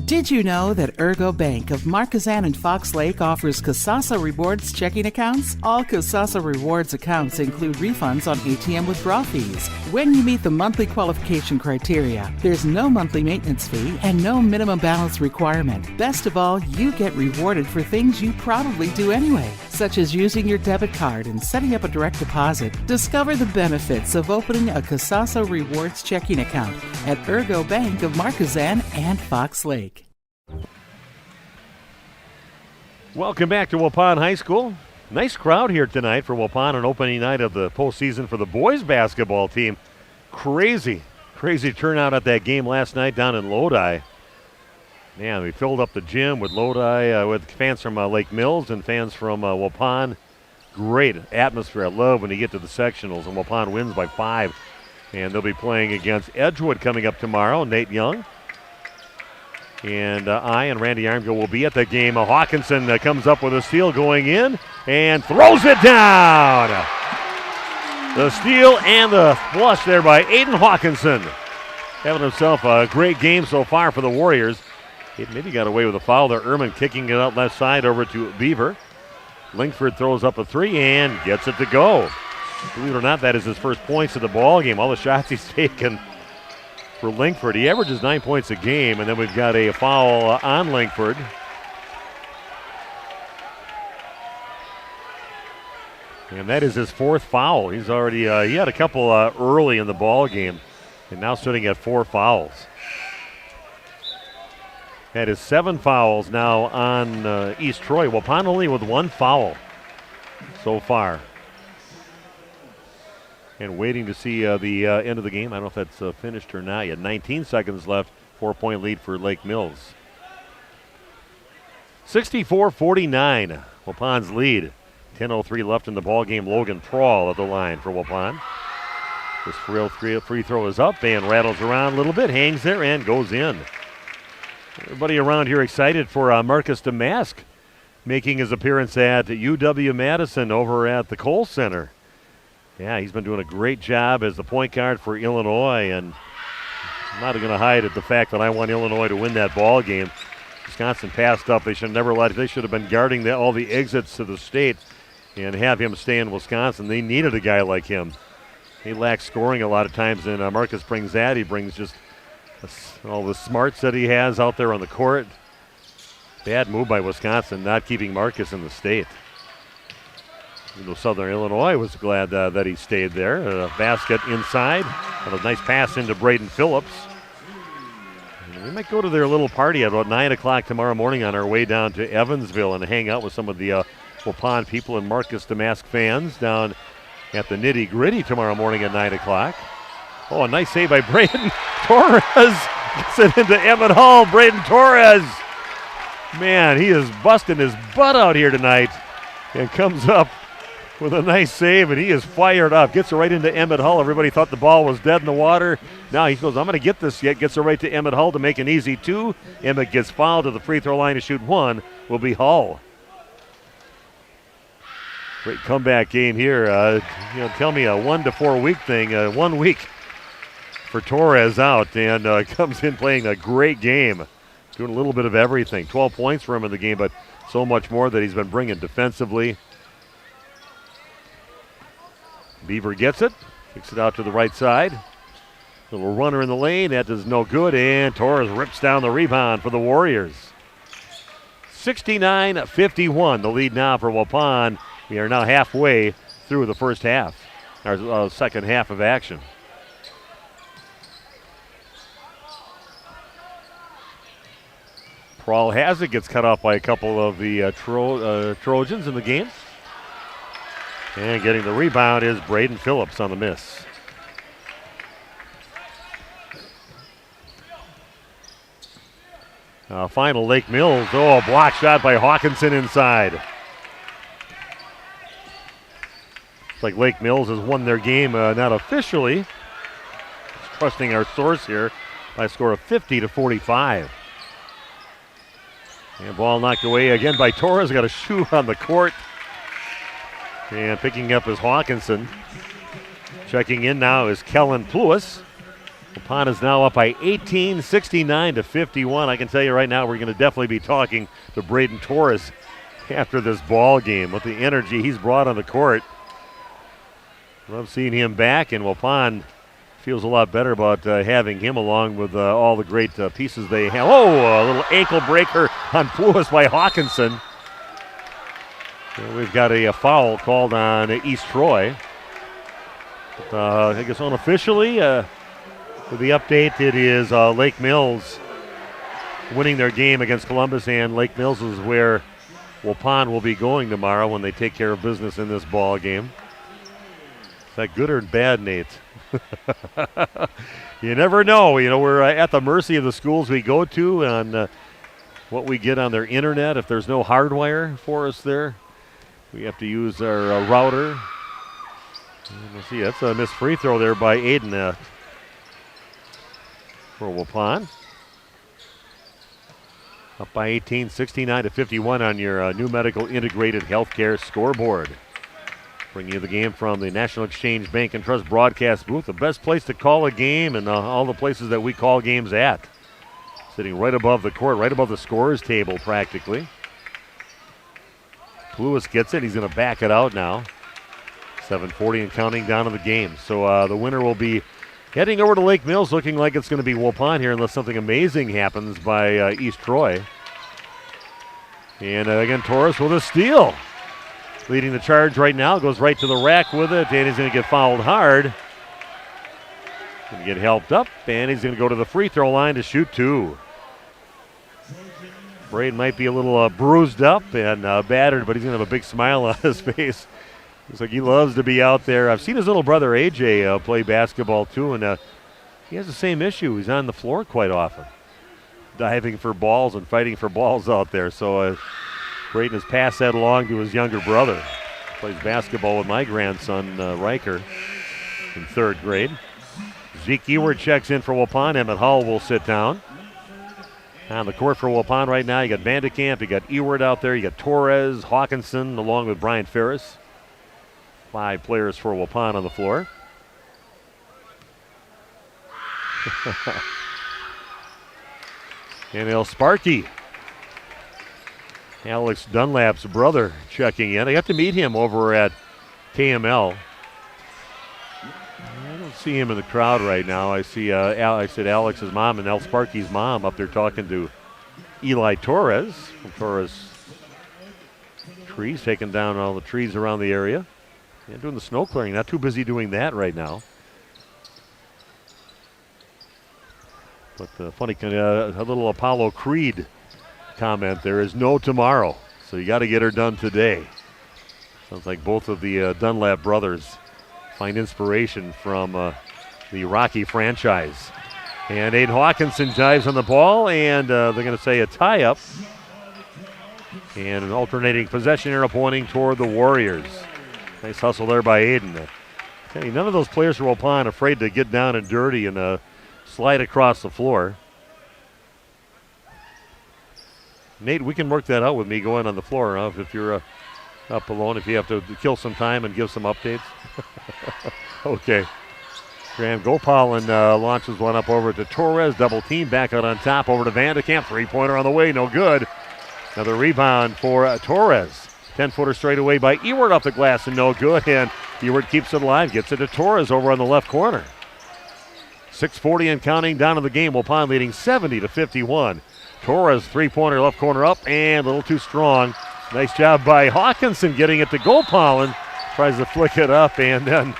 Did you know that Ergo Bank of Marquezan and Fox Lake offers Casasa Rewards checking accounts? All Casasa Rewards accounts include refunds on ATM withdrawal fees. When you meet the monthly qualification criteria, there's no monthly maintenance fee and no minimum balance requirement. Best of all, you get rewarded for things you probably do anyway, such as using your debit card and setting up a direct deposit. Discover the benefits of opening a Casasa Rewards checking account at Ergo Bank of Marquezan and Fox Lake. Welcome back to Waupun High School. Nice crowd here tonight for Waupun, an opening night of the postseason for the boys basketball team. Crazy turnout at that game last night down in Lodi. Man, we filled up the gym with Lodi, with fans from Lake Mills and fans from Waupun. Great atmosphere. I love when you get to the sectionals, and Waupun wins by 5. And they'll be playing against Edgewood coming up tomorrow. Nate Young. And I and Randy Armgill will be at the game. Hawkinson comes up with a steal going in and throws it down. The steal and the flush there by Aiden Hawkinson. Having himself a great game so far for the Warriors. He maybe got away with a foul there. Ehrman kicking it out left side over to Beaver. Linkford throws up a 3 and gets it to go. Believe it or not, that is his first points of the ball game. All the shots he's taken for Linkford. He averages 9 points a game, and then we've got a foul on Linkford. And that is his 4th foul. He's already, he had a couple early in the ball game, and now sitting at 4 fouls. That is 7 fouls now on East Troy. Waupun only with 1 foul so far. And waiting to see the end of the game. I don't know if that's finished or not yet. 19 seconds left, 4-point lead for Lake Mills. 64-49, Waupun's lead. 10:03 left in the ball game. Logan Prawl at the line for Waupun. This free throw is up and rattles around a little bit, hangs there and goes in. Everybody around here excited for Marcus Damask making his appearance at UW-Madison over at the Kohl Center. Yeah, he's been doing a great job as the point guard for Illinois, and I'm not going to hide at the fact that I want Illinois to win that ball game. Wisconsin passed up. They should have been guarding all the exits to the state and have him stay in Wisconsin. They needed a guy like him. He lacks scoring a lot of times, and Marcus brings that. He brings just all the smarts that he has out there on the court. Bad move by Wisconsin, not keeping Marcus in the state. Southern Illinois was glad that he stayed there. A basket inside and a nice pass into Braden Phillips. And we might go to their little party at about 9 o'clock tomorrow morning on our way down to Evansville and hang out with some of the Waupun people and Marcus Damask fans down at the Nitty Gritty tomorrow morning at 9 o'clock. Oh, a nice save by Braden Torres. Gets it into Emmett Hall. Braden Torres. Man, he is busting his butt out here tonight and comes up with a nice save, and he is fired up. Gets it right into Emmett Hull. Everybody thought the ball was dead in the water. Now he goes, I'm going to get this yet. Gets it right to Emmett Hull to make an easy 2. Emmett gets fouled to the free throw line to shoot 1. Will be Hull. Great comeback game here. Tell me a 1 to 4 week thing. 1 week for Torres out, and comes in playing a great game. Doing a little bit of everything. 12 points for him in the game, but so much more that he's been bringing defensively. Beaver gets it, kicks it out to the right side. Little runner in the lane, that does no good, and Torres rips down the rebound for the Warriors. 69-51, the lead now for Waupun. We are now halfway through the first half, our second half of action. Prawl has it, gets cut off by a couple of the Trojans in the game. And getting the rebound is Braden Phillips on the miss. Final Lake Mills. Oh, a block shot by Hawkinson inside. It's like Lake Mills has won their game, not officially. Just trusting our source here by a score of 50-45. And ball knocked away again by Torres. Got a shoe on the court. And picking up is Hawkinson. Checking in now is Kellen Pluis. Waupun is now up by 18, 69-51. I can tell you right now we're going to definitely be talking to Braden Torres after this ball game with the energy he's brought on the court. Love seeing him back, and Waupun feels a lot better about having him along with all the great pieces they have. Oh, a little ankle breaker on Pluis by Hawkinson. And we've got a foul called on East Troy. I guess unofficially, with the update, it is Lake Mills winning their game against Columbus, and Lake Mills is where Waupun will be going tomorrow when they take care of business in this ball game. Is that good or bad, Nate? You never know. You know, we're at the mercy of the schools we go to on what we get on their internet. If there's no hardwire for us there, we have to use our router. And we'll see, that's a missed free throw there by Aiden for Waupun. Up by 18, 69-51 on your New Medical Integrated Healthcare scoreboard. Bringing you the game from the National Exchange Bank and Trust broadcast booth, the best place to call a game and all the places that we call games at. Sitting right above the court, right above the scorer's table practically. Pluis gets it. He's going to back it out now. 7:40 and counting down in the game. So the winner will be heading over to Lake Mills, looking like it's going to be Waupun here unless something amazing happens by East Troy. And again, Torres with a steal. Leading the charge right now, goes right to the rack with it, and he's going to get fouled hard. Going to get helped up, and he's going to go to the free throw line to shoot two. Braden might be a little bruised up and battered, but he's going to have a big smile on his face. Looks like he loves to be out there. I've seen his little brother AJ play basketball too, and he has the same issue. He's on the floor quite often, diving for balls and fighting for balls out there. So Braden has passed that along to his younger brother. Plays basketball with my grandson, Riker, in third grade. Zeke Ewart checks in for Waupun. Emmett Hall will sit down. On the court for Waupun right now, you got Vandekamp, you got Ewart out there, you got Torres, Hawkinson, along with Brian Ferris. 5 players for Waupun on the floor. And El Sparky, Alex Dunlap's brother, checking in. I got to meet him over at KML. I don't see him in the crowd right now. I see Alex's mom and El Sparky's mom up there talking to Eli Torres from Torres Trees, taking down all the trees around the area. Yeah, doing the snow clearing. Not too busy doing that right now. But funny, a little Apollo Creed comment. There is no tomorrow, so you got to get her done today. Sounds like both of the Dunlap brothers find inspiration from the Rocky franchise. And Aiden Hawkinson dives on the ball, and they're going to say a tie-up. And an alternating possession arrow pointing toward the Warriors. Nice hustle there by Aiden. Okay, none of those players from Waupun afraid to get down and dirty and slide across the floor. Nate, we can work that out with me going on the floor, huh? If you're up alone, if you have to kill some time and give some updates. Okay. Graham Gopal launches one up over to Torres. Double team back out on top over to Vandekamp. 3-pointer on the way, no good. Another rebound for Torres. 10-footer straight away by Ewart off the glass and no good. And Ewart keeps it alive, gets it to Torres over on the left corner. 6:40 and counting down in the game. Waupun leading 70-51. Torres, 3-pointer left corner up and a little too strong. Nice job by Hawkinson getting it to Gopal and tries to flick it up and then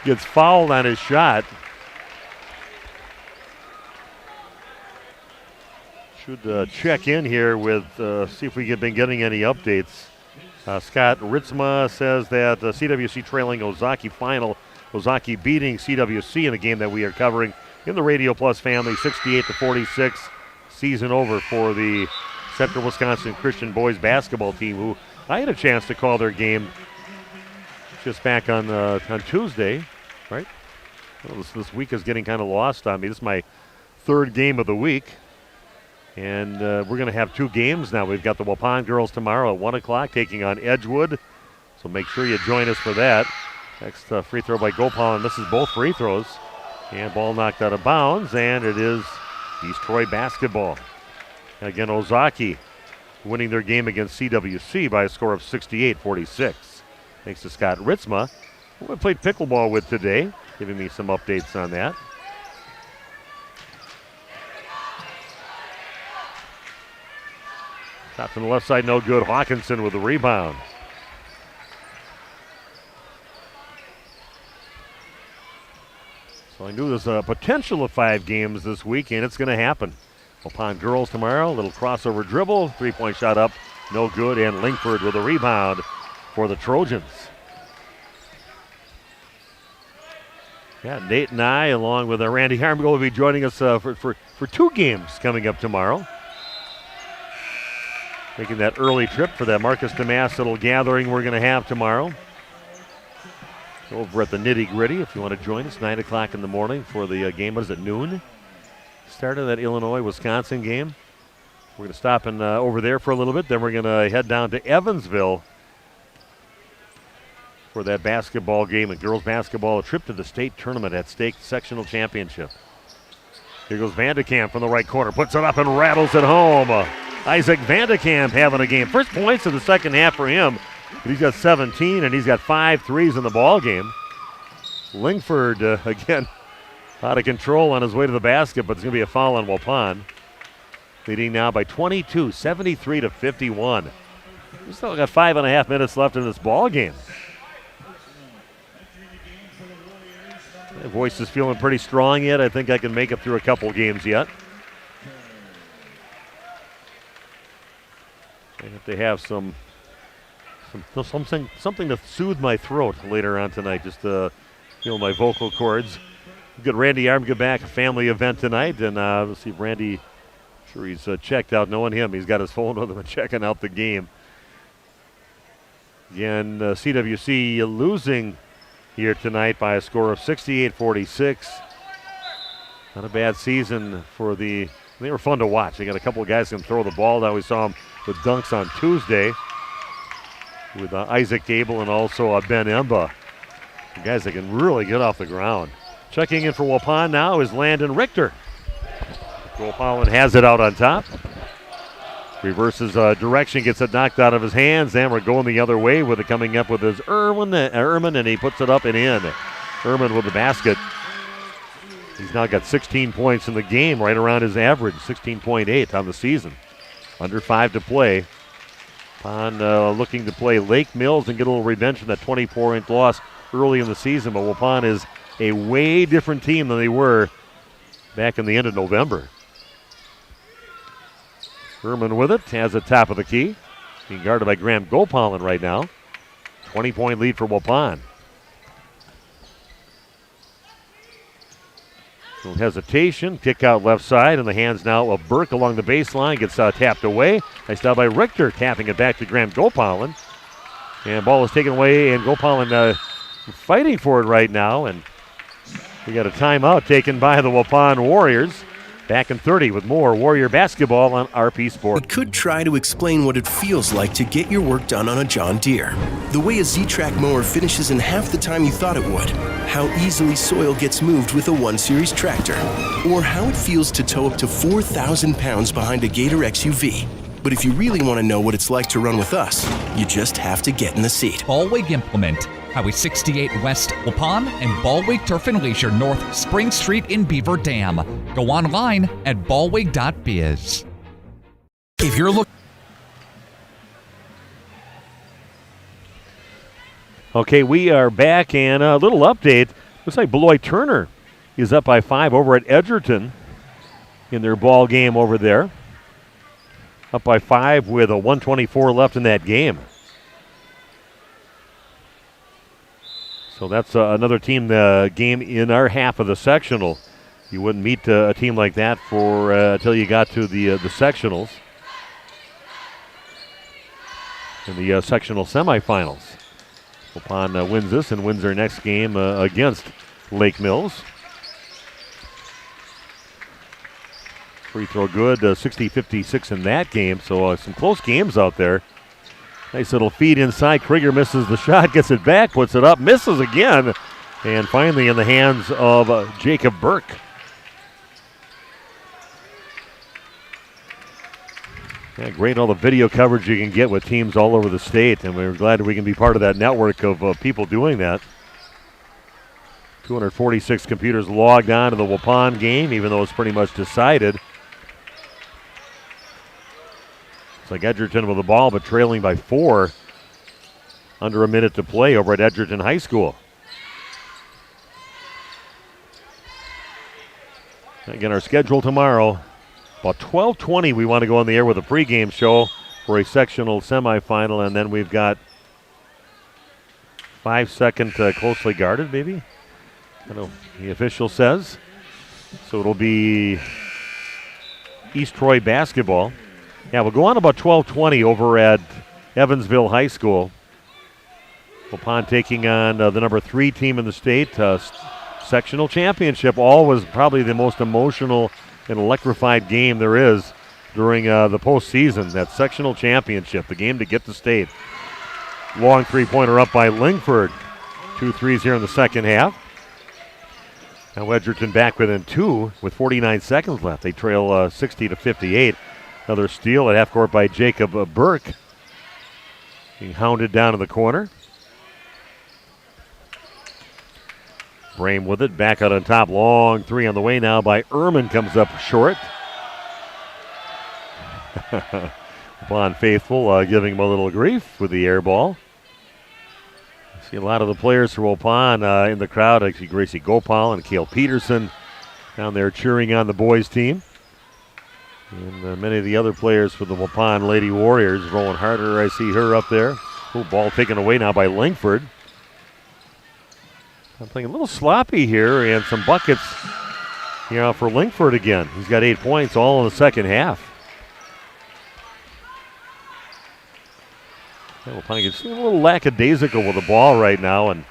gets fouled on his shot. Should check in here with, see if we've been getting any updates. Scott Ritzma says that CWC trailing Ozaki final. Ozaki beating CWC in the game that we are covering in the Radio Plus family, 68-46. season over for the Central Wisconsin Christian boys basketball team, who I had a chance to call their game just back on Tuesday, right? Well, this week is getting kind of lost on me. This is my third game of the week, and we're going to have 2 games now. We've got the Waupun girls tomorrow at 1 o'clock taking on Edgewood, so make sure you join us for that. Next free throw by Gopal, misses both free throws, and ball knocked out of bounds, and it is East Troy basketball. Again, Ozaki winning their game against CWC by a score of 68-46. Thanks to Scott Ritzma, who I played pickleball with today, giving me some updates on that. Shot from the left side, no good. Hawkinson with the rebound. So I knew there's a potential of 5 games this week, and it's going to happen. Waupun girls tomorrow, a little crossover dribble, 3-point shot up, no good, and Linkford with a rebound for the Trojans. Yeah, Nate and I, along with Randy Harmgill, will be joining us for 2 games coming up tomorrow. Making that early trip for that Marcus DeMass little gathering we're going to have tomorrow. Over at the Nitty Gritty, if you want to join us, 9 o'clock in the morning for the game. What is it, noon? Start of that Illinois-Wisconsin game. We're going to stop over there for a little bit. Then we're going to head down to Evansville for that basketball game and girls basketball, a trip to the state tournament at Stake Sectional Championship. Here goes Vandekamp from the right corner, puts it up and rattles it home. Isaac Vandekamp having a game. First points of the second half for him. But he's got 17 and he's got 5 threes in the ball game. Lingford again out of control on his way to the basket, but it's going to be a foul on Waupun. Leading now by 22, 73-51. We still got 5.5 minutes left in this ball game. My voice is feeling pretty strong yet. I think I can make it through a couple games yet. I have to have something to soothe my throat later on tonight, just to heal my vocal cords. We've got Randy Armgood back, a family event tonight, and we'll see if Randy, sure he's checked out. Knowing him, he's got his phone with him and checking out the game. Again, CWC losing here tonight by a score of 68-46. Not a bad season for they were fun to watch. They got a couple of guys who can throw the ball. Now we saw them with dunks on Tuesday with Isaac Gable and also Ben Emba. Guys that can really get off the ground. Checking in for Waupun now is Landon Richter. Waupun has it out on top. Reverses direction, gets it knocked out of his hands, and we're going the other way with it coming up with his Ehrman, and he puts it up and in. Ehrman with the basket. He's now got 16 points in the game, right around his average, 16.8 on the season. Under 5 to play. Waupun looking to play Lake Mills and get a little revenge from that 24-point loss early in the season, but Waupun is a way different team than they were back in the end of November. Herman with it, has it top of the key. Being guarded by Graham Gopalin right now. 20-point lead for Waupun. No hesitation, kick out left side, in the hands now of Burke along the baseline, gets tapped away. Nice job by Richter, tapping it back to Graham Gopalin. And ball is taken away, and Gopalin fighting for it right now, and we got a timeout taken by the Waupun Warriors. Back in 30 with more Warrior basketball on RP Sport. We could try to explain what it feels like to get your work done on a John Deere. The way a Z-Track mower finishes in half the time you thought it would. How easily soil gets moved with a 1 Series tractor. Or how it feels to tow up to 4,000 pounds behind a Gator XUV. But if you really want to know what it's like to run with us, you just have to get in the seat. Ballweg Implement, Highway 68 West Waupun, and Ballweg Turf and Leisure North Spring Street in Beaver Dam. Go online at ballweg.biz. If you're looking... Okay, we are back, and a little update. Looks like Beloit Turner is up by 5 over at Edgerton in their ball game over there. Up by 5 with a 1:24 left in that game. So that's another team game in our half of the sectional. You wouldn't meet a team like that for until you got to the sectionals. In the sectional semifinals. Waupun wins this and wins their next game against Lake Mills. Free throw good, 60-56 in that game, so some close games out there. Nice little feed inside. Krieger misses the shot, gets it back, puts it up, misses again, and finally in the hands of Jacob Burke. Yeah, great all the video coverage you can get with teams all over the state, and we're glad we can be part of that network of people doing that. 246 computers logged on to the Waupun game, even though it's pretty much decided. It's like Edgerton with the ball, but trailing by 4. Under a minute to play over at Edgerton High School. Again, our schedule tomorrow. About 12:20, we want to go on the air with a pregame show for a sectional semifinal, and then we've got 5-second closely guarded, maybe? I don't know, the official says. So it'll be East Troy basketball. Yeah, we'll go on about 12:20 over at Evansville High School. Waupun taking on the number 3 team in the state. Sectional championship, always probably the most emotional and electrified game there is during the postseason. That sectional championship, the game to get to state. Long three-pointer up by Lingford. 2 threes here in the second half. Now Edgerton back within 2 with 49 seconds left. They trail 60-58. Another steal at half court by Jacob Burke. Being hounded down in the corner. Brame with it, back out on top. Long 3 on the way now by Ehrman, comes up short. Waupun faithful giving him a little grief with the air ball. See a lot of the players for Waupun in the crowd. I see Gracie Gopal and Cale Peterson down there cheering on the boys team. And many of the other players for the Waupun Lady Warriors. Rowan Harder, I see her up there. Ooh, ball taken away now by Lingford. I'm playing a little sloppy here, and some buckets for Lingford again. He's got 8 points all in the second half. Waupun gets a little lackadaisical with the ball right now, and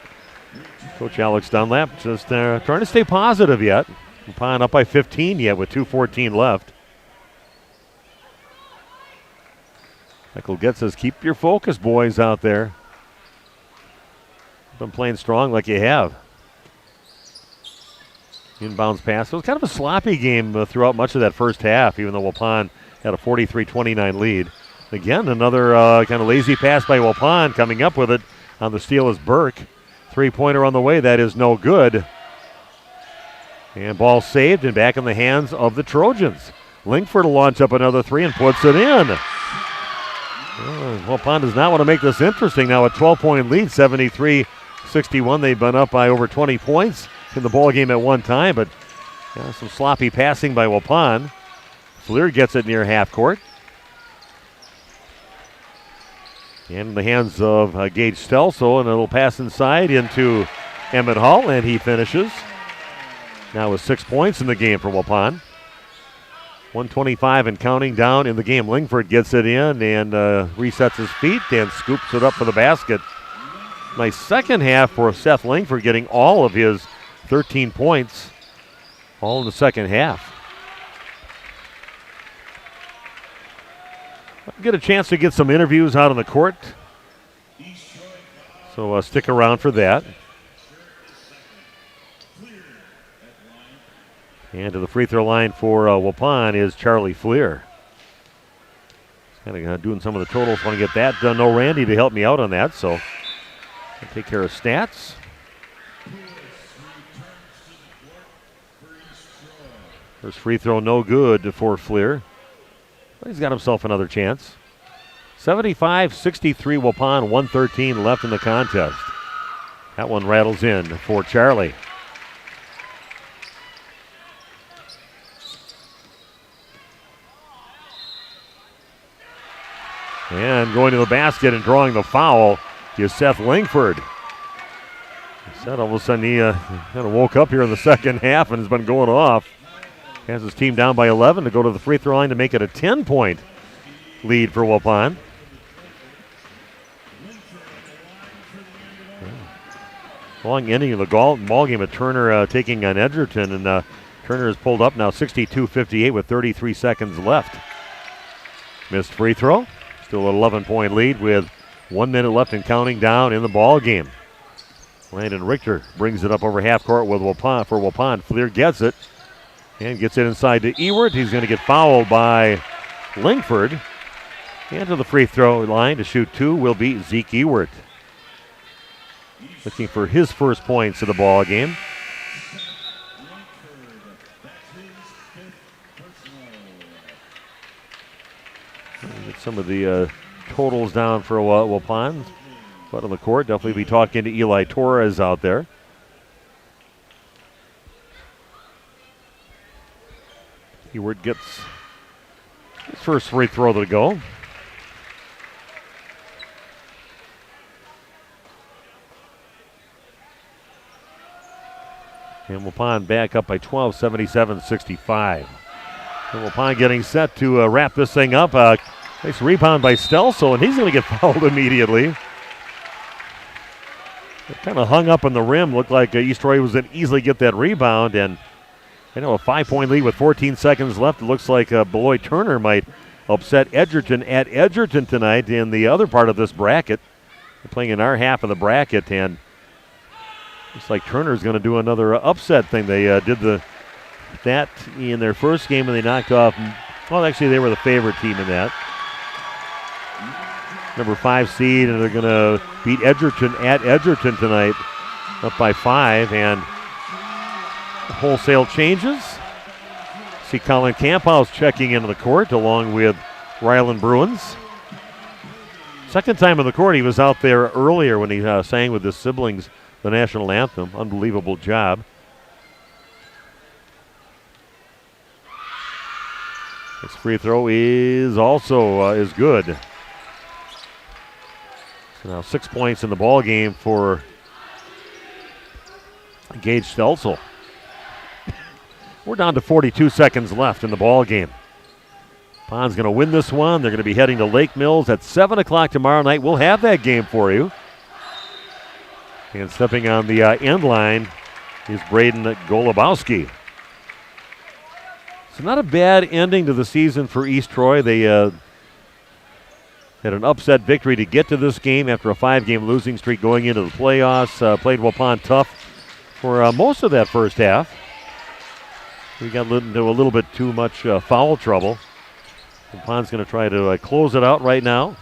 Coach Alex Dunlap just trying to stay positive yet. Waupun up by 15 yet with 2:14 left. Michael Getz says, keep your focus, boys, out there. Been playing strong like you have. Inbounds pass. It was kind of a sloppy game throughout much of that first half, even though Waupun had a 43-29 lead. Again, another kind of lazy pass by Waupun. Coming up with it on the steal is Burke. 3-pointer on the way. That is no good. And ball saved and back in the hands of the Trojans. Lingford will launch up another 3 and puts it in. Waupun does not want to make this interesting now. A 12-point lead, 73-61. They've been up by over 20 points in the ball game at one time, but some sloppy passing by Waupun. Fleer gets it near half court. And in the hands of Gage Stelso, and it'll pass inside into Emmett Hall, and he finishes. Now with 6 points in the game for Waupun. 125 and counting down in the game. Lingford gets it in and resets his feet and scoops it up for the basket. Nice second half for Seth Lingford, getting all of his 13 points all in the second half. I'll get a chance to get some interviews out on the court, so stick around for that. And to the free throw line for Waupun is Charlie Fleer. Kind of doing some of the totals. Want to get that done. No Randy to help me out on that, so I'll take care of stats. First free throw no good for Fleer. But he's got himself another chance. 75-63 Waupun, 1:13 left in the contest. That one rattles in for Charlie. And going to the basket and drawing the foul is Seth Lingford. Said all of a sudden he kind of woke up here in the second half and has been going off. Has his team down by 11 to go to the free throw line to make it a 10-point lead for Waupun. Long ending of the ball game at Turner taking on Edgerton, and Turner is pulled up now 62-58 with 33 seconds left. Missed free throw. Still an 11-point lead with 1 minute left and counting down in the ball game. Landon Richter brings it up over half court with Waupun for Waupun. Fleer gets it and gets it inside to Ewert. He's going to get fouled by Lingford. And to the free throw line to shoot two will be Zeke Ewert. Looking for his first points of the ball game. Get some of the totals down for Waupun. But on the court, definitely be talking to Eli Torres out there. Ewert gets his first free throw to go. And Waupun back up by 12, 77-65. And Waupun getting set to wrap this thing up. Nice rebound by Stelso, and he's going to get fouled immediately. Kind of hung up on the rim. Looked like East Troy was going to easily get that rebound. And a 5-point lead with 14 seconds left. It looks like Beloit Turner might upset Edgerton at Edgerton tonight in the other part of this bracket. They're playing in our half of the bracket, and looks like Turner's going to do another upset thing. They did that in their first game, and they knocked off. Well, actually, they were the favorite team in that. Number 5 seed, and they're going to beat Edgerton at Edgerton tonight, up by 5, and wholesale changes. See Colin Camphouse checking into the court along with Ryland Bruins. Second time on the court. He was out there earlier when he sang with his siblings the national anthem. Unbelievable job. This free throw is also is good. So now 6 points in the ball game for Gage Stelzel. We're down to 42 seconds left in the ball game. Pon's going to win this one. They're going to be heading to Lake Mills at 7 o'clock tomorrow night. We'll have that game for you. And stepping on the end line is Braden Golubowski. So not a bad ending to the season for East Troy. They had an upset victory to get to this game after a 5-game losing streak going into the playoffs. Played Waupun tough for most of that first half. We got into a little bit too much foul trouble. Waupun's going to try to close it out right now.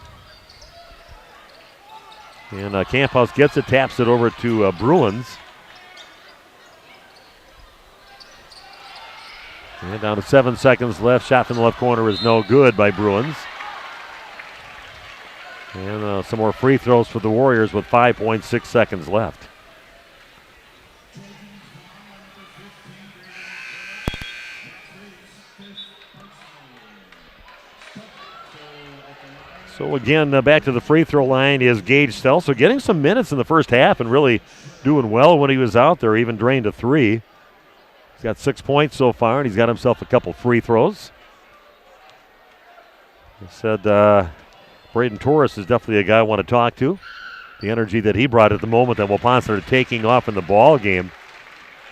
And Camphouse gets it, taps it over to Bruins. And down to 7 seconds left. Shot from the left corner is no good by Bruins. And some more free throws for the Warriors with 5.6 seconds left. So again, back to the free throw line is Gage Stelzel, getting some minutes in the first half and really doing well when he was out there, even drained a 3. He's got 6 points so far, and he's got himself a couple free throws. I said Braden Torres is definitely a guy I want to talk to. The energy that he brought at the moment that Waupun started taking off in the ball game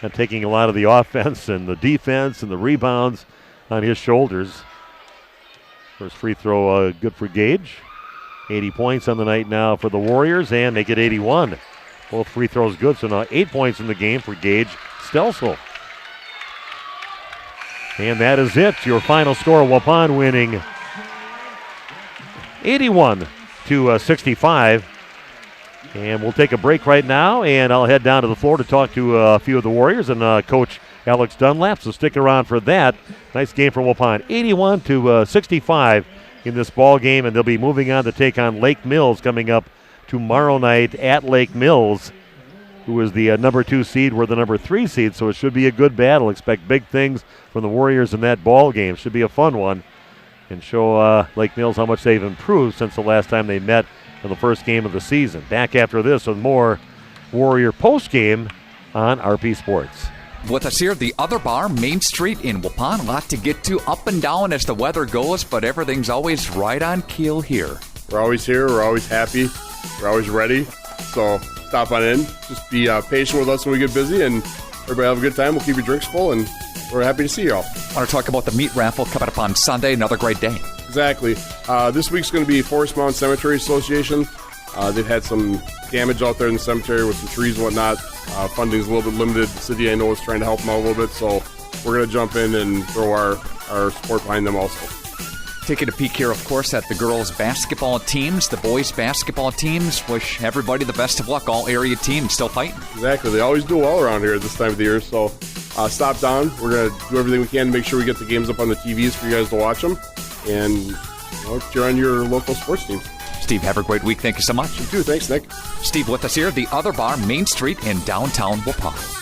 and taking a lot of the offense and the defense and the rebounds on his shoulders. First free throw good for Gage. 80 points on the night now for the Warriors, and make it 81. Both free throws good, so now 8 points in the game for Gage Stelzel. And that is it. Your final score, Waupun winning 81-65. And we'll take a break right now, and I'll head down to the floor to talk to a few of the Warriors and Coach Alex Dunlap, so stick around for that. Nice game from Waupun, 81-65 in this ball game, and they'll be moving on to take on Lake Mills coming up tomorrow night at Lake Mills, who is the number 2 seed. We're the number 3 seed, so it should be a good battle. Expect big things from the Warriors in that ball game. Should be a fun one, and show Lake Mills how much they've improved since the last time they met in the first game of the season. Back after this with more Warrior postgame on RP Sports. With us here, the other bar, Main Street in Waupun. A lot to get to, up and down as the weather goes, but everything's always right on keel here. We're always here. We're always happy. We're always ready. So stop on in. Just be patient with us when we get busy, and everybody have a good time. We'll keep your drinks full, and we're happy to see you all. I want to talk about the meat raffle coming up on Sunday. Another great day. Exactly. This week's going to be Forest Mountain Cemetery Association. They've had some damage out there in the cemetery with some trees and whatnot. Funding's a little bit limited. The city, I know, is trying to help them out a little bit, so we're going to jump in and throw our support behind them also. Taking a peek here, of course, at the girls' basketball teams, the boys' basketball teams. Wish everybody the best of luck. All area teams still fighting. Exactly. They always do well around here at this time of the year, so stop down. We're going to do everything we can to make sure we get the games up on the TVs for you guys to watch them, and cheer on your local sports teams. Steve, have a great week. Thank you so much. You too. Thanks, Nick. Steve with us here, the other bar, Main Street in downtown Waupun.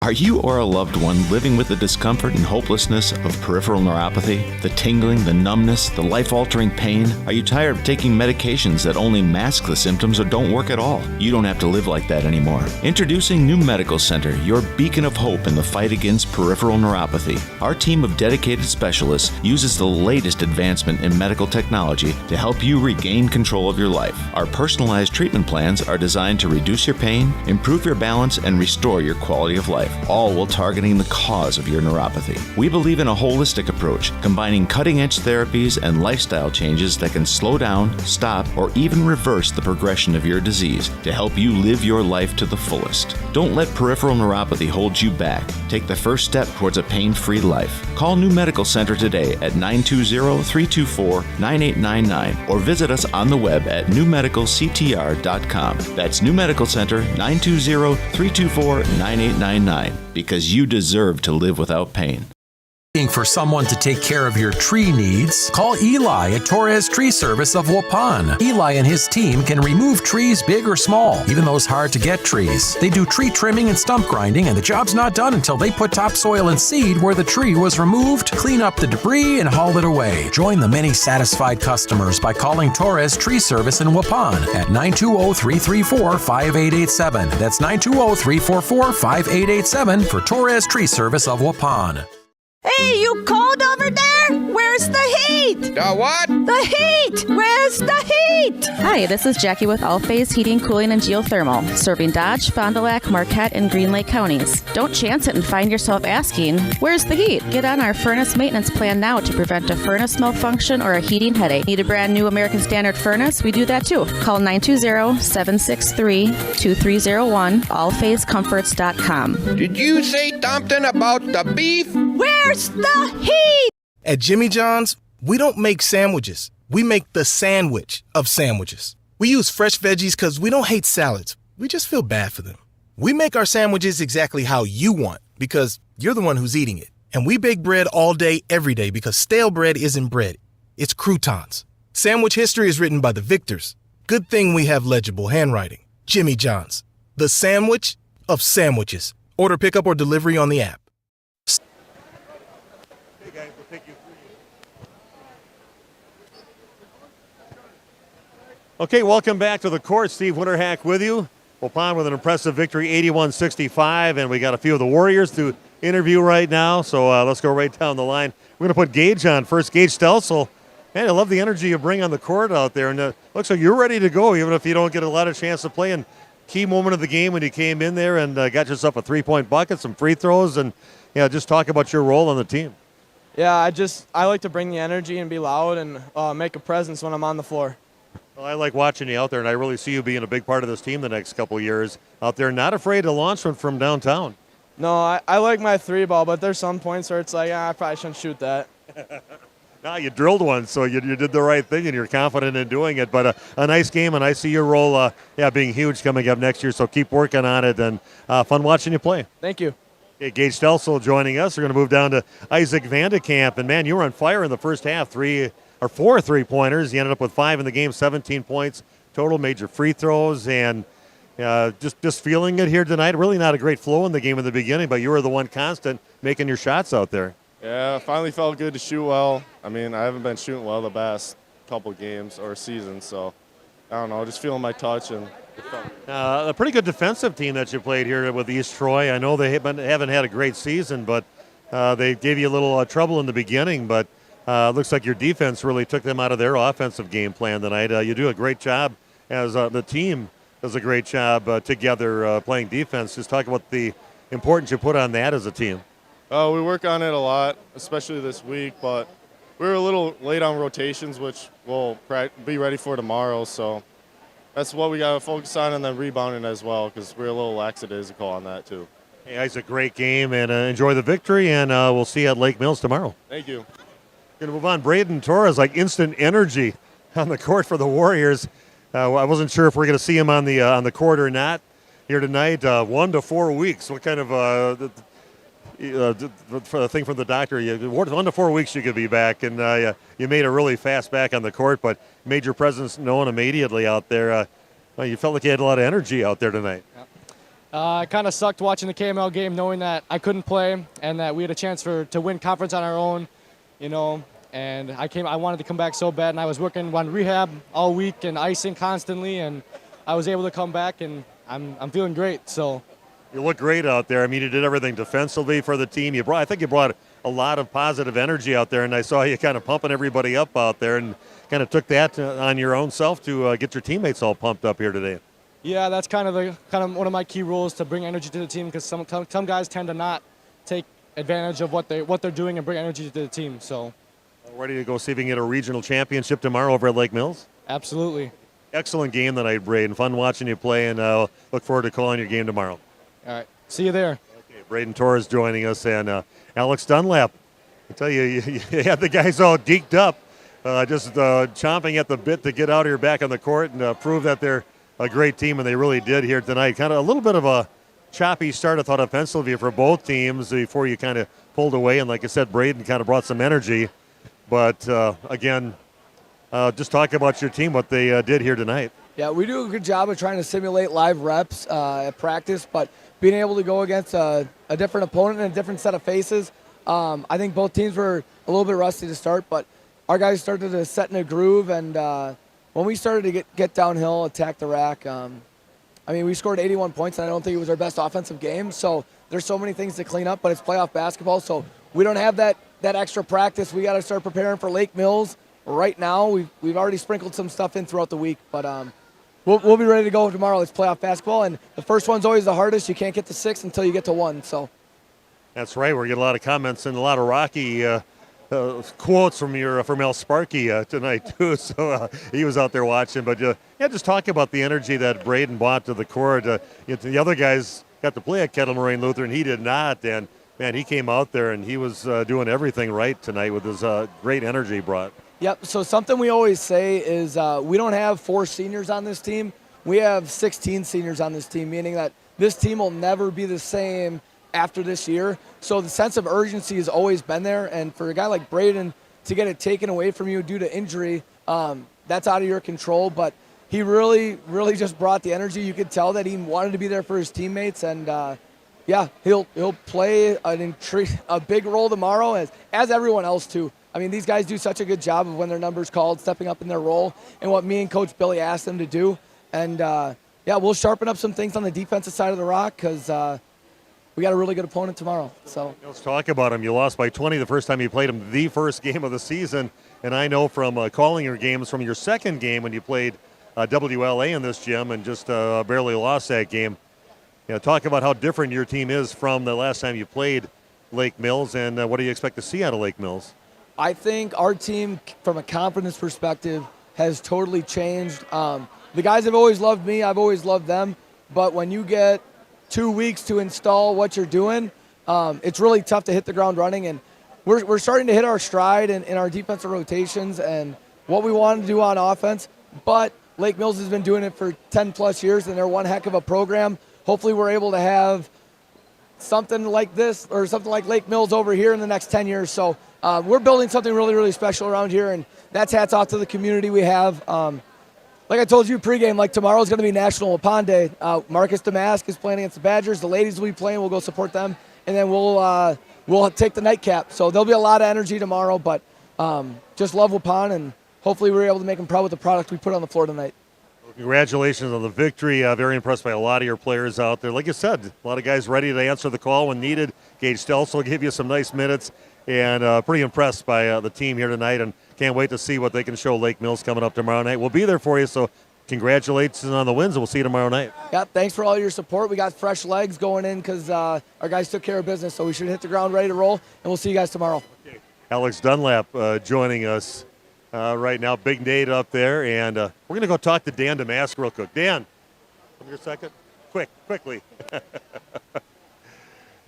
Are you or a loved one living with the discomfort and hopelessness of peripheral neuropathy? The tingling, the numbness, the life-altering pain? Are you tired of taking medications that only mask the symptoms or don't work at all? You don't have to live like that anymore. Introducing New Medical Center, your beacon of hope in the fight against peripheral neuropathy. Our team of dedicated specialists uses the latest advancement in medical technology to help you regain control of your life. Our personalized treatment plans are designed to reduce your pain, improve your balance, and restore your quality of life, all while targeting the cause of your neuropathy. We believe in a holistic approach, combining cutting-edge therapies and lifestyle changes that can slow down, stop, or even reverse the progression of your disease to help you live your life to the fullest. Don't let peripheral neuropathy hold you back. Take the first step towards a pain-free life. Call New Medical Center today at 920-324-9899 or visit us on the web at newmedicalctr.com. That's New Medical Center, 920-324-9899. Because you deserve to live without pain. For someone to take care of your tree needs, call Eli at Torres Tree Service of Waupun. Eli and his team can remove trees big or small, even those hard-to-get trees. They do tree trimming and stump grinding, and the job's not done until they put topsoil and seed where the tree was removed, clean up the debris, and haul it away. Join the many satisfied customers by calling Torres Tree Service in Waupun at 920-334-5887. That's 920-344-5887 for Torres Tree Service of Waupun. Hey, you cold over there? Where's the heat? The what? The heat! Where's the heat? Hi, this is Jackie with All Phase Heating, Cooling, and Geothermal, serving Dodge, Fond du Lac, Marquette, and Green Lake counties. Don't chance it and find yourself asking, where's the heat? Get on our furnace maintenance plan now to prevent a furnace malfunction or a heating headache. Need a brand new American Standard furnace? We do that too. Call 920-763-2301, allphasecomforts.com. Did you say something about the beef? Where's the heat? At Jimmy John's, we don't make sandwiches. We make the sandwich of sandwiches. We use fresh veggies because we don't hate salads. We just feel bad for them. We make our sandwiches exactly how you want because you're the one who's eating it. And we bake bread all day, every day because stale bread isn't bread. It's croutons. Sandwich history is written by the victors. Good thing we have legible handwriting. Jimmy John's, the sandwich of sandwiches. Order pickup or delivery on the app. Okay, welcome back to the court. Steve Winterhack with you. Waupun with an impressive victory, 81-65, and we got a few of the Warriors to interview right now, so let's go right down the line. We're going to put Gage on first. Gage Stelsel. Man, I love the energy you bring on the court out there, and looks like you're ready to go, even if you don't get a lot of chance to play. And key moment of the game when you came in there and got yourself a three-point bucket, some free throws, and just talk about your role on the team. Yeah, I like to bring the energy and be loud and make a presence when I'm on the floor. Well, I like watching you out there, and I really see you being a big part of this team the next couple of years out there. Not afraid to launch one from downtown. No, I like my three ball, but there's some points where it's like, I probably shouldn't shoot that. No, you drilled one, so you did the right thing, and you're confident in doing it. But a nice game, and I see your role being huge coming up next year, so keep working on it, and fun watching you play. Thank you. Okay, Gage Stelsel joining us. We're going to move down to Isaac Vandekamp, and, man, you were on fire in the first half. 4 3-pointers. You ended up with 5 in the game, 17 points total, major free throws, and just feeling it here tonight. Really not a great flow in the game in the beginning, but you were the one constant making your shots out there. Yeah, finally felt good to shoot well. I mean, I haven't been shooting well the past couple games or seasons, so I don't know, just feeling my touch and A pretty good defensive team that you played here with East Troy. I know they haven't had a great season, but they gave you a little trouble in the beginning. But looks like your defense really took them out of their offensive game plan tonight. You do a great job as the team does a great job together playing defense. Just talk about the importance you put on that as a team. We work on it a lot, especially this week, but we were a little late on rotations, which we'll be ready for tomorrow. So that's what we got to focus on, and then rebounding as well, because we're a little lackadaisical on that too. Hey, guys, a great game, and enjoy the victory, and we'll see you at Lake Mills tomorrow. Thank you. Going to move on. Braden Torres, like instant energy on the court for the Warriors. I wasn't sure if we're going to see him on the court or not here tonight. 1 to 4 weeks. What kind of thing from the doctor? 1 to 4 weeks you could be back, and you made it really fast back on the court, but made your presence known immediately out there. You felt like you had a lot of energy out there tonight. It kind of sucked watching the KML game, knowing that I couldn't play and that we had a chance to win conference on our own, And I wanted to come back so bad, and I was working on rehab all week and icing constantly, and I was able to come back, and I'm feeling great. So. You look great out there. I mean, you did everything defensively for the team. I think you brought a lot of positive energy out there, and I saw you kind of pumping everybody up out there, and kind of took that on your own self to get your teammates all pumped up here today. Yeah, that's kind of one of my key rules, to bring energy to the team, because some guys tend to not take advantage of what they're doing and bring energy to the team. So. Ready to go see if you can get a regional championship tomorrow over at Lake Mills? Absolutely. Excellent game tonight, Braden. Fun watching you play, and look forward to calling your game tomorrow. All right. See you there. Okay, Braden Torres joining us, and Alex Dunlap. I tell you, you had the guys all geeked up, just chomping at the bit to get out here back on the court and prove that they're a great team, and they really did here tonight. Kind of a little bit of a choppy start, I thought, offensively for both teams before you kind of pulled away, and like I said, Braden kind of brought some energy. But, again, just talk about your team, what they did here tonight. Yeah, we do a good job of trying to simulate live reps at practice, but being able to go against a different opponent and a different set of faces, I think both teams were a little bit rusty to start, but our guys started to set in a groove, and when we started to get downhill, attack the rack, we scored 81 points, and I don't think it was our best offensive game, so there's so many things to clean up, but it's playoff basketball, so we don't have that extra practice. We got to start preparing for Lake Mills right now. We've already sprinkled some stuff in throughout the week, but we'll be ready to go tomorrow. It's playoff basketball, and the first one's always the hardest. You can't get to 6 until you get to 1. So that's right. We're getting a lot of comments and a lot of Rocky quotes from El Sparky tonight too. So he was out there watching. But just talk about the energy that Braden brought to the court. The other guys got to play at Kettle Moraine Lutheran. He did not, and man, he came out there and he was doing everything right tonight with his great energy he brought. Yep, so something we always say is we don't have 4 seniors on this team. We have 16 seniors on this team, meaning that this team will never be the same after this year. So the sense of urgency has always been there, and for a guy like Braden to get it taken away from you due to injury, that's out of your control, but he really, really just brought the energy. You could tell that he wanted to be there for his teammates, and he'll play a big role tomorrow, as everyone else too. I mean, these guys do such a good job of when their number's called, stepping up in their role, and what me and Coach Billy asked them to do. And we'll sharpen up some things on the defensive side of the rock, because we got a really good opponent tomorrow. So let's talk about him. You lost by 20 the first time you played him, the first game of the season, and I know from calling your games from your second game when you played WLA in this gym and just barely lost that game. Talk about how different your team is from the last time you played Lake Mills, and what do you expect to see out of Lake Mills? I think our team, from a confidence perspective, has totally changed. The guys have always loved me. I've always loved them. But when you get 2 weeks to install what you're doing, it's really tough to hit the ground running. And we're starting to hit our stride in our defensive rotations and what we want to do on offense. But Lake Mills has been doing it for 10-plus years, and they're one heck of a program. Hopefully we're able to have something like this or something like Lake Mills over here in the next 10 years. So we're building something really, really special around here, and that's hats off to the community we have. Like I told you pregame, like tomorrow's going to be National Waupun Day. Marcus Damask is playing against the Badgers. The ladies will be playing. We'll go support them, and then we'll take the nightcap. So there'll be a lot of energy tomorrow, but just love Waupun, and hopefully we're able to make them proud with the product we put on the floor tonight. Congratulations on the victory. Very impressed by a lot of your players out there. Like you said, a lot of guys ready to answer the call when needed. Gage Stelzel will give you some nice minutes, and pretty impressed by the team here tonight, and can't wait to see what they can show Lake Mills coming up tomorrow night. We'll be there for you, so congratulations on the wins, and we'll see you tomorrow night. Yeah, thanks for all your support. We got fresh legs going in because our guys took care of business, so we should hit the ground ready to roll, and we'll see you guys tomorrow. Okay. Alex Dunlap joining us right now. Big Nate up there, and we're going to go talk to Dan Damask real quick. Dan, come here a second. Quickly.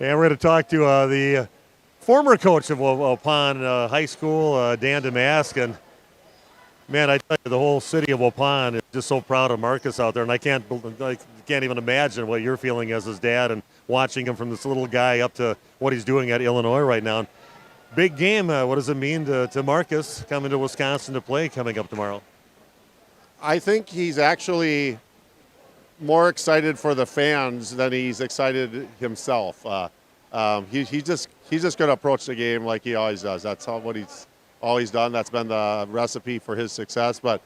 And we're going to talk to the former coach of Waupun High School, Dan Damask, and man, I tell you, the whole city of Waupun is just so proud of Marcus out there, and I can't even imagine what you're feeling as his dad and watching him from this little guy up to what he's doing at Illinois right now. Big game. What does it mean to Marcus coming to Wisconsin to play coming up tomorrow? I think he's actually more excited for the fans than he's excited himself. He's just going to approach the game like he always does. That's what he's always done. That's been the recipe for his success. But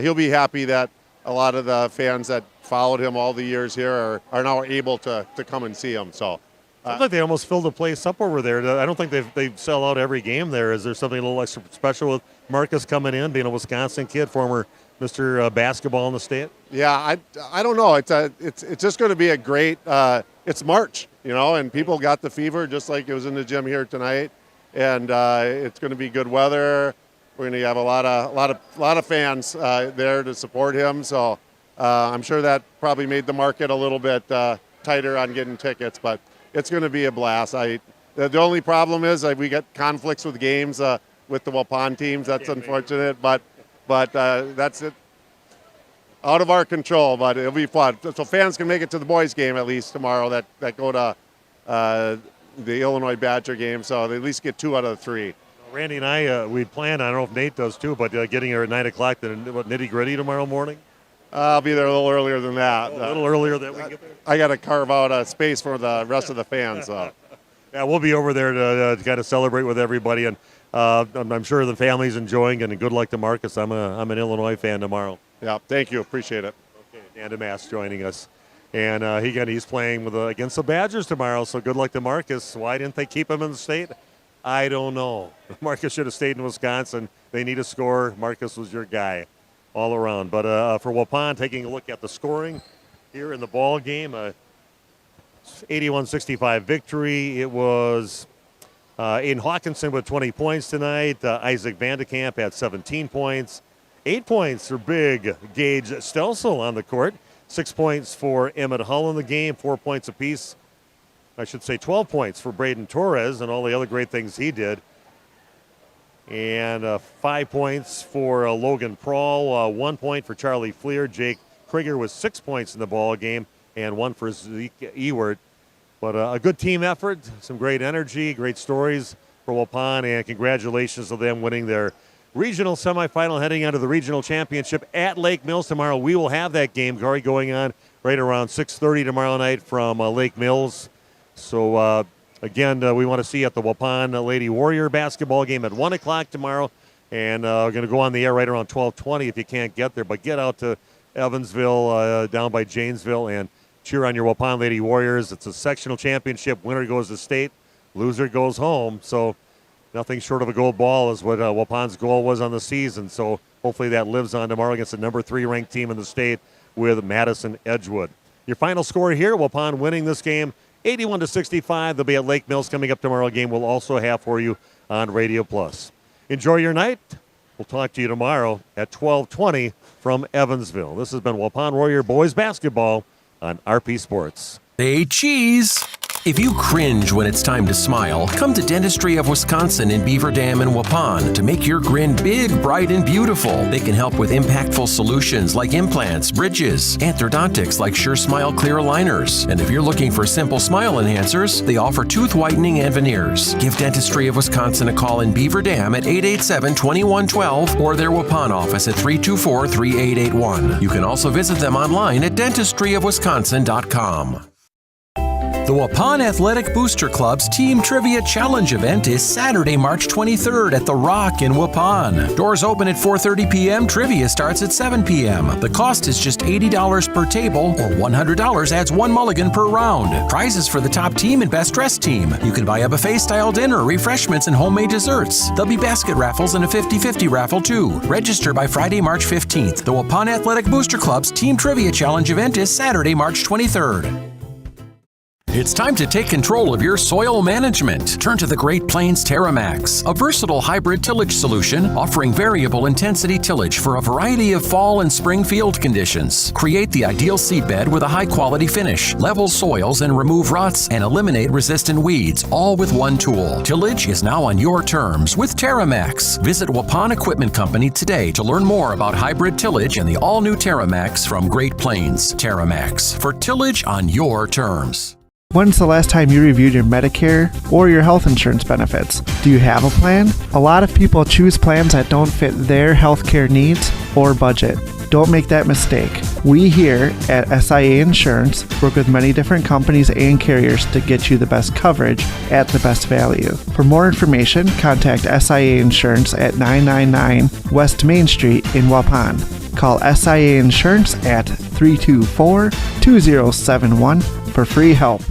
he'll be happy that a lot of the fans that followed him all the years here are now able to come and see him. So. Sounds like they almost filled the place up over there. I don't think they sell out every game there. Is there something a little extra special with Marcus coming in, being a Wisconsin kid, former Mr. Basketball in the state? Yeah, I don't know. It's just going to be a great. It's March, and people got the fever just like it was in the gym here tonight, and it's going to be good weather. We're going to have a lot of fans there to support him. So I'm sure that probably made the market a little bit tighter on getting tickets, but. It's going to be a blast. The only problem is we get conflicts with games with the Waupun teams. That's unfortunate, but that's it. Out of our control, but it'll be fun. So fans can make it to the boys' game at least tomorrow that go to the Illinois Badger game. So they at least get 2 out of the 3. Randy and I, we plan, I don't know if Nate does too, but getting here at 9 o'clock, the nitty-gritty tomorrow morning? I'll be there a little earlier than that. A little earlier than we get there? I got to carve out a space for the rest of the fans. So. Yeah, we'll be over there to kind of celebrate with everybody, and I'm sure the family's enjoying, and good luck to Marcus. I'm an Illinois fan tomorrow. Yeah, thank you. Appreciate it. Okay, Dan Damask joining us. And he's playing against the Badgers tomorrow, so good luck to Marcus. Why didn't they keep him in the state? I don't know. Marcus should have stayed in Wisconsin. They need a scorer. Marcus was your guy all around. But for Waupun, taking a look at the scoring here in the ball game, 81-65 victory. It was Aiden Hawkinson with 20 points tonight. Isaac Vandekamp had 17 points. 8 points for big Gage Stelzel on the court. 6 points for Emmett Hull in the game. 4 points apiece. I should say 12 points for Braden Torres and all the other great things he did. And 5 points for Logan Prawl. 1 point for Charlie Fleer. Jake Krieger with 6 points in the ball game, and 1 for Zeke Ewert. But a good team effort, some great energy, great stories for Waupun, and congratulations to them winning their regional semifinal, heading out of the regional championship at Lake Mills tomorrow. We will have that game going on right around 6:30 tomorrow night from Lake Mills. So, again, we want to see you at the Waupun Lady Warrior basketball game at 1 o'clock tomorrow. And we're going to go on the air right around 12:20 if you can't get there. But get out to Evansville, down by Janesville, and cheer on your Waupun Lady Warriors. It's a sectional championship. Winner goes to state. Loser goes home. So nothing short of a gold ball is what Waupun's goal was on the season. So hopefully that lives on tomorrow against the number 3 ranked team in the state with Madison Edgewood. Your final score here, Waupun winning this game 81-65. They'll be at Lake Mills coming up tomorrow. Game we'll also have for you on Radio Plus. Enjoy your night. We'll talk to you tomorrow at 12:20 from Evansville. This has been Waupun Warrior Boys Basketball on RP Sports. Say cheese. If you cringe when it's time to smile, come to Dentistry of Wisconsin in Beaver Dam and Waupun to make your grin big, bright, and beautiful. They can help with impactful solutions like implants, bridges, orthodontics like Sure Smile clear aligners. And if you're looking for simple smile enhancers, they offer tooth whitening and veneers. Give Dentistry of Wisconsin a call in Beaver Dam at 887-2112 or their Waupun office at 324-3881. You can also visit them online at dentistryofwisconsin.com. The Waupun Athletic Booster Club's Team Trivia Challenge event is Saturday, March 23rd at The Rock in Waupun. Doors open at 4:30 p.m. Trivia starts at 7 p.m. The cost is just $80 per table, or $100 adds one mulligan per round. Prizes for the top team and best dressed team. You can buy a buffet-style dinner, refreshments, and homemade desserts. There'll be basket raffles and a 50-50 raffle too. Register by Friday, March 15th. The Waupun Athletic Booster Club's Team Trivia Challenge event is Saturday, March 23rd. It's time to take control of your soil management. Turn to the Great Plains TerraMax, a versatile hybrid tillage solution offering variable intensity tillage for a variety of fall and spring field conditions. Create the ideal seedbed with a high-quality finish, level soils and remove ruts, and eliminate resistant weeds, all with one tool. Tillage is now on your terms with TerraMax. Visit Waupun Equipment Company today to learn more about hybrid tillage and the all-new TerraMax from Great Plains. TerraMax, for tillage on your terms. When's the last time you reviewed your Medicare or your health insurance benefits? Do you have a plan? A lot of people choose plans that don't fit their healthcare needs or budget. Don't make that mistake. We here at SIA Insurance work with many different companies and carriers to get you the best coverage at the best value. For more information, contact SIA Insurance at 999 West Main Street in Waupun. Call SIA Insurance at 324-2071 for free help.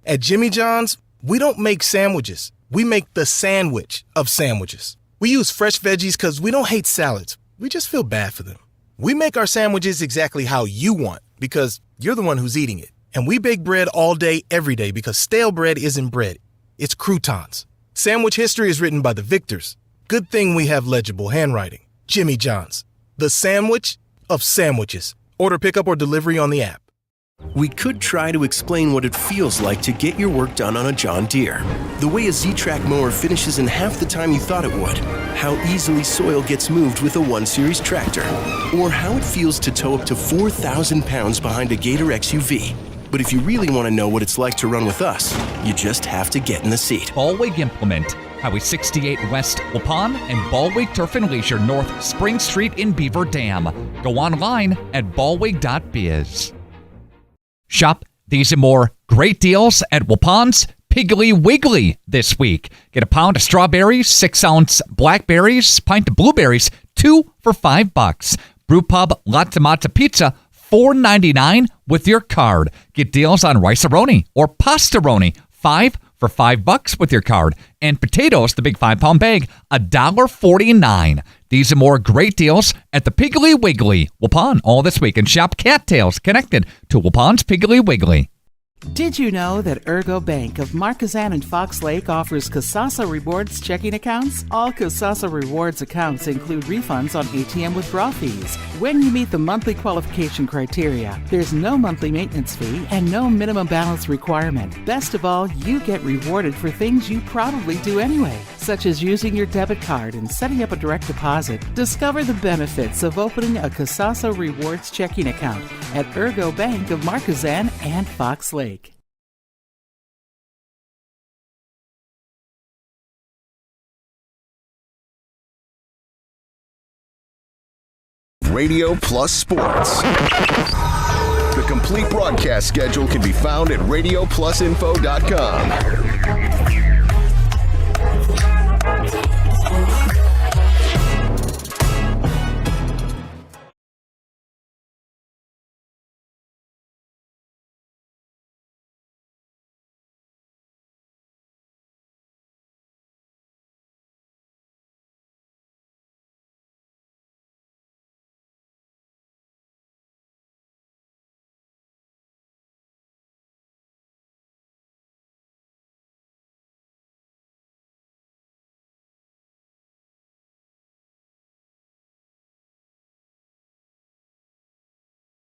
At Jimmy John's, we don't make sandwiches. We make the sandwich of sandwiches. We use fresh veggies because we don't hate salads. We just feel bad for them. We make our sandwiches exactly how you want because you're the one who's eating it. And we bake bread all day, every day because stale bread isn't bread. It's croutons. Sandwich history is written by the victors. Good thing we have legible handwriting. Jimmy John's, the sandwich of sandwiches. Order pickup or delivery on the app. We could try to explain what it feels like to get your work done on a John Deere. The way a Z-Track mower finishes in half the time you thought it would. How easily soil gets moved with a 1 Series tractor. Or how it feels to tow up to 4,000 pounds behind a Gator XUV. But if you really want to know what it's like to run with us, you just have to get in the seat. Ballweg Implement, Highway 68 West Waupun, and Ballweg Turf and Leisure North Spring Street in Beaver Dam. Go online at ballweg.biz. Shop these and more great deals at Waupun's Piggly Wiggly this week. Get a pound of strawberries, 6-ounce blackberries, pint of blueberries, 2 for $5. Brewpub Latte Mata Pizza, $4.99 with your card. Get deals on rice-a-roni or pasta-roni, 5 for $5 with your card. And potatoes, the big 5-pound bag, $1.49. These are more great deals at the Piggly Wiggly, Waupun, all this week. And shop cattails connected to Waupun's Piggly Wiggly. Did you know that Ergo Bank of Marquezan and Fox Lake offers Casasa Rewards checking accounts? All Casasa Rewards accounts include refunds on ATM withdrawal fees. When you meet the monthly qualification criteria, there's no monthly maintenance fee and no minimum balance requirement. Best of all, you get rewarded for things you probably do anyway, such as using your debit card and setting up a direct deposit. Discover the benefits of opening a Casasa Rewards checking account at Ergo Bank of Marquezan and Fox Lake. Radio Plus Sports. The complete broadcast schedule can be found at radioplusinfo.com.